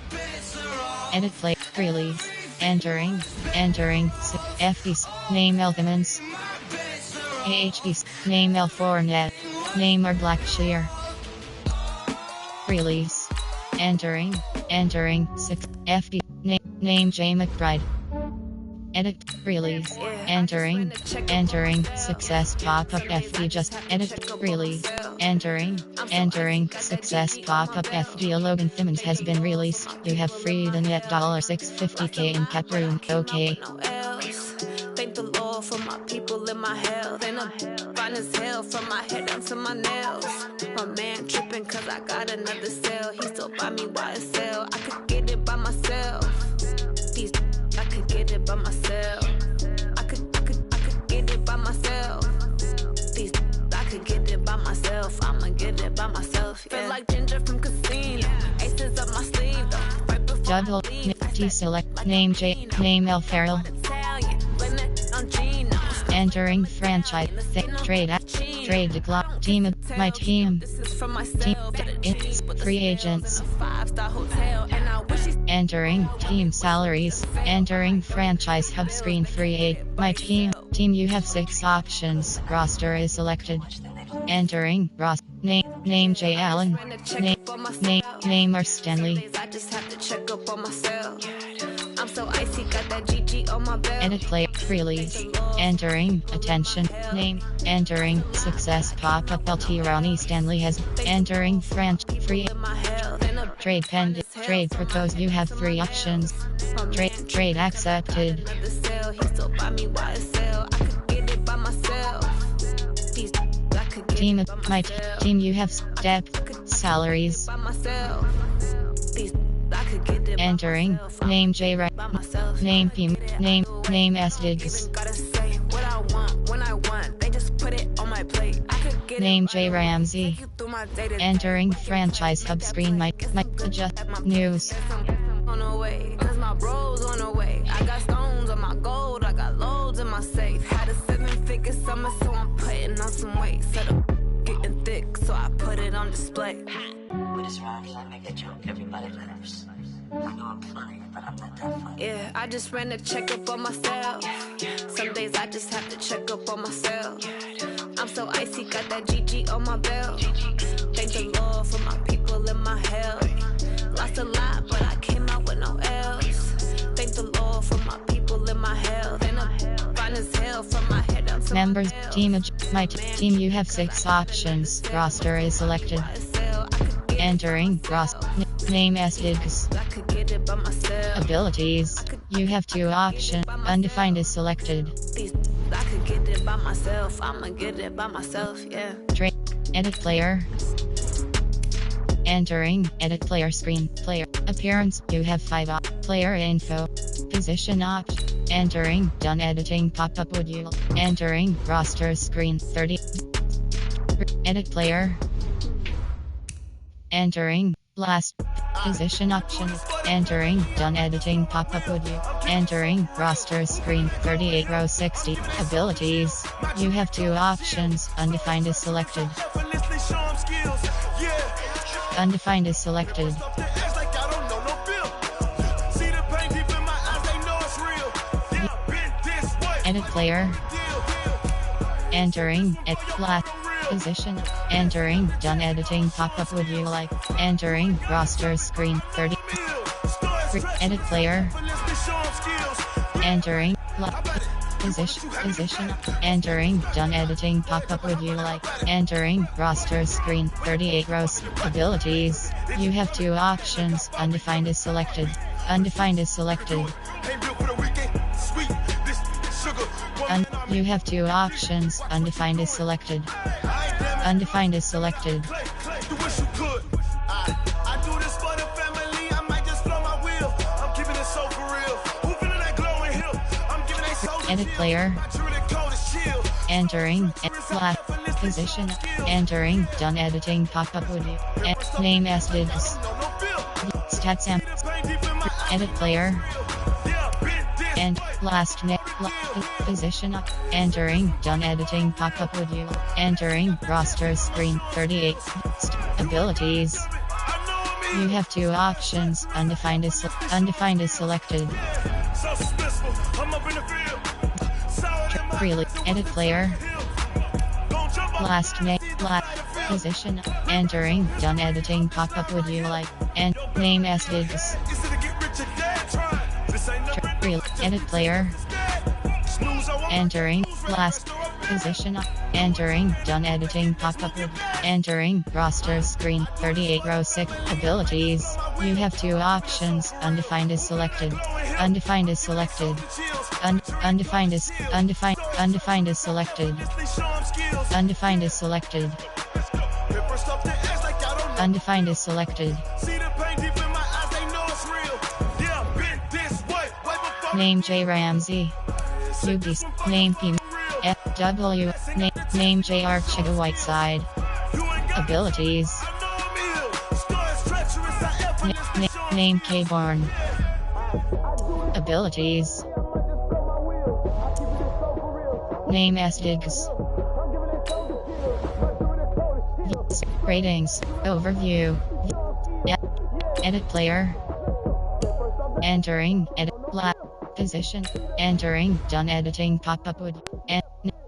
Speaker 4: edit play, release, entering, FDs, name L Thimmons, AHDs, name L Fournette, name R Blackshear, release, entering, 6, FD, name J McBride, edit, release, entering, success pop-up FD just, edit, release, entering, success pop-up FD Logan Thimmons has been released, you have freed a net $650K in cap room, okay.
Speaker 10: Thank the Lord for my people in my health. And I'm fine as hell from my head down to my nails. My man tripping cause I got another sale. He still buy me YSL. I could get it by myself. I could get it by myself. I could get it by myself. I could get it by myself. I'ma get it by myself. Yeah. Feel like Ginger from Casino. Aces up my sleeve though. Right before
Speaker 4: Double, deselect, name J, name L Farrell. Entering franchise, trade declock, team of my team, it's free agents, entering team salaries, entering franchise hub screen free aid, my team, you have 6 options, roster is selected, entering name J Allen, name R Stanley.
Speaker 10: I just have to check up on myself. I'm so icy, got that GG on my belt.
Speaker 4: Edit play, release, entering, attention, name, entering, success pop-up LT Ronnie Stanley has, entering, free, trade pending, trade proposed, you have 3 options, trade accepted, team, my team, you have depth, salaries, entering, name J right, name P, name S Diggs, name J Ramsey, entering franchise hub screen, my adjust, news,
Speaker 10: on the way, cause my bros on the way. I got stones on my gold, I got loads in my safe. Had a 7-figure summer, so I'm putting on some weight. Set up getting thick, so I put it on display.
Speaker 11: With this rhymes, I make a joke, everybody laughs. I know I'm funny, but I'm not that funny.
Speaker 10: Yeah, I just ran a checkup on myself. Some days I just have to check up on myself. I'm so icy, got that GG on my belt. Thank the Lord for my people in my health. Lost a lot, but I came out with no else. Thank the Lord for my people in my health. And I'm fine as hell from my head down to
Speaker 4: members,
Speaker 10: my
Speaker 4: team, my team, you have 6 options, roster is selected, entering, name S Diggs, abilities, you have 2 options, undefined is selected,
Speaker 10: I could get it by myself, I'ma get it by myself, yeah.
Speaker 4: Edit player, entering, edit player screen, player, appearance, you have 5 player info, position opt, entering, done editing pop-up would you, entering, roster screen, 30, edit player, entering, last, position option, entering, done editing pop-up would you, entering, roster screen, 38 row 60, abilities, you have 2 options, undefined is selected, undefined is selected, edit player, entering, flat, position, entering, done editing pop-up would you like, entering, roster screen, 30, edit player, entering, position, entering, done editing pop-up would you like, entering, roster screen, 38 rows, abilities, you have 2 options, undefined is selected, undefined is selected, you have 2 options, undefined is selected, undefined is selected, edit player, entering, flat, position, entering, done editing pop-up would you, name S Diggs, Stats and edit player. And last name, position up, entering, done editing pop-up with you, entering, roster screen, 38, abilities. You have two options, undefined is selected. Freely, edit player. Last name, position, entering, done editing pop-up with you like, and name as digs. Edit player. Entering, last position, entering, done editing pop-up with, entering, roster screen, 38 row 6, abilities. You have two options, undefined is selected. Undefined is selected. Undefined is selected. Undefined is selected. Undefined is selected. Name J Ramsey. Ubis. Name P. FW. Name J Archiga Whiteside. Abilities. Name K Born. Abilities. Name S Diggs. Ratings. Overview. Edit player. Entering. Edit. Position. Entering. Done editing pop-up would.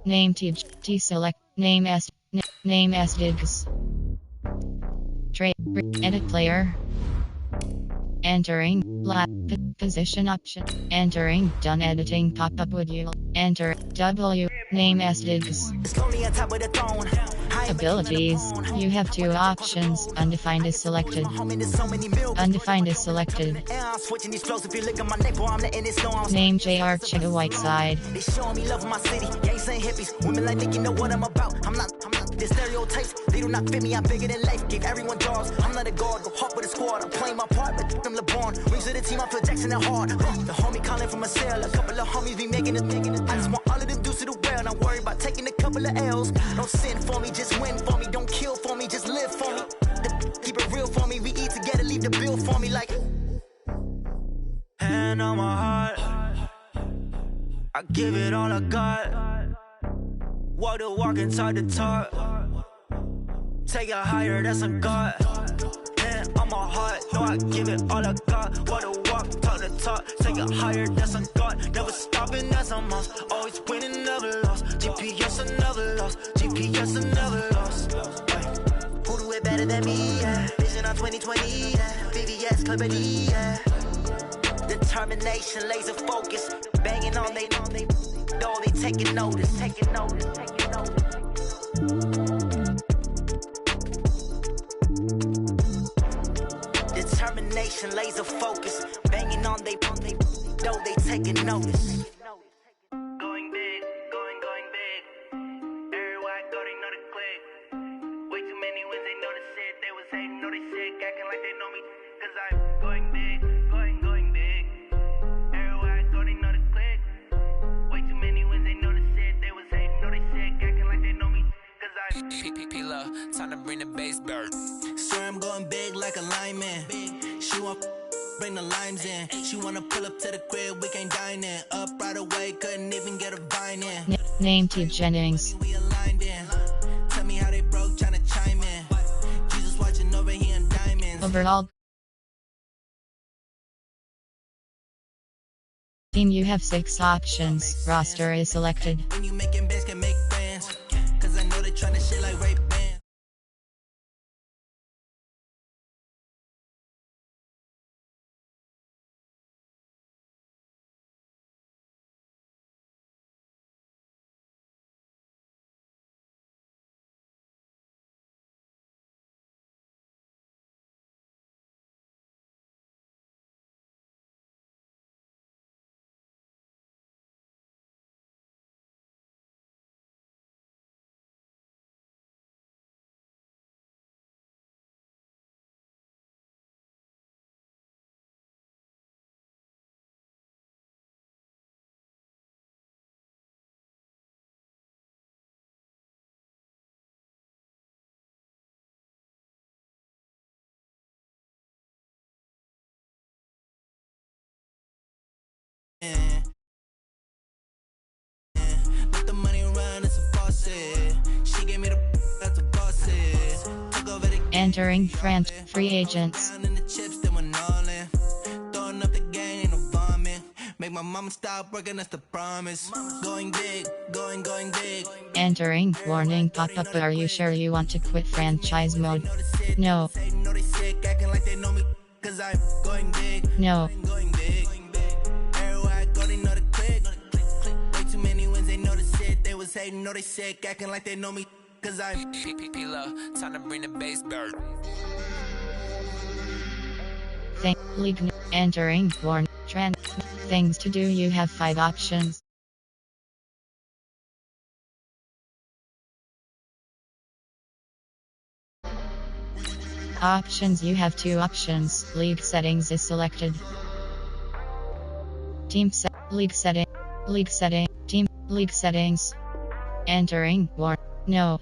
Speaker 4: Name T select. Name S Diggs. Edit player. Entering. Position option. Entering. Done editing pop-up would you. Enter. W. Name S Diggs. Abilities. You have two options. Undefined is selected. Undefined is selected. Name J Archiga Whiteside.
Speaker 6: They showing me love of my city. Gangs and hippies. Women like Nick, you know what I'm about. I'm not the stereotypes. They do not fit me. I'm bigger than life. Gave everyone jobs. I'm not a guard. Go hard with a squad. I'm playing my part, but I'm LeBron. Rings of the team. I feel Jackson and hard. The homie calling from a cell. A couple of homies be making it. I just want all of them dudes to the well. Not worry about taking a couple of L's. Don't sin for me, just win for me. Don't kill for me, just live for me. Keep it real for me. We eat together, leave the bill for me like. Hand on my heart, I give it all I got. Walk the walk and talk the talk. Take it higher, that's a God. Hand on my heart, no, I give it all I got. Walk the walk, talk the talk. Take it higher, that's a God. Never stopping, that's a must. Always winning, never lost. GPS, I never lost. GPS, I never lost. Who do it better than me? Yeah. Vision on 2020. Yeah. VVS, Clarity. Yeah. Determination, laser focus, banging on they know they taking notice. Determination, laser focus, banging on they know they taking notice. Going big, going big. Everywhere I go, they know the click. Way too many wins, they know the shit. They was hating, know they sick, acting like they know me, 'cause I'm going big.
Speaker 12: Time to bring the bass bird.
Speaker 6: Sir, I'm going big like a lineman. She want bring the limes in. She wanna pull up to the crib, we can't dine in. Up right away, couldn't even get a vine in.
Speaker 4: Name T Jennings.
Speaker 6: We aligned in. Tell me how they broke, tryna chime in. Jesus watching over here in diamonds.
Speaker 4: Overall team, you have 6 options. Roster is selected.
Speaker 6: When you making bands, can make bands. 'Cause I know they tryna shit like rape. Let the money run, it's a faucet. She gave me the that's a faucet. Took over the
Speaker 4: Entering free agents.
Speaker 6: and the chips that went all in. Throwing up the gang ain't no vomit. Make my mama stop working, that's the promise. Going big, going big.
Speaker 4: Entering warning pop-up. Are you sure you want to quit franchise mode? No.
Speaker 6: Know they sick, acting like they know me, cause I'm going big.
Speaker 4: No.
Speaker 6: Going big. Everywhere I go, they know the click. Way too many wins, they know the shit. They was hating, know they sick, acting like they know me, cause I'm P-P-P-Low, time to bring the bass bird.
Speaker 4: League entering warn trend things to do. You have 5 options. Options. You have 2 options. League settings is selected. League setting team league settings. Entering war no.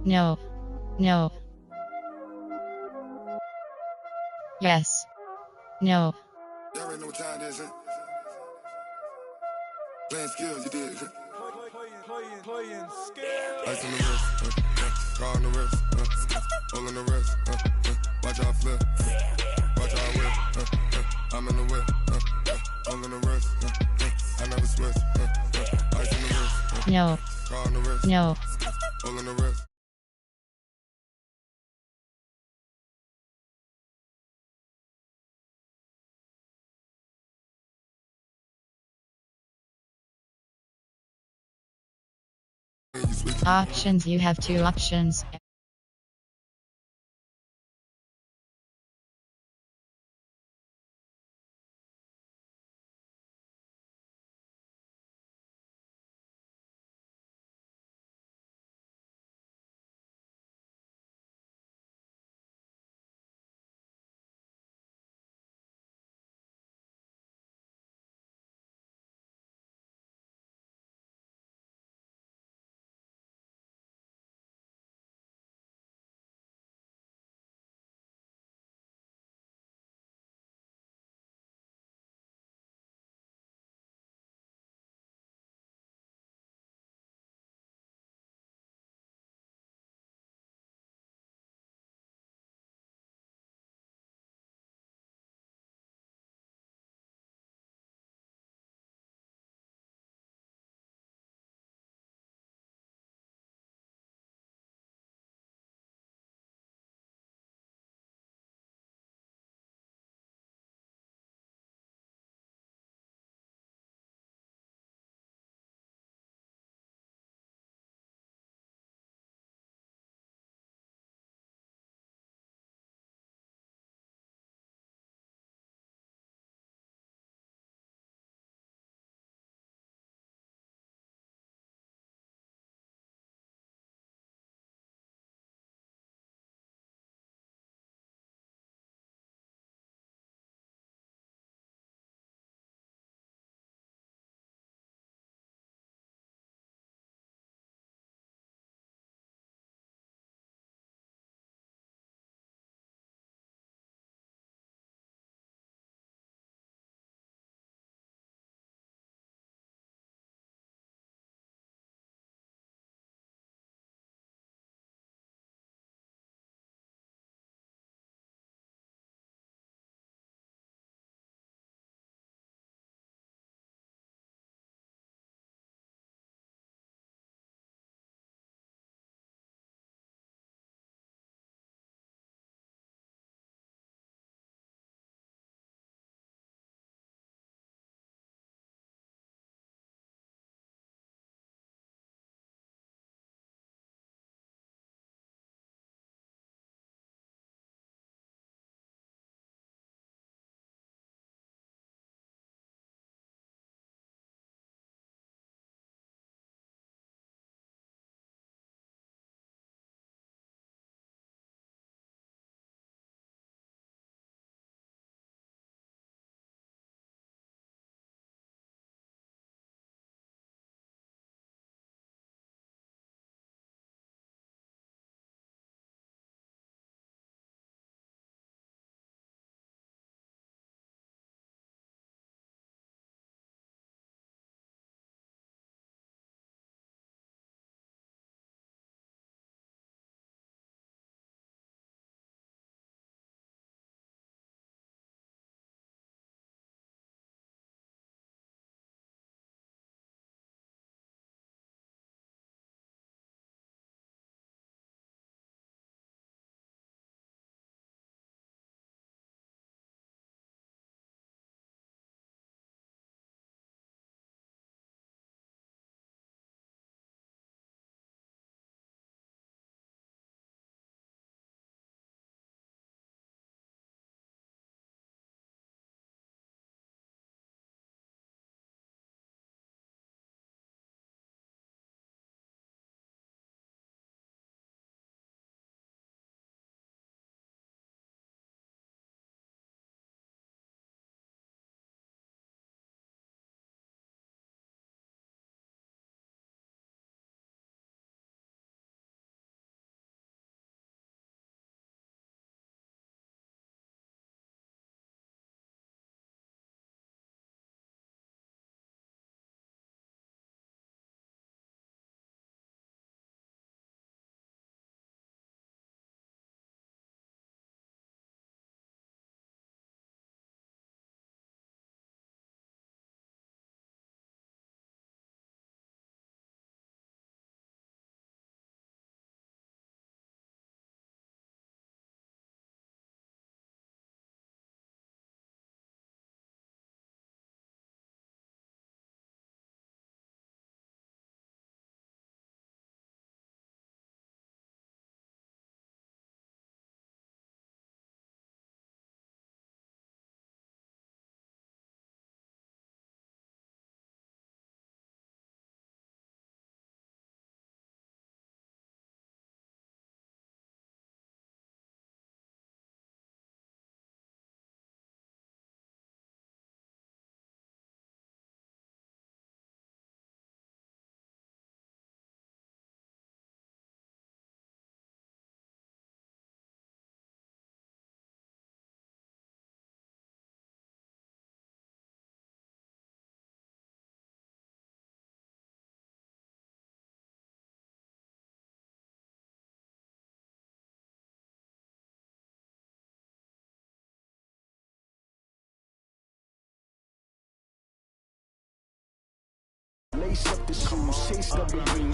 Speaker 4: No. No. Yes. No.
Speaker 7: Y'all already know what time it is, huh? Playing skills, you did. Playing skills. Ice on the wrist, car on the wrist, all on the wrist, watch out flip, watch out whip, I'm in the whip, all on the wrist, I never switch, ice on the wrist,
Speaker 4: No.
Speaker 7: car on the wrist,
Speaker 4: No.
Speaker 7: all on the wrist.
Speaker 4: Options. You have 2 options.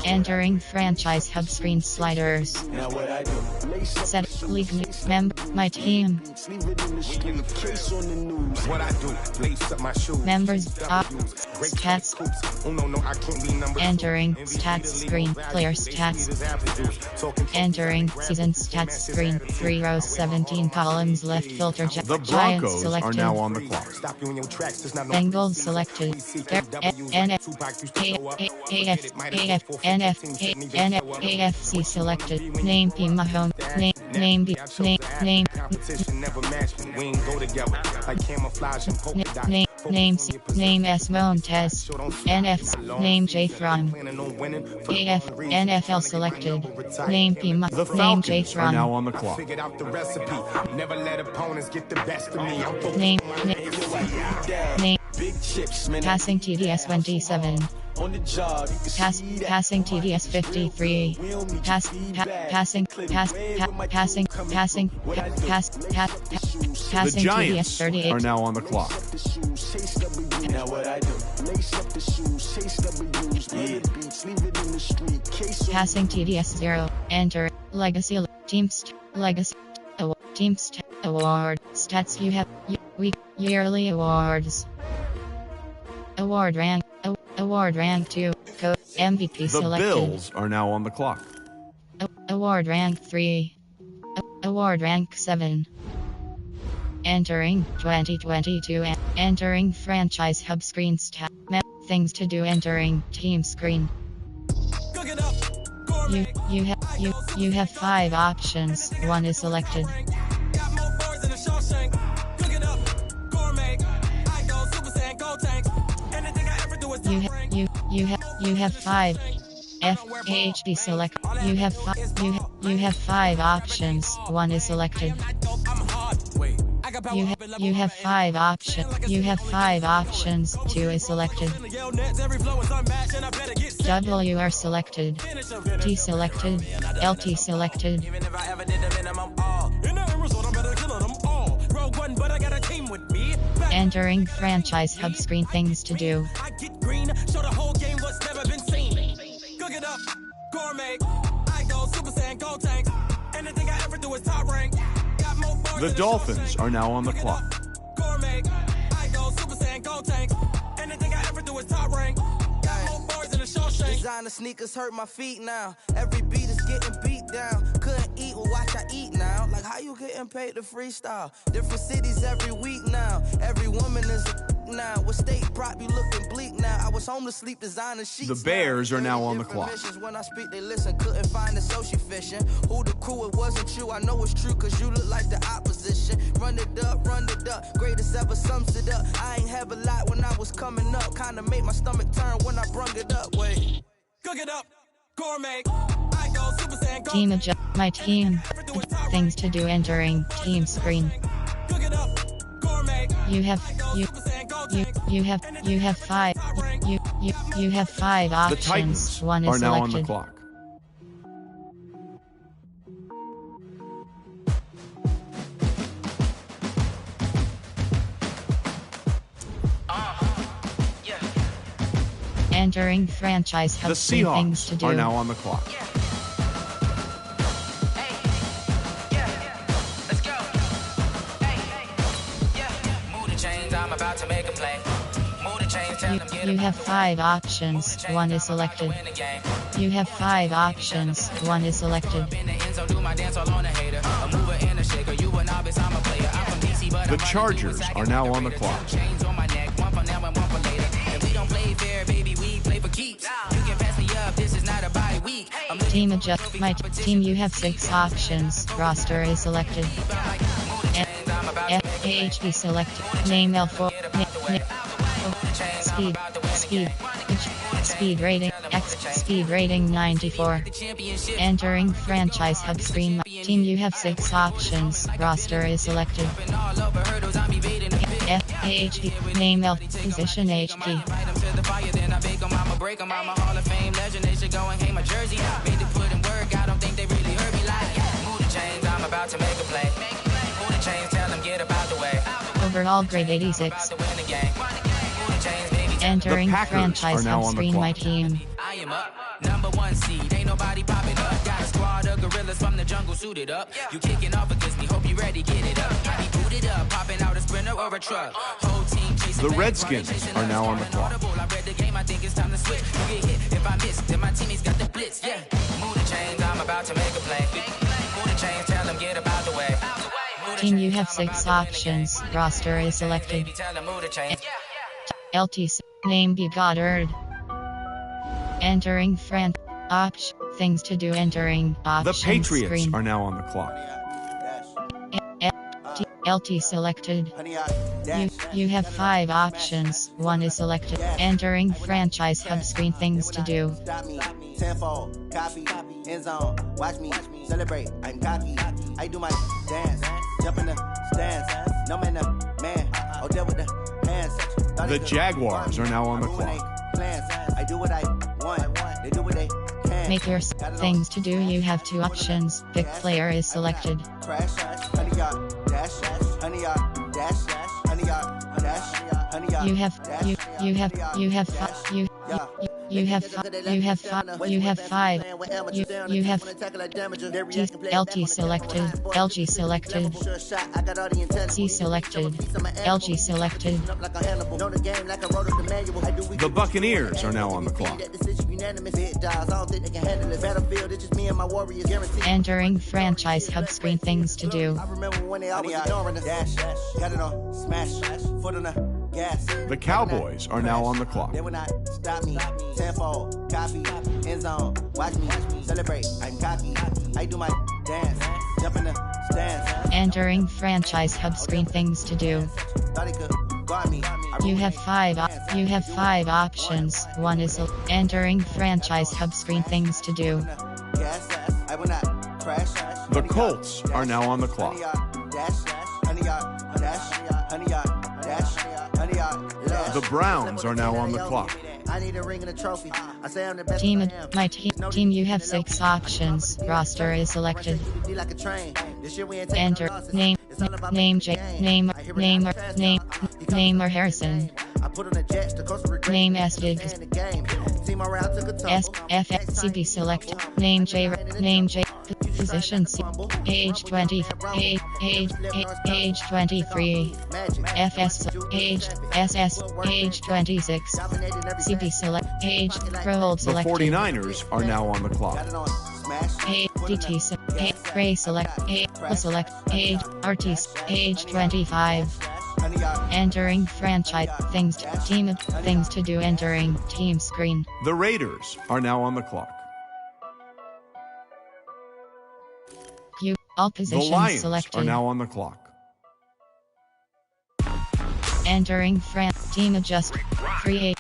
Speaker 4: Entering franchise hub screen sliders.
Speaker 9: Now what I do?
Speaker 4: Set league member my team.
Speaker 9: What I do? Lace up my shoes.
Speaker 4: Members stats. Entering stats screen. Player stats. Entering season stats screen. 3 rows 17 columns left filter.
Speaker 12: The
Speaker 4: Giants
Speaker 12: Broncos
Speaker 4: selected.
Speaker 12: are now on the clock.
Speaker 4: Bengals selected. AFC selected. Name P Mahomes. Name S Montes. NFC. Name J Thron. NFL selected. Name P
Speaker 12: The
Speaker 4: Name J
Speaker 12: Falcons are now
Speaker 4: Thron.
Speaker 12: on the clock.
Speaker 4: Name Passing TDS 27. Passing TDS 53. Passing
Speaker 12: The Giants
Speaker 4: TDS 38.
Speaker 12: are now on the clock.
Speaker 9: Now what I do? Lace up the shoes, chase W's, beats, leave it in the street.
Speaker 4: Passing TDS 0. Enter Legacy Legacy Award stats. You have yearly awards. Award rank 2. Code MVP
Speaker 12: The
Speaker 4: selected.
Speaker 12: Bills are now on the clock.
Speaker 4: Award rank 3. Award rank 7. Entering 2022. Entering franchise hub screen stat. Things to do. Entering team screen. You have 5 options. 1 is selected. You have 5 FHD select. You have 5 options. 1 is selected. You have 5 options. You have 5 options. 2 is selected. W are selected. T selected. LT selected. Entering franchise hub screen. Things to do.
Speaker 12: The Dolphins are now on the clock.
Speaker 6: Designer sneakers hurt my feet now. Every beat is getting beat down. Couldn't eat, well watch I eat now. Like how you getting paid to freestyle? Different cities every week now. Every woman is a now. With state prop, you looking bleak now. I was home to sleep, designer sheets.
Speaker 12: The Bears are now on the clock.
Speaker 6: When I speak, they listen. Couldn't find the social fishing. Who the crew? It wasn't you. I know it's true, cause you look like the opposition. Run it up, greatest ever sums it up. I ain't have a lot when I was coming up. Kinda made my stomach turn when I brung it up. Wait. Cook it up, gourmet. I go Super Saiyan.
Speaker 4: Team adjust. My team. Things to do. Entering team screen.
Speaker 6: Cook it up, gourmet.
Speaker 4: You have 5. You have 5
Speaker 12: The
Speaker 4: options.
Speaker 12: Titans
Speaker 4: 1
Speaker 12: are
Speaker 4: is
Speaker 12: now on the
Speaker 4: selected.
Speaker 12: clock.
Speaker 4: Entering franchise hub
Speaker 12: The
Speaker 4: screen. Things to
Speaker 12: Seahawks
Speaker 4: do.
Speaker 12: are now on the clock.
Speaker 4: You have 5 options. 1 is selected. You have 5 options. 1 is selected.
Speaker 12: The Chargers are now on the clock.
Speaker 4: Team adjust. My team. You have 6 options. Roster is selected. FHD selected. Name L4. Speed rating. Speed rating 94. Entering franchise hub screen. Team. You have 6 options. Roster is selected. FHD. Name L. Position HP. Overall grade 86. Entering
Speaker 12: The Packers
Speaker 4: franchise
Speaker 12: are now
Speaker 4: hub
Speaker 12: on the
Speaker 4: screen,
Speaker 12: clock.
Speaker 4: my team.
Speaker 6: I am up, number one seed. Ain't nobody popping up. Got a squad of gorillas from the jungle suited up. You kicking off against me, hope you ready, get it up. I be booted up, popping out a sprinter or a truck. Whole team chasing.
Speaker 12: The Redskins are now on the clock.
Speaker 6: I read the game, I think it's time to switch. You get hit if I miss, then my teammates got the blitz. Yeah, move the chains, I'm about to make a play. Move the chains, tell them get about the way.
Speaker 4: Team, you have 6 options. Roster is selected. LT name be Goddard. Entering things to do. Entering
Speaker 12: The
Speaker 4: options
Speaker 12: Patriots
Speaker 4: screen.
Speaker 12: are now on the clock.
Speaker 4: LT selected. You have 5 options. 1 is selected. Entering franchise hub screen, things to do.
Speaker 9: Tenfold, copy, end zone, watch me celebrate. I'm cocky, I do my dance, jump in the stands, no man, man, oh, deal with the hands.
Speaker 12: The Jaguars are now on the clock.
Speaker 9: I do what I want, they do what they can.
Speaker 4: Make your things to do. You have 2 options. Pick player is selected.
Speaker 9: Crash, 100 yard, dash, 100 yard, dash, 100 yard, dash, 100 yard.
Speaker 4: You have 5 LT selected, LG selected, C selected, LG selected.
Speaker 12: The Buccaneers are now on the clock.
Speaker 4: Entering franchise hub screen, things to do.
Speaker 12: The Cowboys are now on the clock.
Speaker 9: They will not stop me. Tenfold, copy, end zone, watch me celebrate. I'm cocky, I do my dance, jump in the stands.
Speaker 4: Entering franchise hub screen, things to do.
Speaker 9: Thought he could guard me.
Speaker 4: You have 5 options. 1 is entering franchise hub screen, things to do.
Speaker 9: I will not crash.
Speaker 12: The Colts are now on the clock. The Browns are now on the clock.
Speaker 9: I need a ring and a trophy. I say I'm the best.
Speaker 4: Team, you have 6 options. Roster is selected. Enter name or Harrison. Name S Diggs. FCB select. Name J. Position C. Age 20. Age 23. FS. Age SS. Age 26. CB select. Age. Role
Speaker 12: The
Speaker 4: selected.
Speaker 12: 49ers are now on the clock.
Speaker 4: DT Ray select. Select. Age. RT. Age 25. Entering franchise things to do. Entering team screen.
Speaker 12: The Raiders are now on the clock.
Speaker 4: All
Speaker 12: The
Speaker 4: positions
Speaker 12: Lions
Speaker 4: selected.
Speaker 12: are now on the clock.
Speaker 4: Entering team adjust. Create.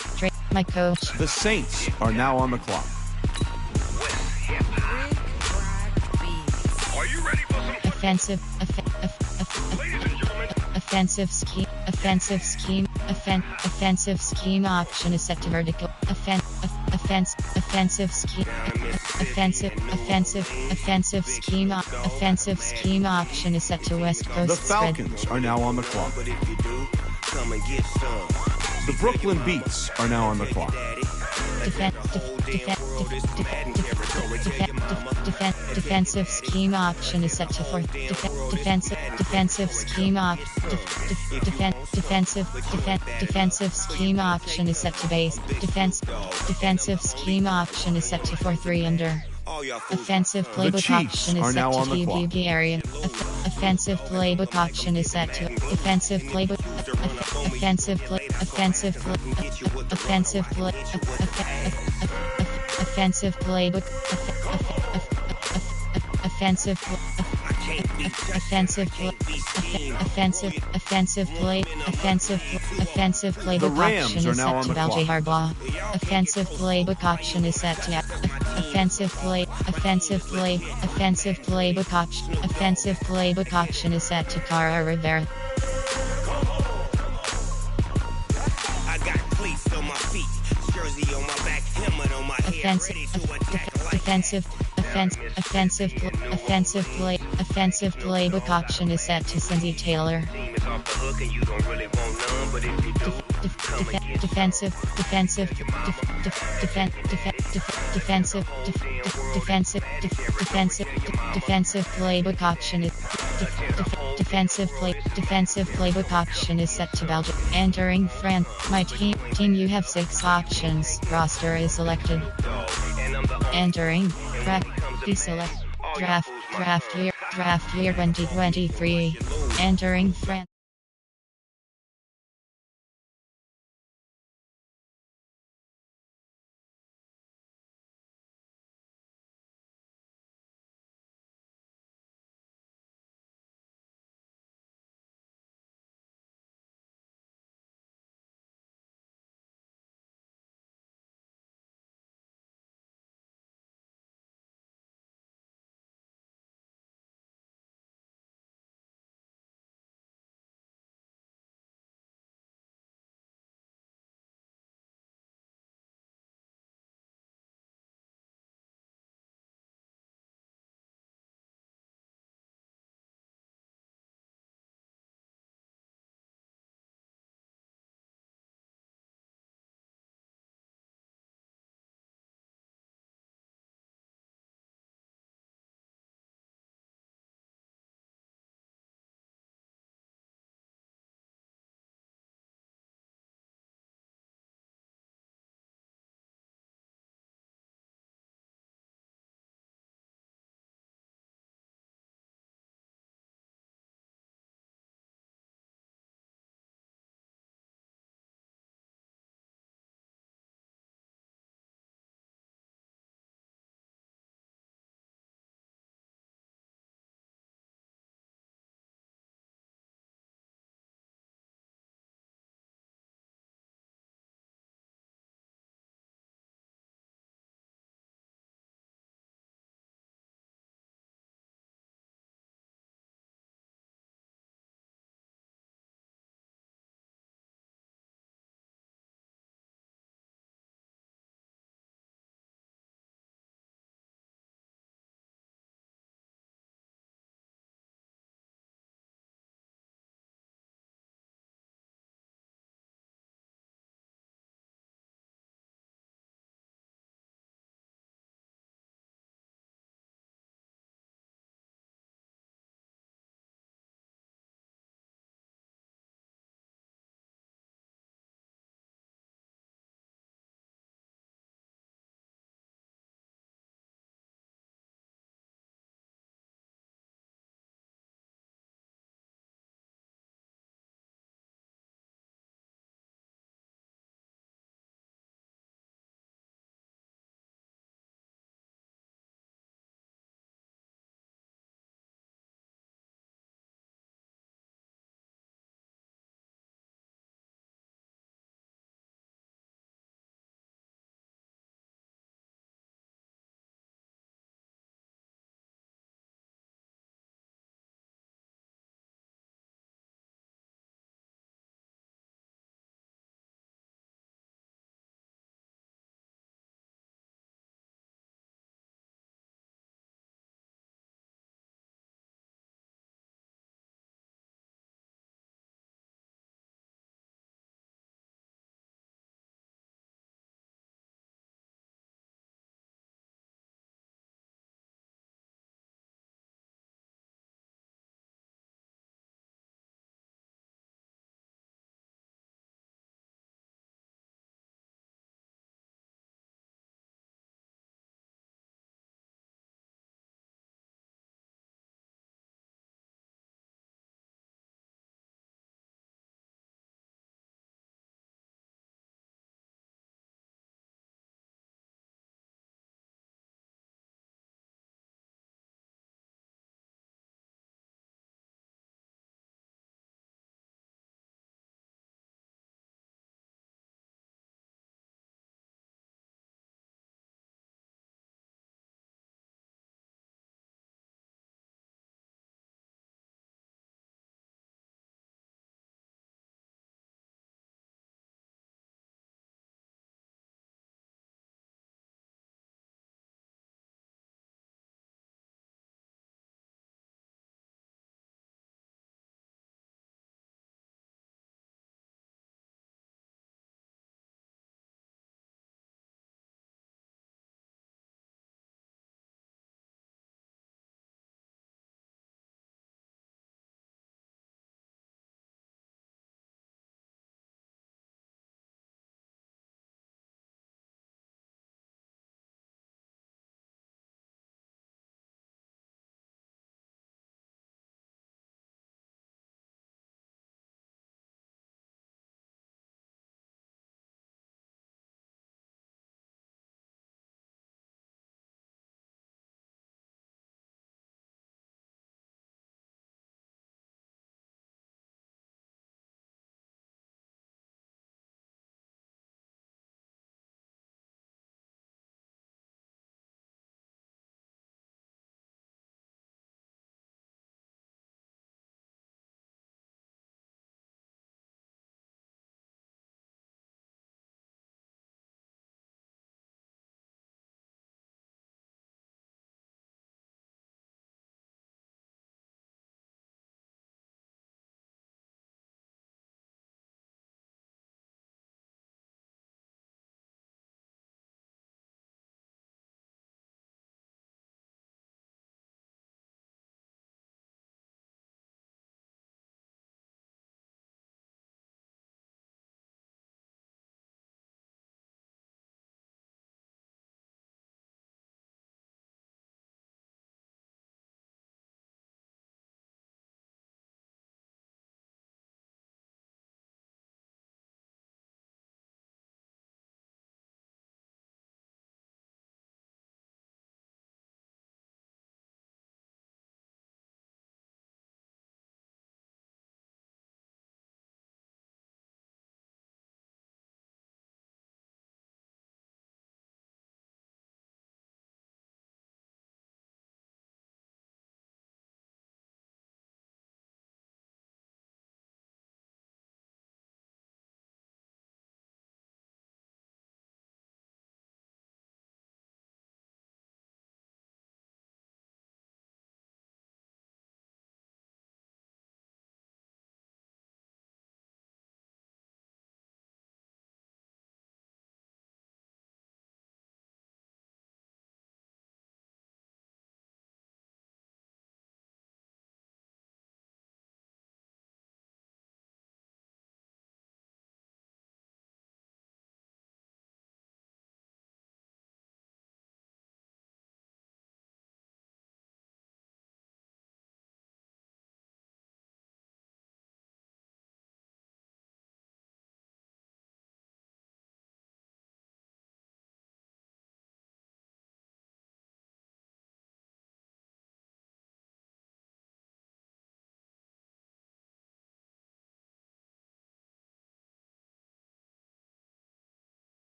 Speaker 4: My coach.
Speaker 12: The Saints are now on the clock.
Speaker 5: Are you ready for some
Speaker 4: Offensive scheme option is set to vertical. Offensive scheme option is set to West Coast
Speaker 12: The
Speaker 4: spread.
Speaker 12: Falcons are now on the clock. The Brooklyn Beats are now on the clock.
Speaker 4: Defensive scheme option is set to fourth. Defensive scheme option is set to base. Defensive scheme option is set to 4-3 under. Offensive playbook option is set to TBB area. Offensive playbook option is set to offensive playbook. Offensive playbook
Speaker 12: The Rams
Speaker 4: option
Speaker 12: are
Speaker 4: is
Speaker 12: now
Speaker 4: set
Speaker 12: on
Speaker 4: to
Speaker 12: the
Speaker 4: Balje
Speaker 12: clock.
Speaker 4: Harbaugh. Offensive playbook option is set to offensive playbook option is set to Cara Rivera. Offensive playbook option is set to Cindy Taylor. Defensive playbook option is defensive playbook option is set to Belgium. Entering France. My team you have 6 options. Roster is selected. Entering deselect draft year 2023. Entering France.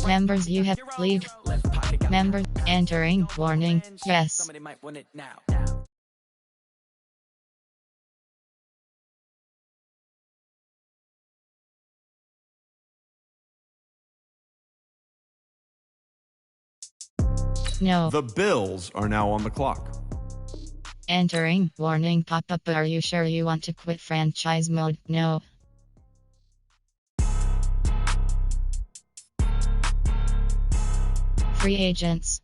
Speaker 4: Members, you have lead. Members entering warning. Yes. No.
Speaker 12: The Bills are now on the clock.
Speaker 4: Entering warning pop-up. Are you sure you want to quit franchise mode? No. Free agents.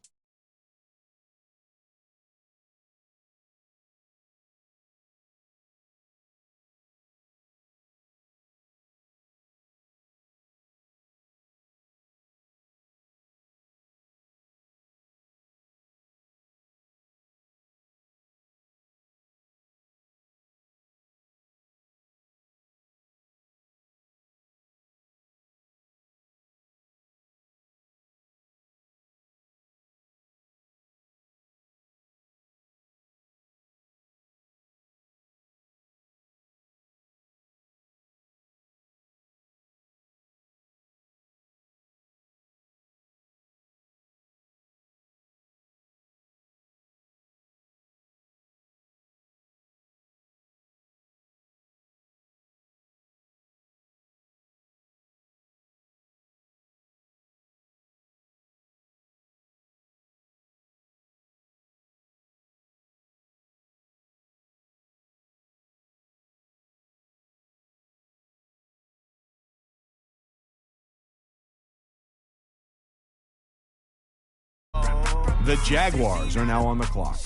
Speaker 12: The Jaguars are now on the clock.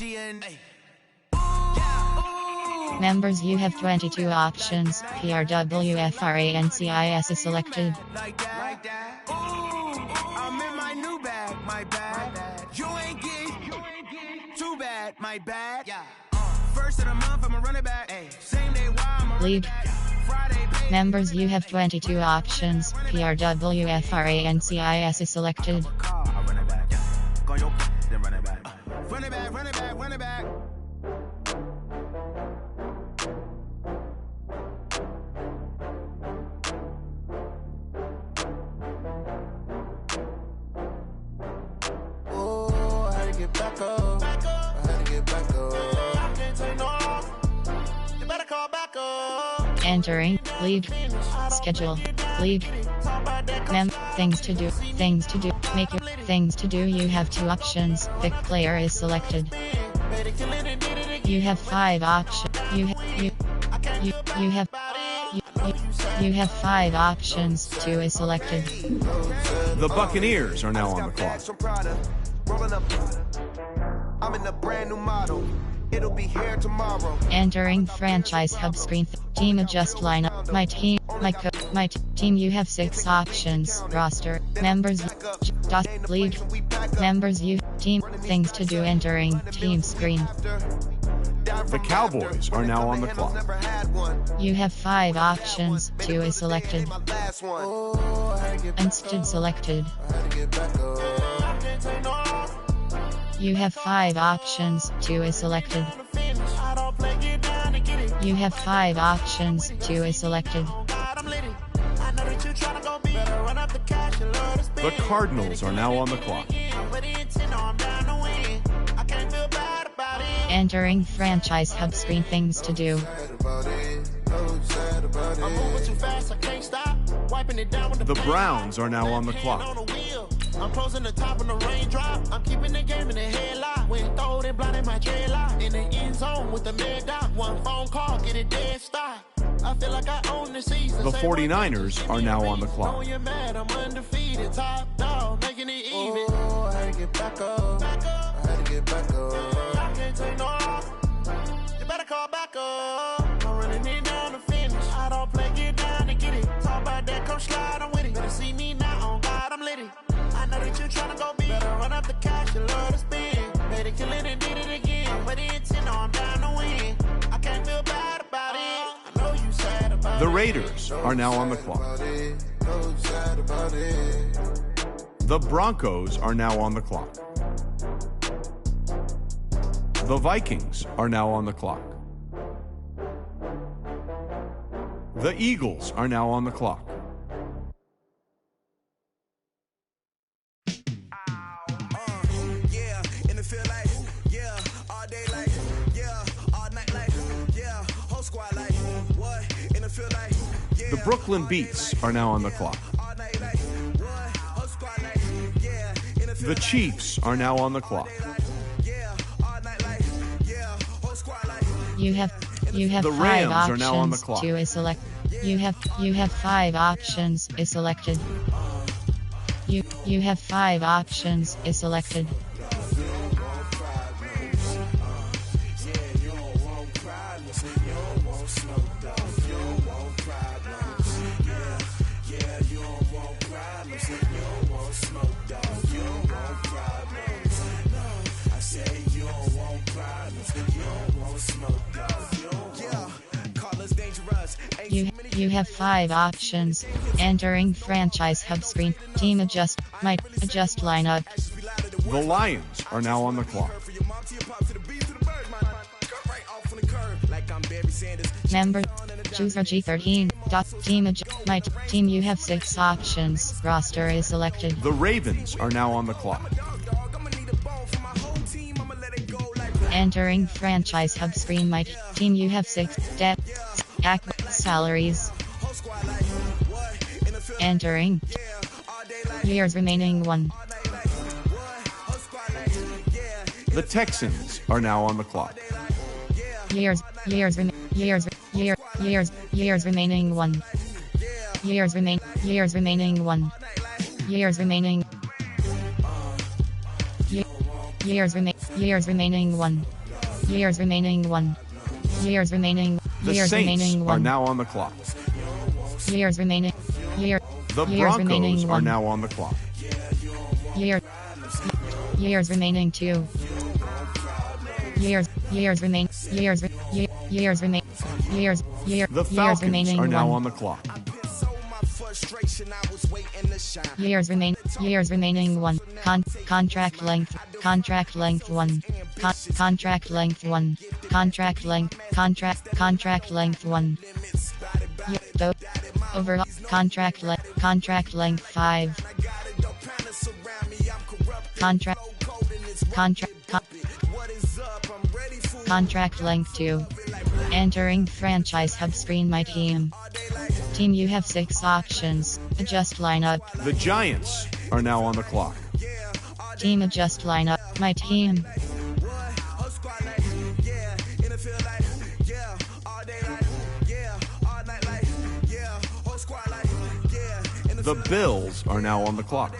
Speaker 4: Members, you have 22 options. PRWFRANCIS is selected.
Speaker 9: I'm in my new bag, my bad. You ain't get too bad, my bad. First of the month, I'm a running back. Same day, why I'm a
Speaker 4: Lead. Members, you have 22 options. PRWFRANCIS is selected.
Speaker 9: Run it back. Oh, I had to get back up. I can't take no off. You better call back up.
Speaker 4: Entering lead. Schedule. Lead. Things to do. Make your things to do. You have 2 options. Pick player is selected. You have 5 options. You have 5 options. 2 is selected.
Speaker 12: The Buccaneers are now on the clock.
Speaker 9: I'm in a brand new model. It'll be here tomorrow.
Speaker 4: Entering franchise hub screen. Team adjust lineup. My team. You have 6 options. Roster. Members. League. Members. You. Team. Things to do. Entering team screen.
Speaker 12: The Cowboys are now on the clock.
Speaker 4: You have 5 options. 2 is selected. Instead selected. You have 5 options. 2 is selected. You have 5 options. 2 is selected.
Speaker 12: The Cardinals are now on the clock.
Speaker 4: Entering franchise hub screen. Things to do.
Speaker 12: The Browns are now on the clock.
Speaker 9: I'm closing the top of the raindrop. I'm keeping the game in the headlock. When throwed it, blind in my dreadlock. In the end zone with the mad dot. One phone call, get it dead stop. I feel like I own the season.
Speaker 12: The 49ers are now on the clock.
Speaker 9: You're mad, I'm undefeated. Top dog, making it even. Oh, I had to get back up. I can't take no off. You better call back up. I'm running it down to finish. I don't play, get down to get it. Talk about that, come slide, I'm with it. Better see me now, on God, I'm litty. I know that you're trying to go big. Better run up the cash, you love to spend. Better kill it and did it again. But the intent, no, I'm down to win. I can't feel bad about it. I know you sad about it.
Speaker 12: The Raiders are now on the clock. The Broncos are now on the clock. The Vikings are now on the clock. The Eagles are now on the clock.
Speaker 9: feel like, yeah, all day like, yeah, all night like, yeah, whole squad like, what? And it feel like, yeah.
Speaker 12: The Brooklyn Beats are now on the clock. The Chiefs are now on the clock.
Speaker 4: You have
Speaker 12: The
Speaker 4: 5
Speaker 12: Rams
Speaker 4: options
Speaker 12: are now on the clock.
Speaker 4: to select. You have 5 options is selected. You have 5 options is selected. You have 5 options. Entering franchise hub screen. Team adjust. Might adjust lineup.
Speaker 12: The Lions are now on the clock.
Speaker 4: Member. Chooser G13. Team adjust. Might. Team you have 6 options. Roster is selected.
Speaker 12: The Ravens are now on the clock.
Speaker 4: Entering franchise hub screen. Might. Team you have 6. Depth. Salaries. Entering. Years remaining 1.
Speaker 12: The Texans are now on the clock.
Speaker 4: Years remaining 1. Years remaining 1. Years remaining 1. Years remaining 1. Years remaining 1. Years remaining.
Speaker 12: The Saints are now on the clock.
Speaker 4: Years remaining.
Speaker 12: The Broncos are now on the clock.
Speaker 4: Years remaining 2. Years remain. Years remain.
Speaker 12: The Falcons are now on the clock.
Speaker 4: Years remaining 1. Contract length 1. Contract length 1. Contract length 1. Overall contract length 5. Contract length 2. Entering franchise hub screen. My team you have 6 options. Adjust lineup.
Speaker 12: The Giants are now on the clock.
Speaker 4: Team adjust lineup. My team.
Speaker 12: The Bills are now on the clock.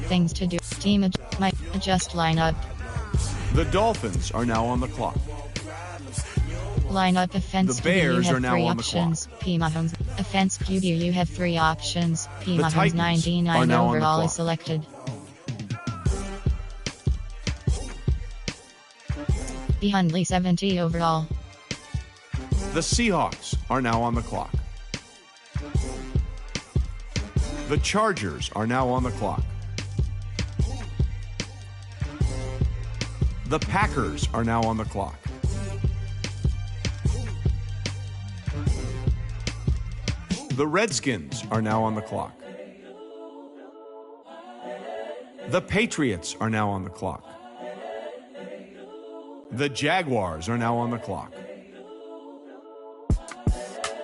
Speaker 4: Things to do. Team adjust lineup.
Speaker 12: The Dolphins are now on the clock.
Speaker 4: Lineup offense.
Speaker 12: The Bears
Speaker 4: you have
Speaker 12: are now
Speaker 4: 3
Speaker 12: on the
Speaker 4: options.
Speaker 12: clock.
Speaker 4: P. Mahomes. Offense QB. You have 3 options. P.
Speaker 12: The
Speaker 4: Mahomes
Speaker 12: Titans
Speaker 4: 99
Speaker 12: are now on the
Speaker 4: overall
Speaker 12: clock.
Speaker 4: is selected. P. Hundley 70 overall.
Speaker 12: The Seahawks are now on the clock. The Chargers are now on the clock. The Packers are now on the clock. The Redskins are now on the clock. The Patriots are now on the clock. The Jaguars are now on the clock.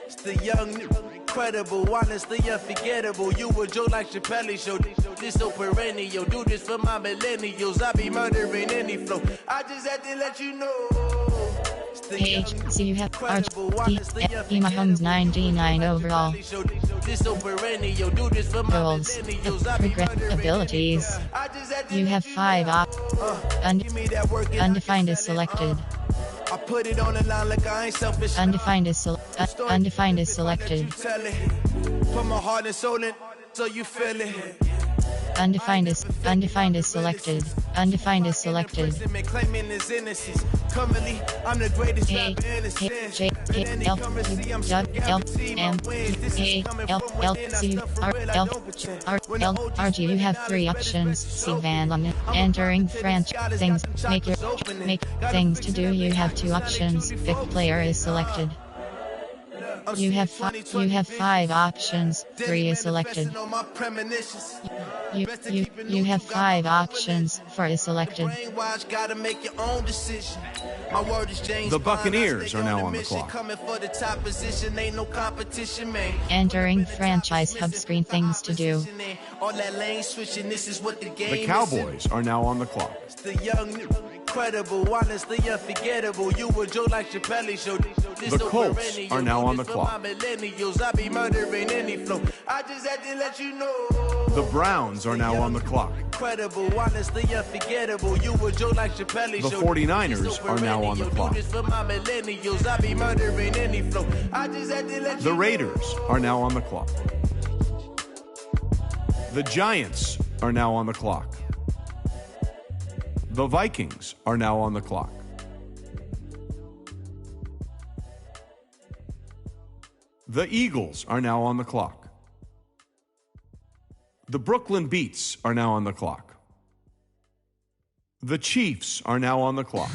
Speaker 13: It's the young, incredible, honestly unforgettable. You a joke like Chappelle Show. This so perennial. Do this for my millennials. I be murdering any flow. I just had to let you know.
Speaker 4: Page, so you have P. Mahomes 99 overall. Goals. Regret abilities. You have 5 undefined is selected.
Speaker 13: I put it on the line like I ain't selfish.
Speaker 4: Undefined is selected.
Speaker 13: Put my heart and soul in so you feel it.
Speaker 4: Undefined is selected. Undefined is selected.
Speaker 13: Claiming his innocence. Currently, I'm the greatest rapper in the sense.
Speaker 4: RG. You have 3 options. See van on entering French things. Make things to do. You have 2 options. Pick player is selected. You have 5 options. 3 is selected. You have 5 options. 4 is selected.
Speaker 12: The Buccaneers are now on the clock.
Speaker 4: Entering franchise hub screen things to do.
Speaker 12: The Cowboys are now on the clock.
Speaker 13: Incredible, honestly unforgettable. You a joke like Chappelle show.
Speaker 12: The Colts are now on the clock.
Speaker 13: I be murdering any flow. I just had to let you know.
Speaker 12: The Browns are now on the clock.
Speaker 13: Incredible, honestly unforgettable. You a joke like Chappelle show.
Speaker 12: The 49ers are now on the clock.
Speaker 13: I be murdering any flow. I just had to let you know.
Speaker 12: The Raiders are now on the clock. The Giants are now on the clock. The Vikings are now on the clock. The Eagles are now on the clock. The Brooklyn Beats are now on the clock. The Chiefs are now on the clock.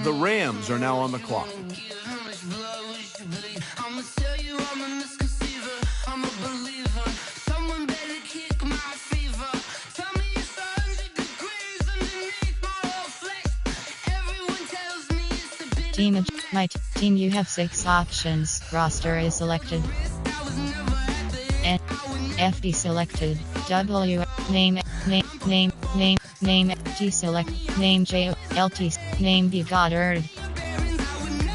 Speaker 12: The Rams are now on the clock.
Speaker 4: My team, you have 6 options. Roster is selected. FD selected. W name T select name J LT name B Goddard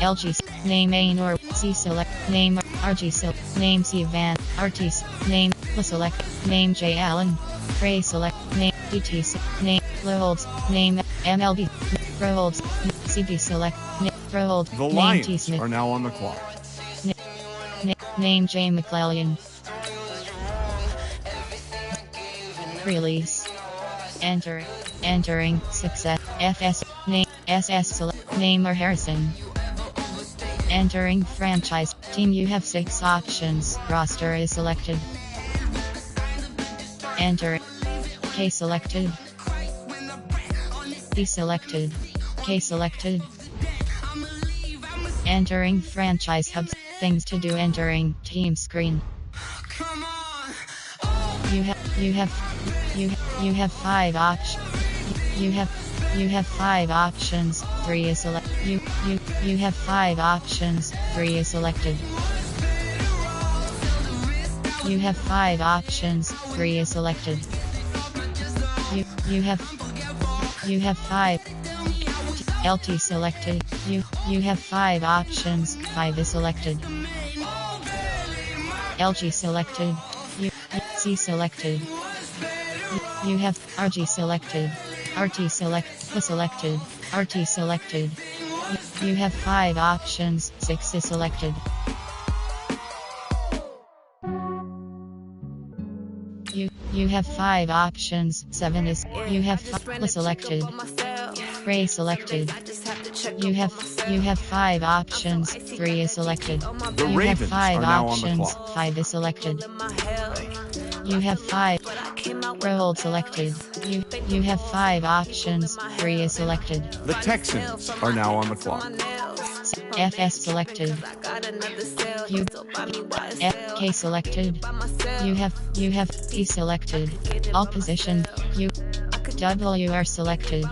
Speaker 4: LG name A nor C select name RG select name C Van RT name select name J Allen Frey select name DT name Holds name MLB Holds CB select Hold,
Speaker 12: the Lions are now on the clock.
Speaker 4: Name J. McClellan. Release. Entering. Success. FS. Name. SS. Select. Name or Harrison. Entering franchise. Team, you have 6 options. Roster is selected. Enter. K selected. D selected. K selected. Entering franchise hubs. Things to do. Entering team screen. You have 5 options. You have 5 options. 3 is select. You have 5 options. 3 is selected. You have 5 options. 3 is selected. You have 5. LT selected. You have 5 options. 5 is selected. LG selected. C selected. You have RG selected. RT selected. RT selected. You have 5 options. 6 is selected. You have 5 options. 7 is. You have selected. Ray selected. You have 5 options. 3 is selected.
Speaker 12: The
Speaker 4: you
Speaker 12: Ravens
Speaker 4: have 5
Speaker 12: are now
Speaker 4: options.
Speaker 12: on the clock.
Speaker 4: 5 is selected. You have 5. Hold selected. You have 5 options. 3 is selected.
Speaker 12: The Texans are now on the clock.
Speaker 4: FS selected. FK selected. You have T selected. All position. W are selected.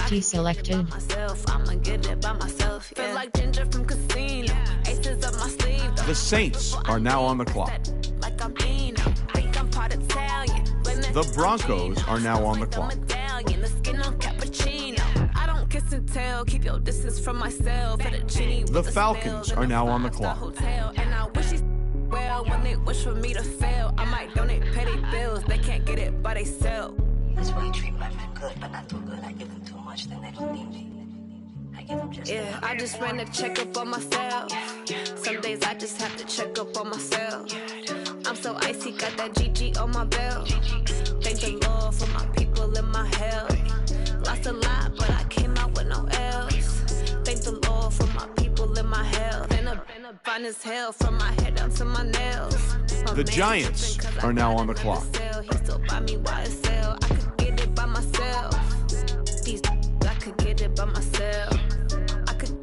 Speaker 4: T selected.
Speaker 12: The Saints are now on the clock. The Broncos are now on the clock. The Falcons are now on the clock.
Speaker 10: When they wish for me to fail, I might donate petty bills. They can't get it, but they sell.
Speaker 11: That's why you treat my men good, but not too good. I give them too much, then they don't need me. I give them just
Speaker 10: I just ran a checkup on myself. Some days I just have to check up on myself. I'm so icy, got that GG on my belt. Thank the Lord for my people in my health. Lost a lot, but I came out with no L's. Thank the Lord for my people in my health. Been a fine as hell from my head down to my nails.
Speaker 12: The Giants are now on the clock.
Speaker 10: He still buy me YSL. I could get it by myself. These I could get it by myself. I could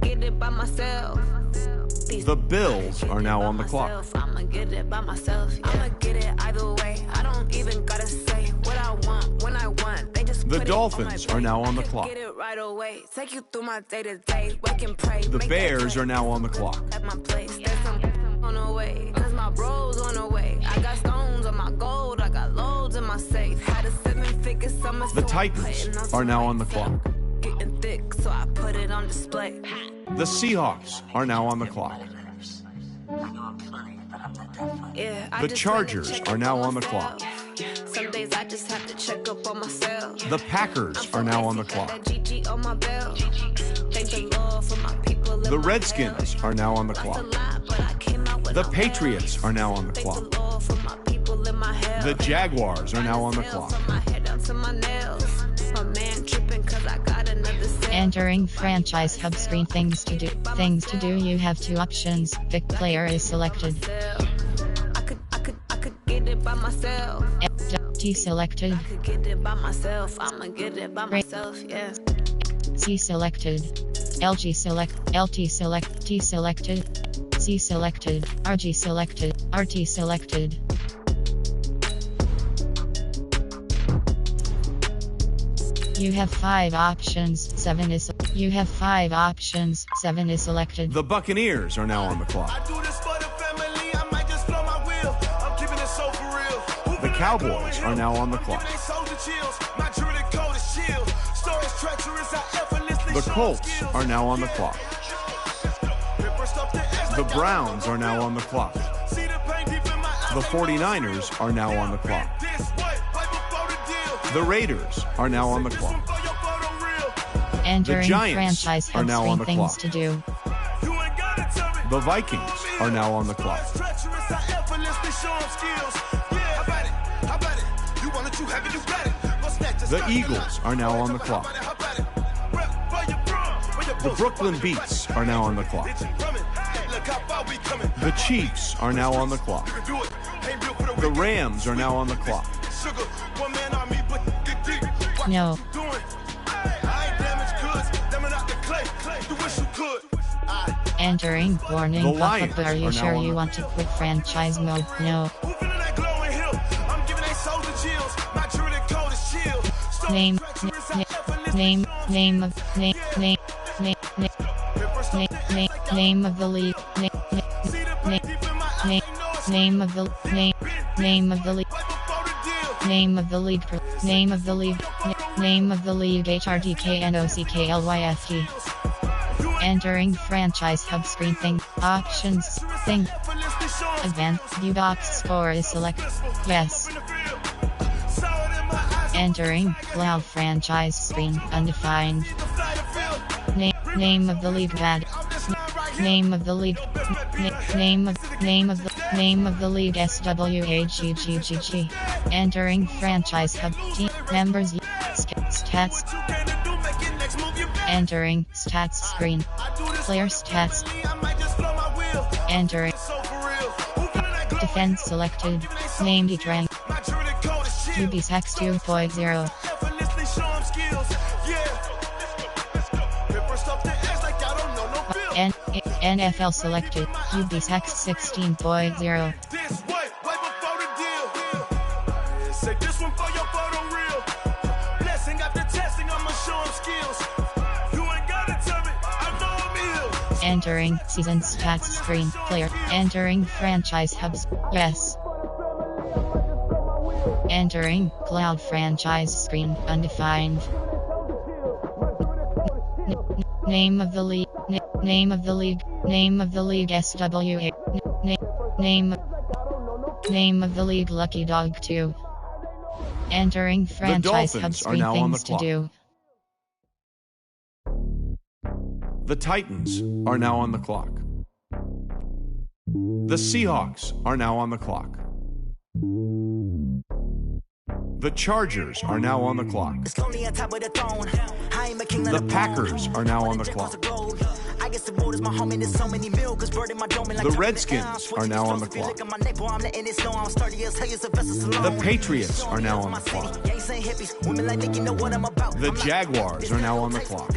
Speaker 10: get it by myself.
Speaker 12: The Bills are now on the clock.
Speaker 10: I'ma get it by myself. I'ma get it either way. I don't even gotta say what I want when I want. They just
Speaker 12: The Dolphins are now on the clock.
Speaker 10: Get it right away. Take you through my day to day. Wake and pray.
Speaker 12: The Bears are now on the clock.
Speaker 10: At my place, there's some on the way. Cause my bros on the way. I got stones on my gold. I got loads in my safe. Had a 7-figure summer.
Speaker 12: The Titans are now on the clock.
Speaker 10: Getting thick, so I put it on display.
Speaker 12: The Seahawks are now on the clock.
Speaker 10: Yeah,
Speaker 12: The Chargers are now on the clock.
Speaker 10: Some days I just have to check up on myself.
Speaker 12: The Packers are now on the clock. The Redskins are now on the clock. The Patriots are now on the clock. The Jaguars are now on the clock.
Speaker 4: Entering franchise hub screen. Things to do. Things to do. You have 2 options. Pick player is selected.
Speaker 10: I could get it by myself.
Speaker 4: T selected.
Speaker 10: I could get it by myself. I'ma get it by myself, yeah.
Speaker 4: C selected. LG select. LT select. T selected. C selected. RG selected. RT selected. You have 5 options. 7 is. You have 5 options. 7 is selected.
Speaker 12: The Buccaneers are now on the clock. The Cowboys are now on the clock. The Colts are now on the clock. The Browns are now on the clock. The 49ers are now on the clock. The Raiders are now on the clock.
Speaker 4: Entering
Speaker 12: the Giants
Speaker 4: franchise
Speaker 12: are now on the
Speaker 4: things
Speaker 12: clock.
Speaker 4: to do.
Speaker 12: The Vikings are now on the clock. The Eagles are now on the clock. The Brooklyn Beats are now on the clock. The Chiefs are now on the clock. The Rams are now on the clock.
Speaker 4: No. Entering warning.
Speaker 12: The
Speaker 4: Pop-up.
Speaker 12: Lions
Speaker 4: Are you
Speaker 12: are
Speaker 4: sure
Speaker 12: now on
Speaker 4: you
Speaker 12: the
Speaker 4: want to quit franchise mode? No. Name of the league. Name of the league. Name of the league. Name of the league. Name of the league. Name of the league. HRDKNOCKLYFT. Entering franchise hub screen. Thing. Options. Thing. Event. View box. Score is selected. Yes. Entering cloud franchise screen. Undefined. Name of the league. Bad. Name of the league. Name of the league. SWAGGGG. Entering franchise hub. Team members. Stats. Entering stats screen. Player stats. Entering. Defense selected. Named rank. QBSX 2.0. NFL selected. QBSX 16.0. Entering season stats screen. Player. Entering franchise hubs. Yes. Entering cloud franchise screen. Undefined. Name of the league. Name of the league. Name of the league. SWA. Name of the league. Lucky Dog 2. Entering franchise hub screen. Things to do.
Speaker 12: The Titans are now on the clock. The Seahawks are now on the clock. The Chargers are now on the clock. The Packers are now on the clock. The Redskins are now on the clock. The Patriots are now on the clock. The Jaguars are now on the clock.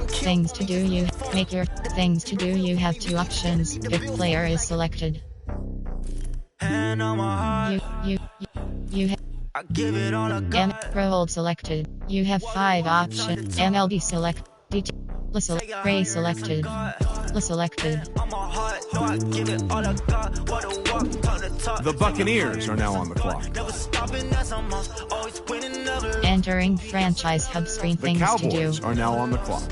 Speaker 4: Things to do. You make your things to do. You have two options. Pick player is selected. You have Hold selected. You have 5 options. MLB select. Ray selected. Selected.
Speaker 12: The Buccaneers are now on the clock.
Speaker 4: Entering franchise hub screen.
Speaker 12: The
Speaker 4: Things to do.
Speaker 12: Cowboys are now on the clock.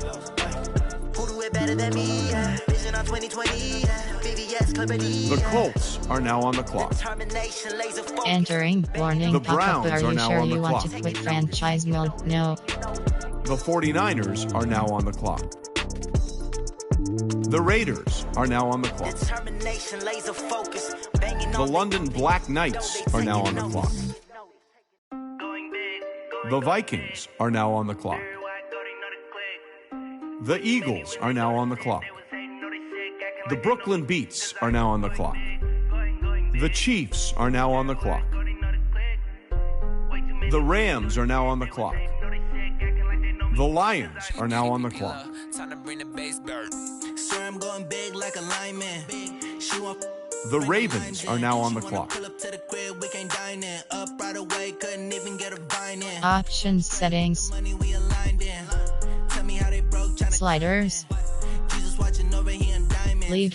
Speaker 12: The Colts are now on the clock.
Speaker 4: Entering warning
Speaker 12: The
Speaker 4: pop-up.
Speaker 12: Browns
Speaker 4: Are
Speaker 12: are
Speaker 4: you
Speaker 12: now
Speaker 4: sure
Speaker 12: on the
Speaker 4: you want to
Speaker 12: clock.
Speaker 4: quit franchise mode? No.
Speaker 12: The 49ers are now on the clock. The Raiders are now on the clock. The London Black Knights are now on the clock. The Vikings are now on the clock. The Eagles are now on the clock. The Brooklyn Beats are now on the clock. The Chiefs are now on the clock. The Rams are now on the clock. The Lions are now on the clock. The Ravens are now on the clock.
Speaker 4: Options settings. Sliders. Leave.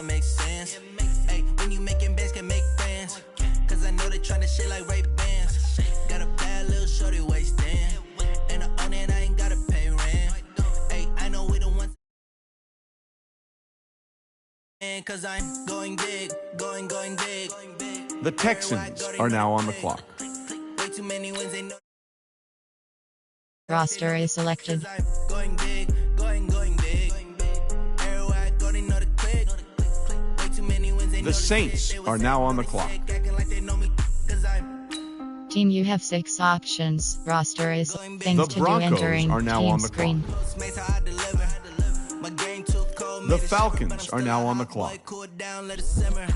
Speaker 13: Makes sense. Hey, when you making bands can make friends. Cause I know they tryna shit like Ray Bans. Got a bad little shorty wasting. And I own it, I ain't gotta pay rent. Hey, I know we don't want. Cause I'm going big, going big.
Speaker 12: The Texans are now on the clock.
Speaker 13: Way too many wins, they know.
Speaker 4: Roster is selected.
Speaker 13: Going big, going big. Everywhere I go, they know the click. Way too many wins, they know
Speaker 12: The Saints are now on the clock.
Speaker 4: Team, you have 6 options. Roster is things
Speaker 12: The
Speaker 4: to do.
Speaker 12: Broncos
Speaker 4: Entering
Speaker 12: are now
Speaker 4: team
Speaker 12: on the
Speaker 4: screen.
Speaker 12: The Falcons are now on the clock.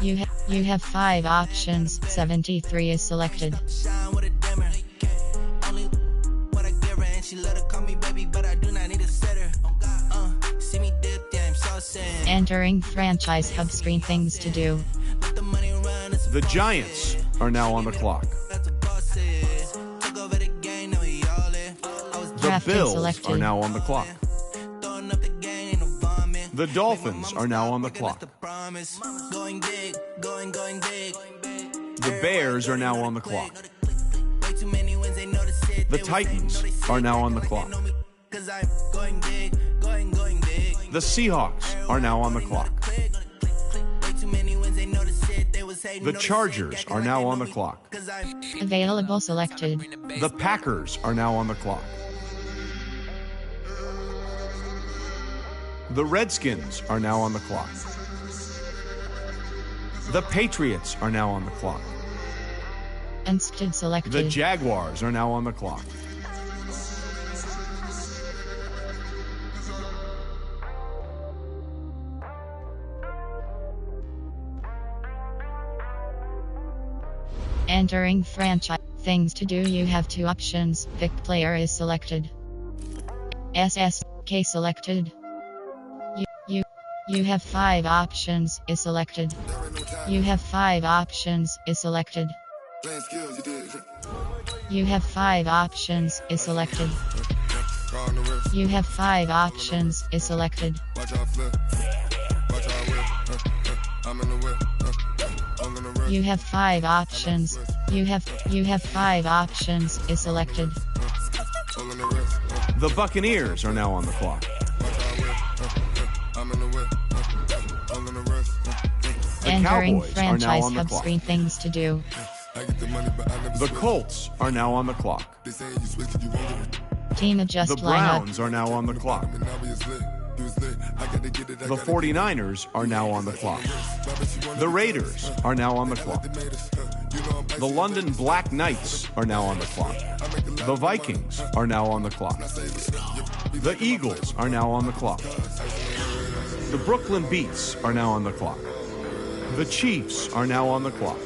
Speaker 4: You have 5 options. 73 is selected. Entering franchise hub screen. Things to do.
Speaker 12: The Giants are now on the clock. The
Speaker 4: Drafted
Speaker 12: Bills
Speaker 4: selected.
Speaker 12: are now on the clock. The Dolphins are now on the clock. The Bears are now on the clock. The Titans are now on the clock. The Seahawks are now on the clock. The Chargers are now on the clock.
Speaker 4: Available selected.
Speaker 12: The Packers are now on the clock. The Redskins are now on the clock. The Patriots are now on the clock.
Speaker 4: Instead selected.
Speaker 12: The Jaguars are now on the clock.
Speaker 4: Entering franchise. Things to do. You have 2 options. Pick player is selected. SSK selected. You have 5 options. Is selected. You have 5 options. Is selected. You have 5 options. Is selected. You have 5 options. Is selected. You have 5 options. You have 5 options. Is selected.
Speaker 12: The Buccaneers are now on the clock.
Speaker 4: Entering
Speaker 12: Cowboys are now
Speaker 4: franchise
Speaker 12: on the
Speaker 4: hub
Speaker 12: clock.
Speaker 4: screen things to do.
Speaker 12: The Colts are now on the clock.
Speaker 4: Team adjust
Speaker 12: The
Speaker 4: lineup.
Speaker 12: Browns are now on the clock. The 49ers are now on the clock. The Raiders are now on the clock. The London Black Knights are now on the clock. The Vikings are now on the clock. The Eagles are now on the clock. The Brooklyn Beats are now on the clock. The Chiefs are now on the clock.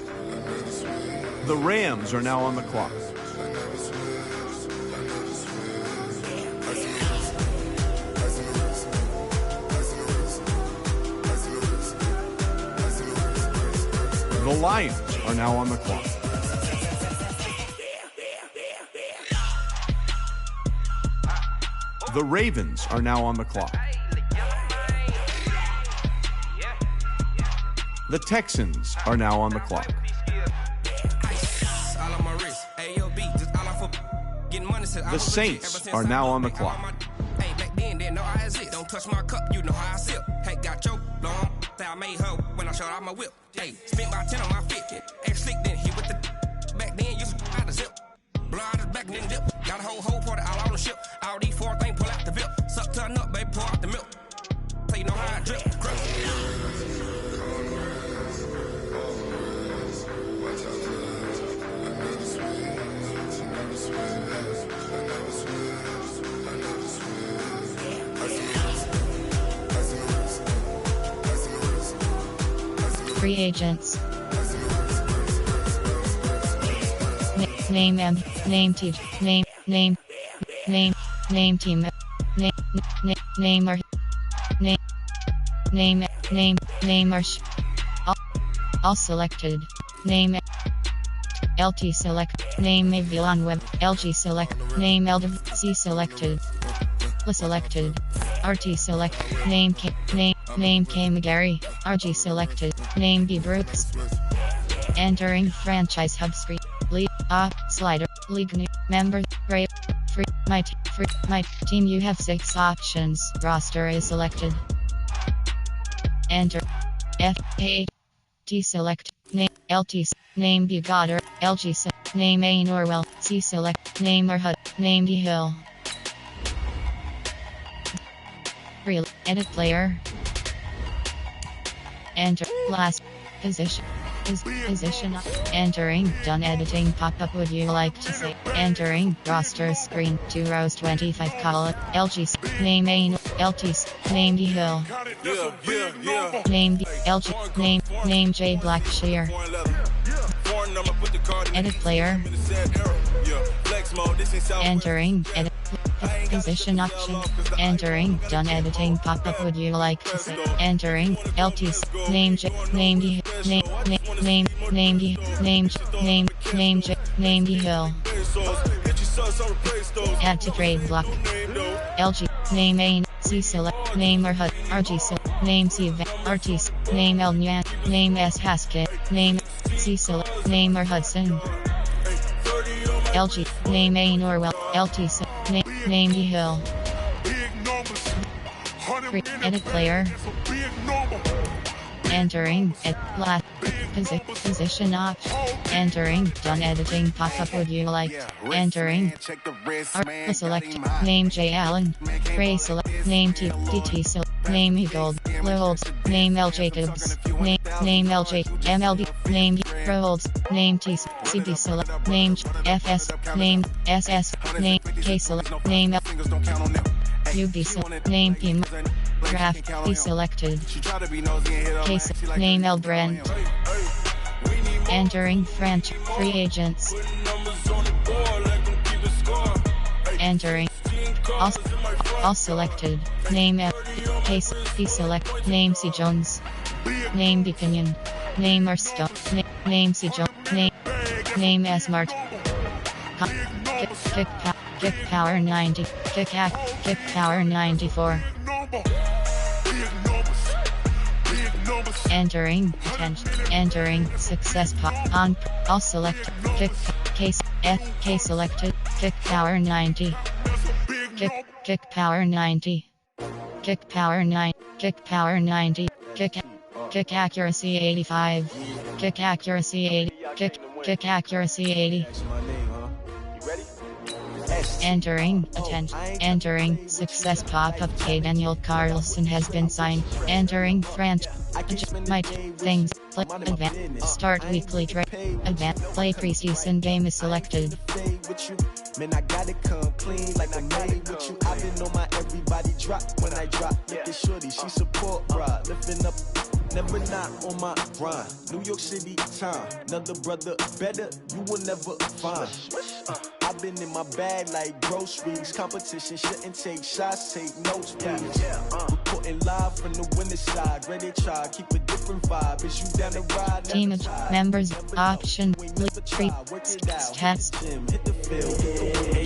Speaker 12: The Rams are now on the clock. The Lions are now on the clock. The Ravens are now on the clock. The Texans are now on the clock. The Saints are now on the clock.
Speaker 14: Don't touch my cup, you know how I sip. Hey, got your long. I made her when I showed out my whip. Hey, spent about 10 on my fit. Ex slick, then hit with the back then, you out the zip. Blood is back, then dip. Got a whole party all on the ship. All these four things pull out the vip. Suck turn up, baby, pour out the milk. So you know how I drip.
Speaker 4: Free agents. Name team. Name team. Name or all selected. Name LT select. Name Avion Web. LG select. Name LDC selected. La selected. RT select. Name K McGarry. RG selected. Name B Brooks. Entering franchise hub screen. League slider. League new member. Rate. Free. My team. You have 6 options. Roster is selected. Enter. F A T select. Name LT. Name B Goddard. LG name A Norwell. C select. Name or HUD. Name D Hill. Real edit player. Enter last position. Position entering done editing pop-up. Would you like to say entering roster screen 2 rows 25 column LG name A LT name D Hill name D LG name J Blackshear edit player entering edit position option entering done editing pop-up. Would you like to say entering LT's name J name D name D Hill add to trade block LG name A C select name or HUD RG select name C RT name L Nyan name S Haskett name C select name or Hudson LG name A Norwell LT name D Hill edit player entering at last position option entering done editing pop-up. Would you like entering select name J Allen Ray select name T DT select name E Gold Loholds name L Jacobs name L J MLB name Roholds name T CB select name FS name SS name K select name L UB select name P Draft P selected Case name L Brand entering French free agents entering all selected name F Case P select name C Jones name B Pinion name or Stone name C Jones name S Mart kick power 90 kick power 94 entering attention entering success on all select kick case F K selected kick power 90 kick power 90 kick power 9 kick power 90 kick Kick accuracy 85. Kick accuracy 80. Kick accuracy 80. Entering success pop-up. K. Daniel Carlson has been signed. Entering franchise. Things. Play advance. Start weekly advance. Play preseason game is selected.
Speaker 13: Man, I gotta come clean like I made with you. I've been on my everybody drop when I drop. Look at shorty, she support ride. Lifting up, never not on my grind. New York City time, another brother better, you will never find. I've been in my bag like groceries. Competition shouldn't take shots, take notes, please. Reporting live from the winner's side. Ready to try, keep a different vibe. Is you down the ride?
Speaker 4: Team of members, option, free, stats.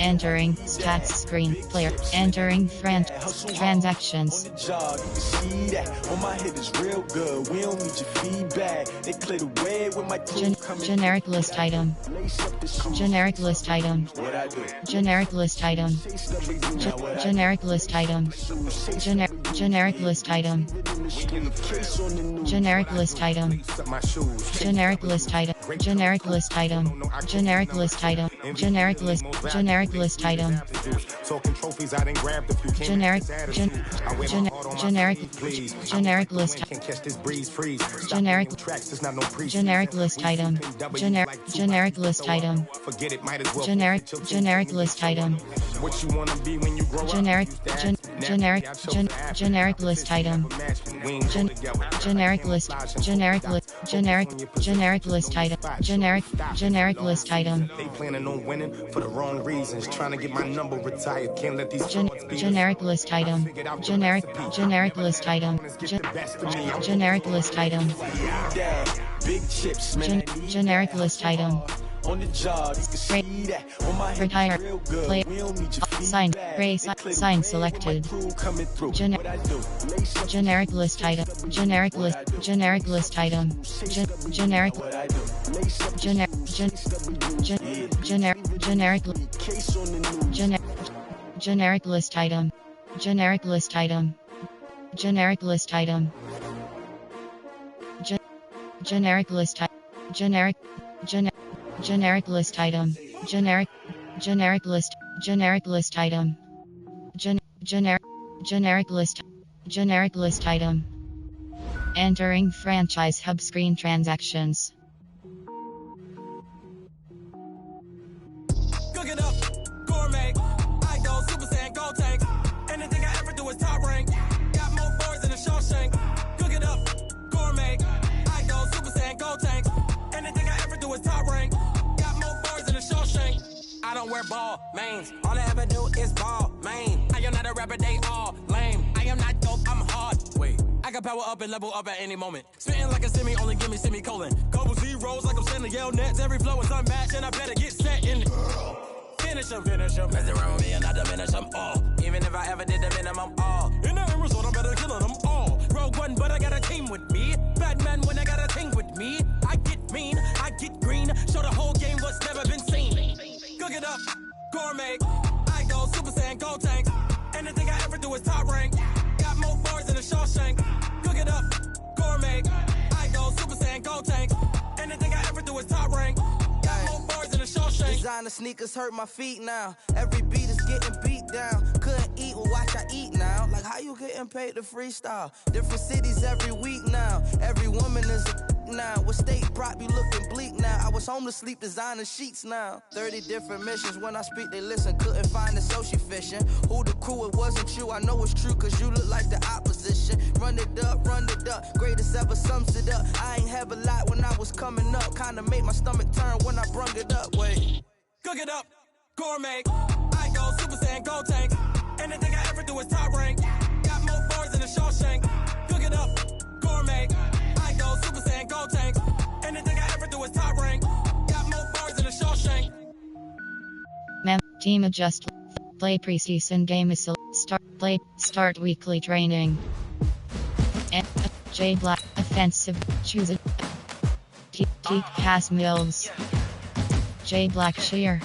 Speaker 4: Entering stats screen, player, entering transactions. Generic list item. Generic list item. Generic list item. Generic list item. Generic list item. Generic list item. Generic list item. Generic list item. Generic list item. Generic list. Generic list item. Generic. Generic. Generic list. Generic. Generic list item. Generic list item. Generic list item. Generic. Generic list item. Generic list. Generic list. Generic list item. Generic list item.
Speaker 14: They planning on winning for the wrong reasons. Trying to get my number retired. Can't let these
Speaker 4: generic list item. Generic list item. Generic list item.
Speaker 13: Big chips,
Speaker 4: generic list item.
Speaker 13: On the job, you can see that. On my
Speaker 4: retire, play, sign, race, sign selected. Generic list item. Generic list item. Generic list item. Generic list item. Generic list item. Generic list item. Generic list item. Generic list item. Generic list item. Entering franchise hub screen transactions.
Speaker 14: Cook it up, gourmet. I go Super Saiyan, gold tank. Anything I ever do is top rank. Got more boys than a Shawshank. Cook it up, gourmet. I go Super Saiyan, gold tank. Anything I ever do is top rank. Got more boys than a Shawshank. I don't wear ball mains. All I ever do is ball main. I am not a rapper, they all lame. I am not dope, I'm hard. Wait, I can power up and level up at any moment. Spitting like a semi, only give me semicolon. Couple zeros like I'm sending yell nets. Every flow is unmatched and I better get set in. Finish them. Mess around with me and I diminish them all. Even if I ever did the minimum all. In the end result, I better kill them all. Rogue One, but I got a team with me. Batman when I got a team with me. I get mean, I get green. Show the whole game what's never been seen. Cook it up, gourmet. I go Super Saiyan, gold tank. Anything I ever do is top rank. Got more bars than a Shawshank. Cook it up, gourmet. I go Super Saiyan, gold tank. Anything I ever do is top rank. Got more bars than a Shawshank.
Speaker 13: Designer sneakers hurt my feet now. Every beat is getting beat down. Couldn't eat, well watch I eat now. Like how you getting paid to freestyle? Different cities every week now. Every woman is a now. With state prop, you looking bleak now. I was home to sleep, designer sheets now. 30 different missions. When I speak, they listen. Couldn't find it, so she fishing. Who the crew? It wasn't you. I know it's true, cause you look like the opposition. Run it up. Greatest ever sums it up. I ain't have a lot when I was coming up. Kinda made my stomach turn when I brung it up. Wait.
Speaker 14: Cook it up, gourmet. I go Super Saiyan, gold tank. Anything I ever do is top rank. Got more bars than a Shawshank. Cook it up, gourmet. I go Super Saiyan, gold tank. Anything I ever do is top rank. Got more bars than a Shawshank.
Speaker 4: Team adjust. Play preseason game is start weekly training. J Black offensive. Choose it. T Pass Mills. J Black Shear.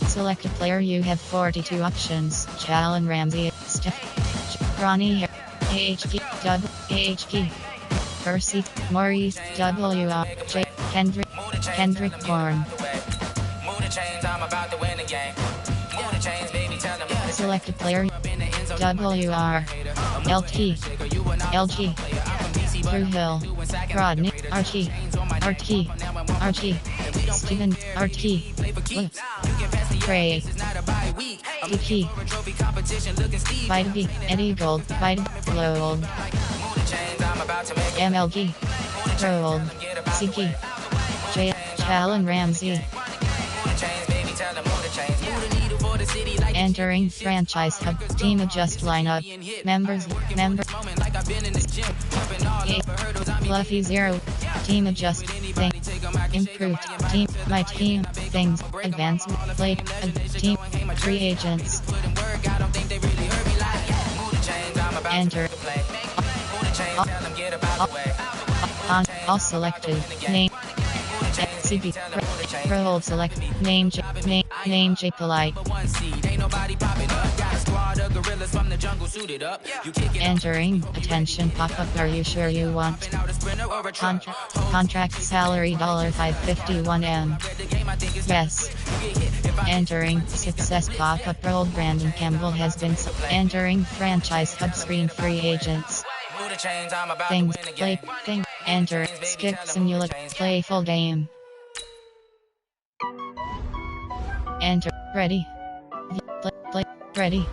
Speaker 4: Select a player. You have 42 options. Jalen Ramsey, Steph, Ronnie, AHG, Dub, AHG, Percy, Maurice, W.R.J. Kendrick Bourne. Select a player. W.R. LT. LG. Drew Hill. Rodney. Archie. Steven. Archie. Trey. Dicky. Vita B. Eddie Gold. Vita Gold. MLG. Gold. Siki. Jalen Ramsey. Entering franchise hub. Team adjust lineup. Member. Fluffy 0. Team adjust. Thing. Improved. Team. My team. Things. Advanced. Play. Team. Free agents. Enter. All selected. Name. CB. Roll select. Name J Polite. Entering. Attention pop-up. Are you sure you want? Contract salary $551M. Yes. Entering. Success pop-up. Role Brandon Campbell has been entering franchise hub screen free agents. Things. Play. Thing. Enter. Skip simulate. Play full game. Enter. Ready. Play. Ready.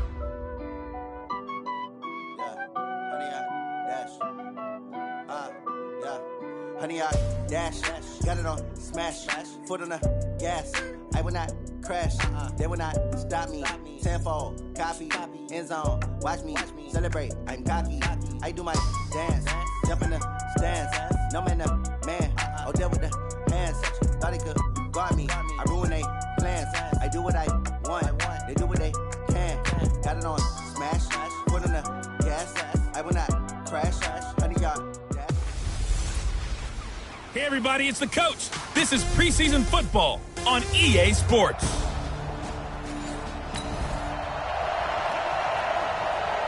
Speaker 13: Honey, I dash, got it on smash, foot on the gas. I will not crash, they will not stop me. Tenfold, copy, end zone, watch me celebrate. I'm cocky, I do my dance, jump in the stands. No man, oh, there with the hands. Thought he could guard me, I ruin they plans. I do what I want, they do what they can. Got it on smash, foot on the gas. I will not crash, honey, y'all.
Speaker 15: Hey everybody, it's the coach. This is preseason football on EA Sports.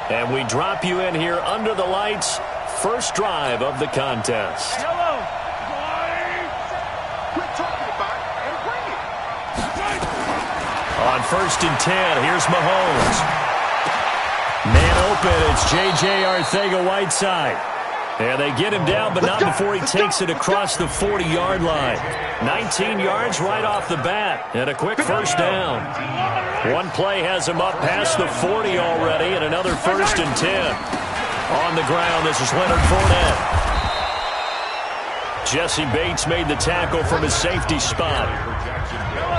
Speaker 1: And we drop you in here under the lights. First drive of the contest.
Speaker 2: Hello. Quit talking about it and bring it.
Speaker 1: On 1st and 10, here's Mahomes. Man open, it's J.J. Arcega-Whiteside. And they get him down, but not before he takes it across the 40-yard line. 19 yards right off the bat, and a quick first down. One play has him up past the 40 already, and another 1st and 10. On the ground, this is Leonard Fournette. Jesse Bates made the tackle from his safety spot.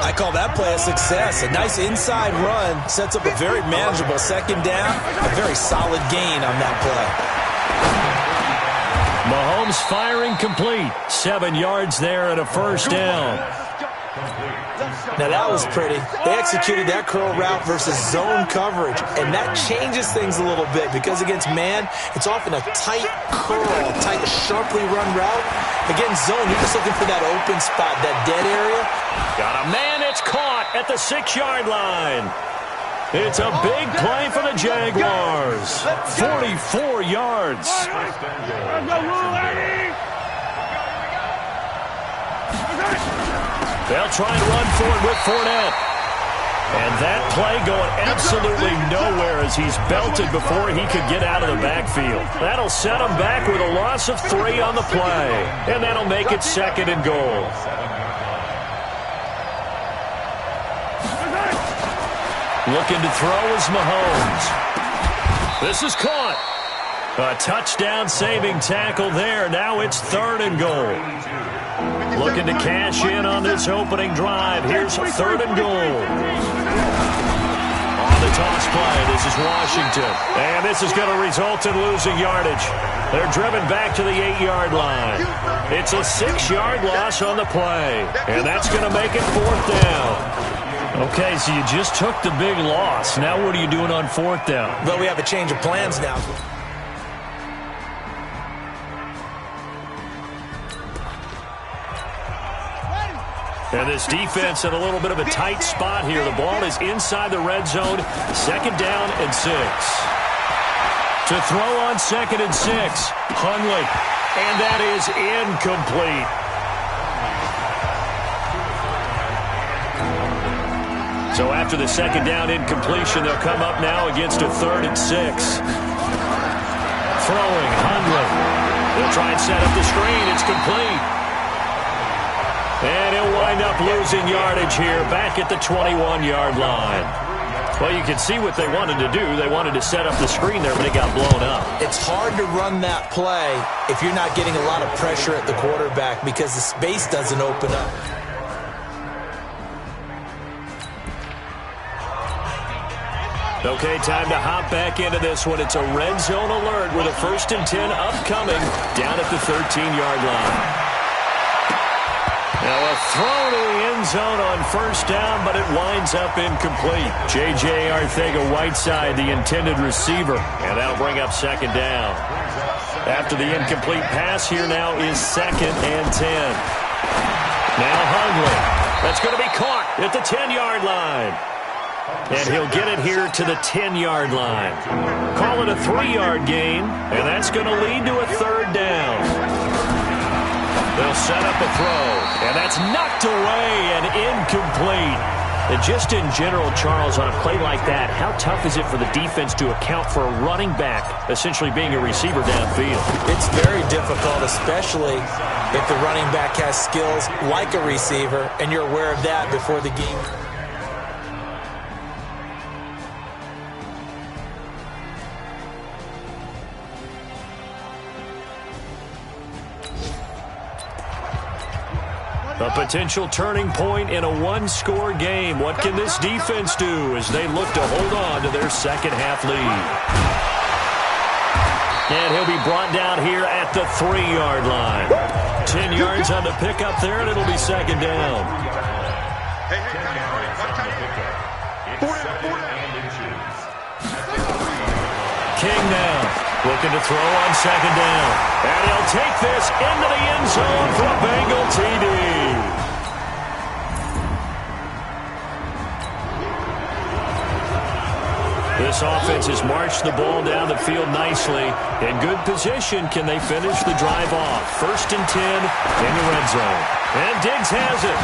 Speaker 3: I call that play a success. A nice inside run sets up a very manageable second down. A very solid gain on that play.
Speaker 1: Mahomes firing complete. 7 yards there and a first down.
Speaker 3: Now that was pretty. They executed that curl route versus zone coverage, and that changes things a little bit because against man, it's often a tight curl, tight, sharply run route. Against zone, you're just looking for that open spot, that dead area.
Speaker 1: Got a man, it's caught at the 6-yard line. It's a big play for the Jaguars. 44 yards. They'll try and run for it with Fournette. And that play going absolutely nowhere as he's belted before he could get out of the backfield. That'll set him back with a loss of 3 on the play. And that'll make it 2nd and goal. Looking to throw is Mahomes. This is caught. A touchdown-saving tackle there. Now it's 3rd and goal. Looking to cash in on this opening drive. Here's 3rd and goal. On the toss play, this is Washington. And this is going to result in losing yardage. They're driven back to the 8-yard line. It's a 6-yard loss on the play. And that's going to make it 4th down. Okay, so you just took the big loss. Now what are you doing on 4th down?
Speaker 3: Well, we have a change of plans now.
Speaker 1: And this defense in a little bit of a tight spot here. The ball is inside the red zone. 2nd down and 6. To throw on 2nd and 6. Hundley. And that is incomplete. So after the second down incompletion, they'll come up now against a 3rd and 6. Throwing, Hundley. They'll try and set up the screen. It's complete. And he'll wind up losing yardage here back at the 21-yard line. Well, you can see what they wanted to do. They wanted to set up the screen there, but it got blown up.
Speaker 3: It's hard to run that play if you're not getting a lot of pressure at the quarterback because the space doesn't open up.
Speaker 1: Okay, time to hop back into this one. It's a red zone alert with a 1st and 10 upcoming down at the 13-yard line. Now a throw to the end zone on 1st down, but it winds up incomplete. J.J. Arcega-Whiteside, the intended receiver, and that'll bring up 2nd down. After the incomplete pass, here now is 2nd and 10. Now Hundley. That's going to be caught at the 10-yard line. And he'll get it here to the 10-yard line. Call it a 3-yard gain, and that's going to lead to a 3rd down. They'll set up a throw, and that's knocked away and incomplete. And just in general, Charles, on a play like that, how tough is it for the defense to account for a running back essentially being a receiver downfield?
Speaker 3: It's very difficult, especially if the running back has skills like a receiver, and you're aware of that before the game.
Speaker 1: A potential turning point in a one-score game. What can this defense do as they look to hold on to their second-half lead? And he'll be brought down here at the 3-yard line. 10 yards on the pickup there, and it'll be 2nd down. King now, looking to throw on 2nd down. And he'll take this into the end zone for a Bengal TD. This offense has marched the ball down the field nicely. In good position, can they finish the drive off? 1st and 10 in the red zone. And Diggs has it.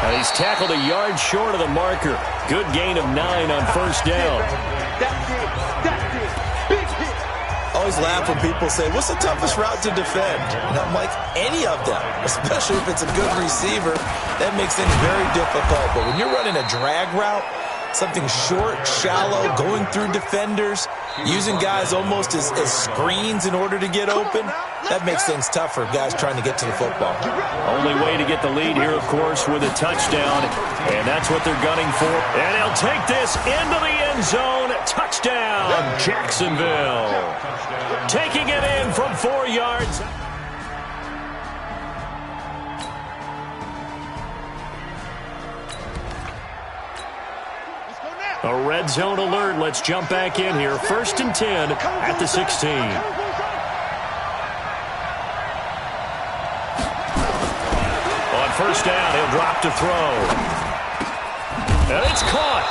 Speaker 1: And he's tackled a yard short of the marker. Good gain of 9 on 1st down.
Speaker 3: I always laugh when people say, what's the toughest route to defend? And I'm like, any of them, especially if it's a good receiver. That makes things very difficult. But when you're running a drag route, something short, shallow, going through defenders, using guys almost as screens in order to get open, that makes things tough for guys trying to get to the football.
Speaker 1: Only way to get the lead here, of course, with a touchdown, and that's what they're gunning for. And he'll take this into the end zone. Touchdown, Jacksonville. Taking it in from 4 yards. A red zone alert. Let's jump back in here. 1st and 10 at the 16. On 1st down, he'll drop to throw. And it's caught.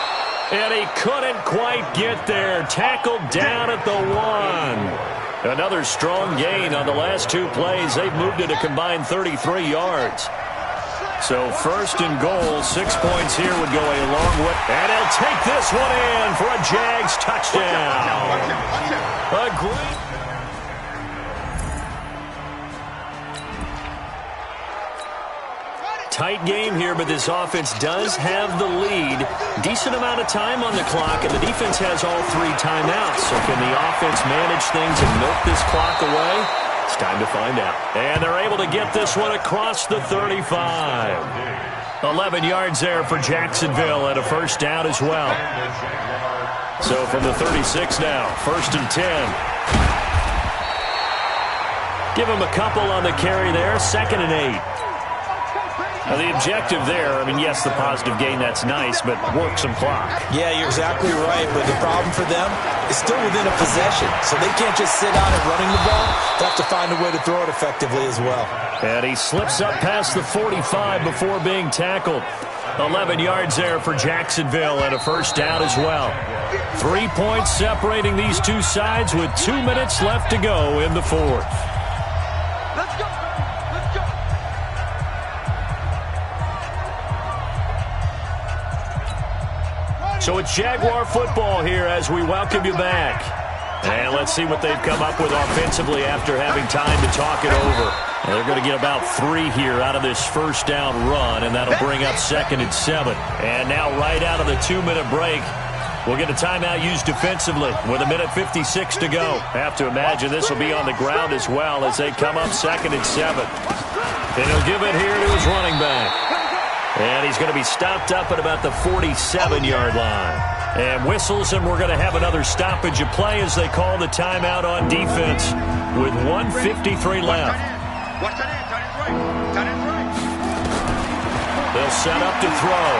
Speaker 1: And he couldn't quite get there. Tackled down at the 1. Another strong gain on the last 2 plays. They've moved it a combined 33 yards. So 1st and goal, 6 points here would go a long way. And he'll take this one in for a Jags touchdown. A great... Tight game here, but this offense does have the lead. Decent amount of time on the clock, and the defense has all 3 timeouts. So can the offense manage things and milk this clock away? It's time to find out. And they're able to get this one across the 35. 11 yards there for Jacksonville and a 1st down as well. So from the 36 now, 1st and 10. Give him a couple on the carry there, 2nd and 8. Now the objective there, I mean, yes, the positive gain, that's nice, but work some clock.
Speaker 3: Yeah, you're exactly right, but the problem for them is still within a possession, so they can't just sit out and running the ball. They have to find a way to throw it effectively as well.
Speaker 1: And he slips up past the 45 before being tackled. 11 yards there for Jacksonville and a 1st down as well. 3 points separating these two sides with 2 minutes left to go in the 4th. So it's Jaguar football here as we welcome you back. And let's see what they've come up with offensively after having time to talk it over. And they're going to get about 3 here out of this first down run, and that'll bring up 2nd and 7. And now right out of the 2-minute break, we'll get a timeout used defensively with 1:56 to go. Have to imagine this will be on the ground as well as they come up 2nd and 7. And he'll give it here to his running back. And he's going to be stopped up at about the 47-yard line. And whistles, and we're going to have another stoppage of play as they call the timeout on defense with 1:53 left.
Speaker 2: Watch that end, tight end right. Tight end right.
Speaker 1: They'll set up to throw.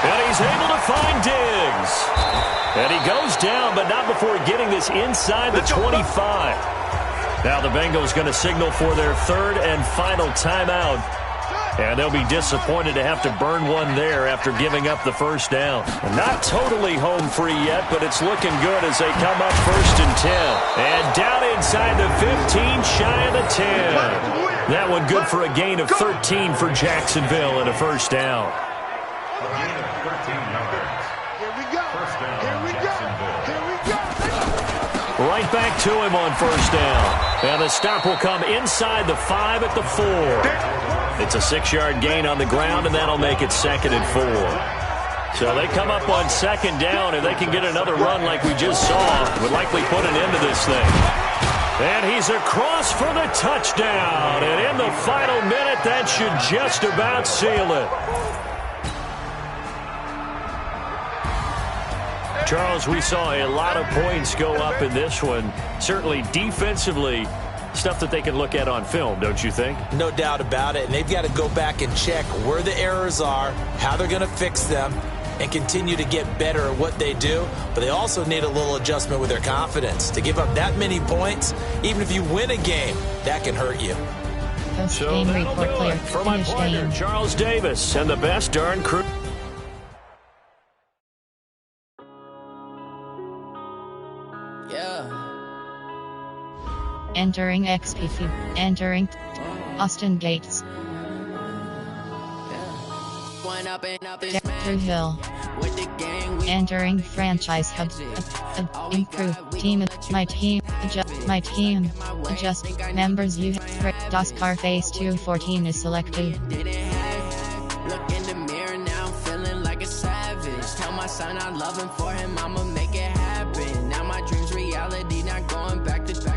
Speaker 1: And he's able to find Diggs. And he goes down, but not before getting this inside the 25. Now the Bengals going to signal for their 3rd and final timeout. And they'll be disappointed to have to burn one there after giving up the first down. Not totally home free yet, but it's looking good as they come up 1st and 10. And down inside the 15, shy of the 10. That one good for a gain of 13 for Jacksonville and a first down.
Speaker 5: A gain of 13 yards.
Speaker 2: Here we go.
Speaker 5: First down,
Speaker 2: Here we go.
Speaker 5: Jacksonville.
Speaker 2: Here we go.
Speaker 1: Right back to him on first down. And the stop will come inside the 5 at the 4. It's a 6-yard gain on the ground, and that'll make it 2nd and 4. So they come up on 2nd down, and they can get another run like we just saw. Would likely put an end to this thing. And he's across for the touchdown. And in the final minute, that should just about seal it. Charles, we saw a lot of points go up in this one. Certainly defensively, stuff that they can look at on film, don't you think?
Speaker 3: No doubt about it. And they've got to go back and check where the errors are, how they're going to fix them, and continue to get better at what they do. But they also need a little adjustment with their confidence. To give up that many points, even if you win a game, that can hurt you.
Speaker 1: So that'll do it for my partner, Charles Davis, and the best darn crew.
Speaker 4: Entering XP. Entering Austin Gates. Through Hill. Entering franchise hub. Improve team. My team. Adjust members. You have Scarface 214 is selected.
Speaker 6: Look in the mirror now, I'm feeling like a savage. Tell my son I love him, for him I'ma make it happen. Now my dreams reality, not going back to.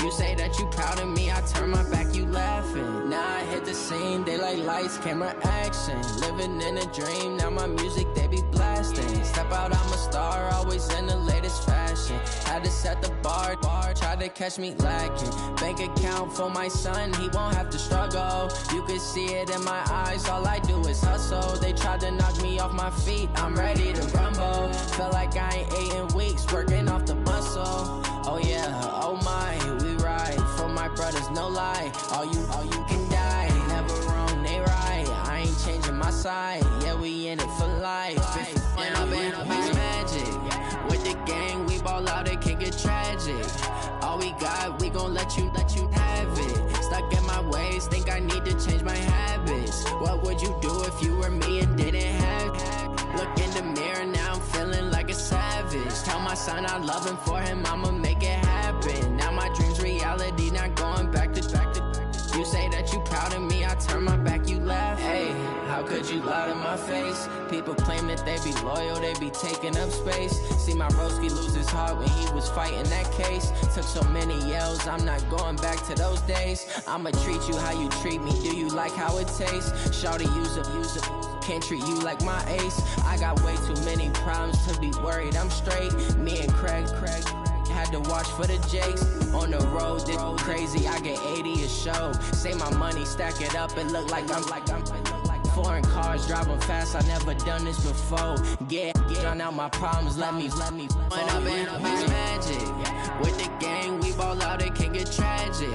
Speaker 6: You say that you proud of me, I turn my back, you laughing. Now I hit the scene, daylight lights, camera action. Living in a dream, now my music they be blasting. Step out, I'm a star, always in the latest fashion. Had to set the bar, try to catch me lacking. Bank account for my son, he won't have to struggle. You can see it in my eyes, all I do is hustle. They tried to knock me off my feet, I'm ready to rumble. Felt like I ain't ate in weeks, working off the muscle. Oh yeah, oh my, we ride for my brothers, no lie. All you can die, never wrong, they right. I ain't changing my side, yeah, we in it for life. When I've been magic, with the gang, we ball out, it can get tragic. All we got, we gon' let you have it. Stuck in my ways, think I need to change my habits. What would you do if you were me and didn't have it? Look in the mirror, now I'm feeling like a savage. Tell my son I love him, for him I'ma make it happen. Now my dreams reality, not going back to. You say that you proud of me, I turn my back, you laugh. Hey, how could you lie to my face? People claim that they be loyal, they be taking up space. See my broski lose his heart when he was fighting that case. Took so many yells, I'm not going back to those days. I'ma treat you how you treat me, do you like how it tastes? Shawty, use it. Can't treat you like my ace. I got way too many problems to be worried, I'm straight. Me and Craig had to watch for the Jakes. On the road, this crazy, I get 80 a show. Say my money, stack it up, it look like I'm foreign cars, driving fast, I never done this before. Get drown out my problems, let me When I've been magic, with the gang, we ball out, it can get tragic.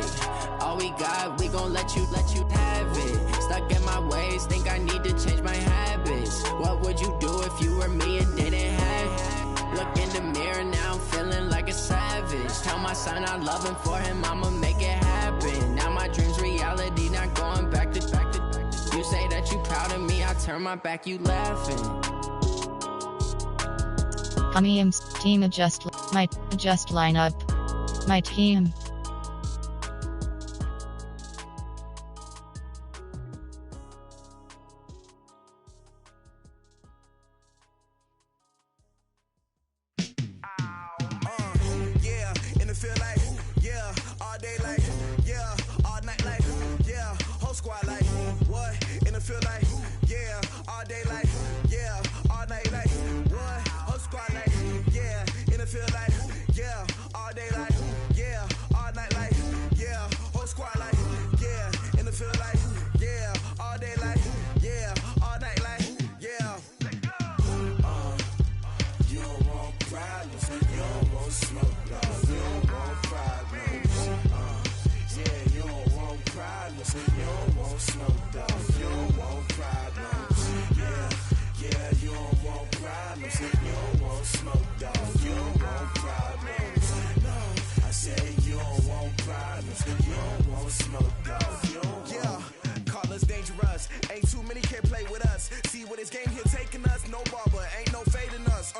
Speaker 6: All we got, we gon' let you have it. Stuck in my ways, think I need to change my habits. What would you do if you were me and didn't have it? Look in the mirror, now I'm feeling like a savage. Tell my son I love him, for him I'ma make it happen. Now my dreams reality, not going back to. You say that you proud of me, I turn
Speaker 16: turn my back, you laughing.
Speaker 4: Memes, team adjust, my adjust lineup, my team.
Speaker 13: Yeah, in the field like, yeah, all day like, yeah, all night like, yeah, whole squad like, what? In the field like, yeah, all day like, yeah, all night like, what? Whole squad like, yeah, in the field like, yeah, all day like, yeah, all night like, yeah, whole squad like, yeah, in the field like, yeah, all day like, yeah, all night like, yeah. You don't want problems, you don't want smoke, love, you don't want problems. Yeah, you don't want problems, you don't want smoke, dog, you don't want problems. Yeah, you don't want problems, you don't want smoke, dog, you don't want problems. No, I said you don't want problems, you don't want smoke, dog, you don't want. Yeah, call us dangerous, ain't too many can play with us. See where this game here taking us, no barber, ain't no fading us.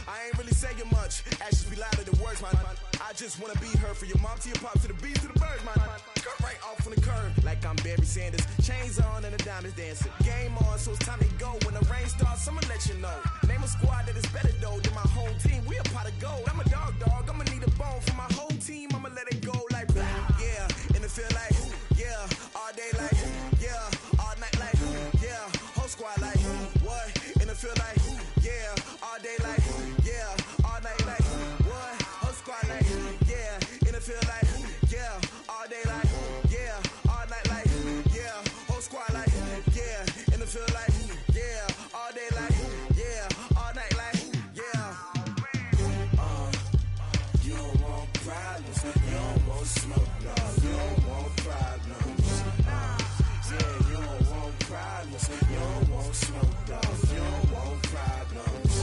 Speaker 13: I ain't really saying much, actions be louder than words, man. I just wanna be heard from your mom to your pop to the beat to the birds, man. Cut right off on the curb, like I'm Barry Sanders. Chains on and the diamonds dancing. Game on, so it's time to go. When the rain starts, I'ma let you know. Name a squad that is better though than my home team. We a pot of gold. I'm a dog, I'ma need a bone for my whole team. I'ma let it go like, yeah, in the field like, yeah, all day like, yeah, all night like, yeah, whole squad like, what? In the field like, yeah, all day like, yeah, all night like, what? Whole squad like, yeah, in the field like, yeah, all day like, yeah, all night like, yeah, whole squad like, yeah, in the field like, yeah, all day like, yeah, all night like, yeah. You don't want problems, you don't want smoke, no, you don't want problems. Yeah, you don't want problems, you don't want smoke, dog, you don't want problems.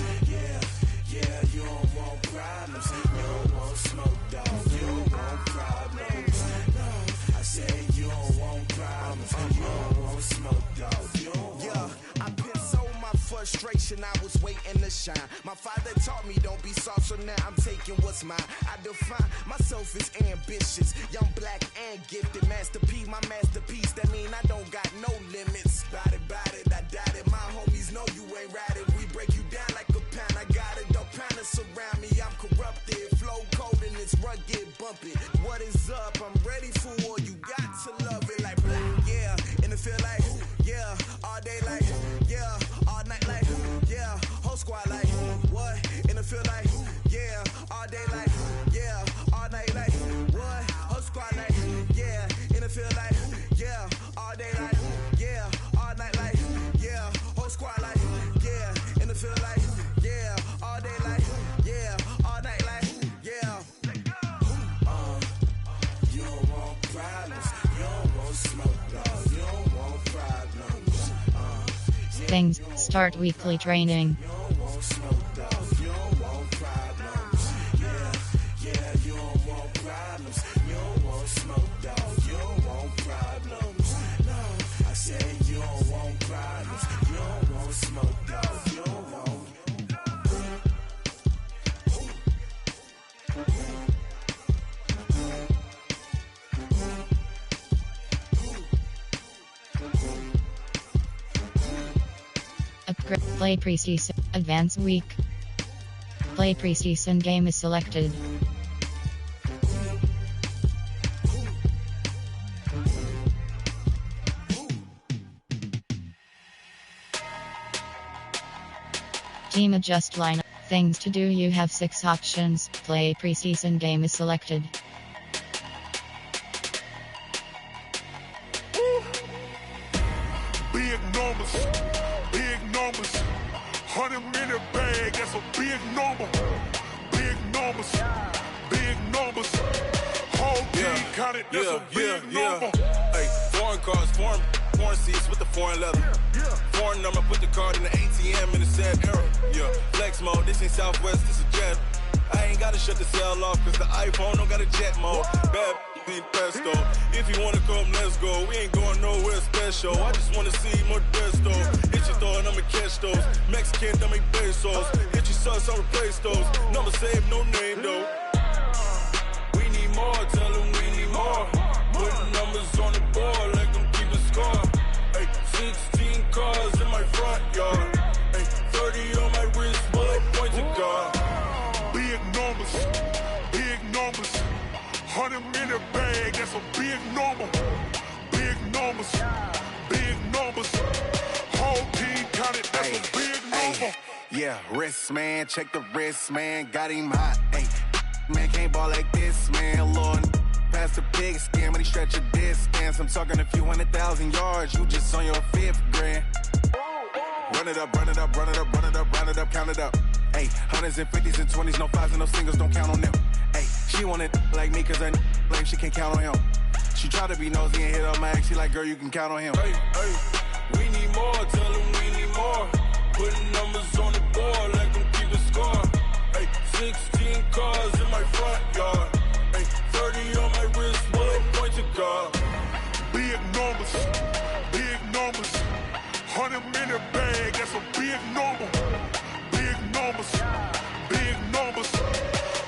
Speaker 13: Yeah, you don't want problems, you don't want smoke, dog, you don't want problems. No, I said you don't want problems, you don't want smoke, dog, you don't want. Yeah, I've been so my frustration, I was waiting to shine. My father taught me don't be soft, so now I'm taking what's mine. I define myself as ambitious, young, black, and gifted. Master P, my masterpiece, that mean I don't got no limits. Bout it, I doubt it. My homies know you ain't ratted. We break you down like a pound. I got it, don't panic surround me. I'm corrupted, flow cold and it's rugged, bumpy. What is up? I'm ready for war. You got to love it like black. Yeah, in the field like, yeah, all day like, yeah, all night like, yeah, whole squad like, what? In the field like, yeah, all day like, yeah, all night like, what? Whole squad like, yeah, in the field like, yeah, all day like, yeah, all night like, yeah, whole squad like, yeah, in the field like, yeah, all day like, yeah, all night like, yeah. You don't want problems, you don't want smoke, no, you don't want problems.
Speaker 4: Things, start weekly training.
Speaker 13: You don't want smoke, dog, you don't want problems. Yeah, you don't want problems, you don't want smoke, dog, you don't want problems. No, I said you don't want problems, you don't want smoke, dog, you don't want.
Speaker 4: Upgrade. Play preseason. Advance week. Play preseason game is selected. Team adjust lineup. Things to do. You have 6 options. Play preseason game is selected.
Speaker 17: Big numbers, 100-minute bag, that's a big number. Big numbers, whole team counted, that's a big number.
Speaker 18: Hey, foreign cars, foreign seats with the foreign leather. Foreign number, put the card in the ATM in the sad era. Yeah, flex mode, this ain't Southwest, this a jet. I ain't gotta shut the cell off, cause the iPhone don't got a jet mode. Bad ain't presto. If you wanna come, let's go. We ain't going nowhere special. show. I just wanna see more desto. Hit your throw and I'ma catch those. Mexican, dumb make pesos. Hit your sus, I'll replace those. Number save, no name though. We need more, tell them we need more. Putting numbers on the board like I'm keeping score. Ay, 16 cars in my front yard. Ay, 30 on my wrist, bullet point to God.
Speaker 17: Big numbers, big numbers. 100 in a bag, that's a big number. Big numbers, big numbers. Whole team counted, that's a big number.
Speaker 16: Yeah, wrist man, check the wrist man, got him hot. Ay, man can't ball like this, man. Lord, past the pig skin, but he stretch a distance. I'm talking a few 100,000 yards, you just on your 5th grand. Run it up, run it up, run it up, run it up, round it up, count it up. Ay, hundreds and 50s and 20s, no 5s and no singles, don't count on them. Ay, she want it like me, cause her like she can't count on him. She try to be nosy and hit on my ex, she like, girl, you can count on him.
Speaker 18: Hey, hey, we need more, tell them we need more. Putting numbers on the board like I'm keeping score. Hey, 16 cars in my front yard. Hey, 30 on my wrist, bullet point to God.
Speaker 17: Big numbers, big numbers. 100 in a bag, that's a big number. Big numbers, big numbers.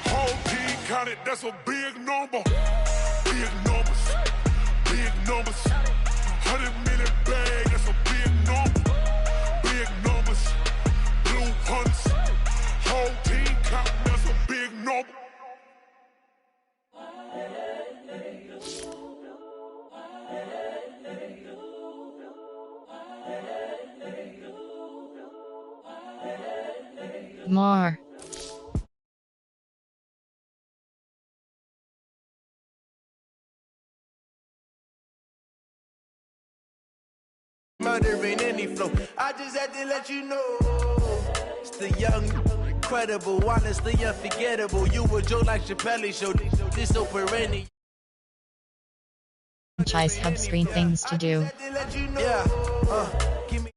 Speaker 17: Whole team counted, that's a big number. Big numbers, big numbers. 100 in a bag, that's a big number. Big numbers, blue hunts. Whole team counting, that's a big number.
Speaker 4: More.
Speaker 13: Murdering any flow. I just had to let you know. It's the young, incredible, honestly unforgettable. You a joke like Chappelle show. This so perennial.
Speaker 4: Franchise hub screen things to do.
Speaker 13: Yeah. Give me.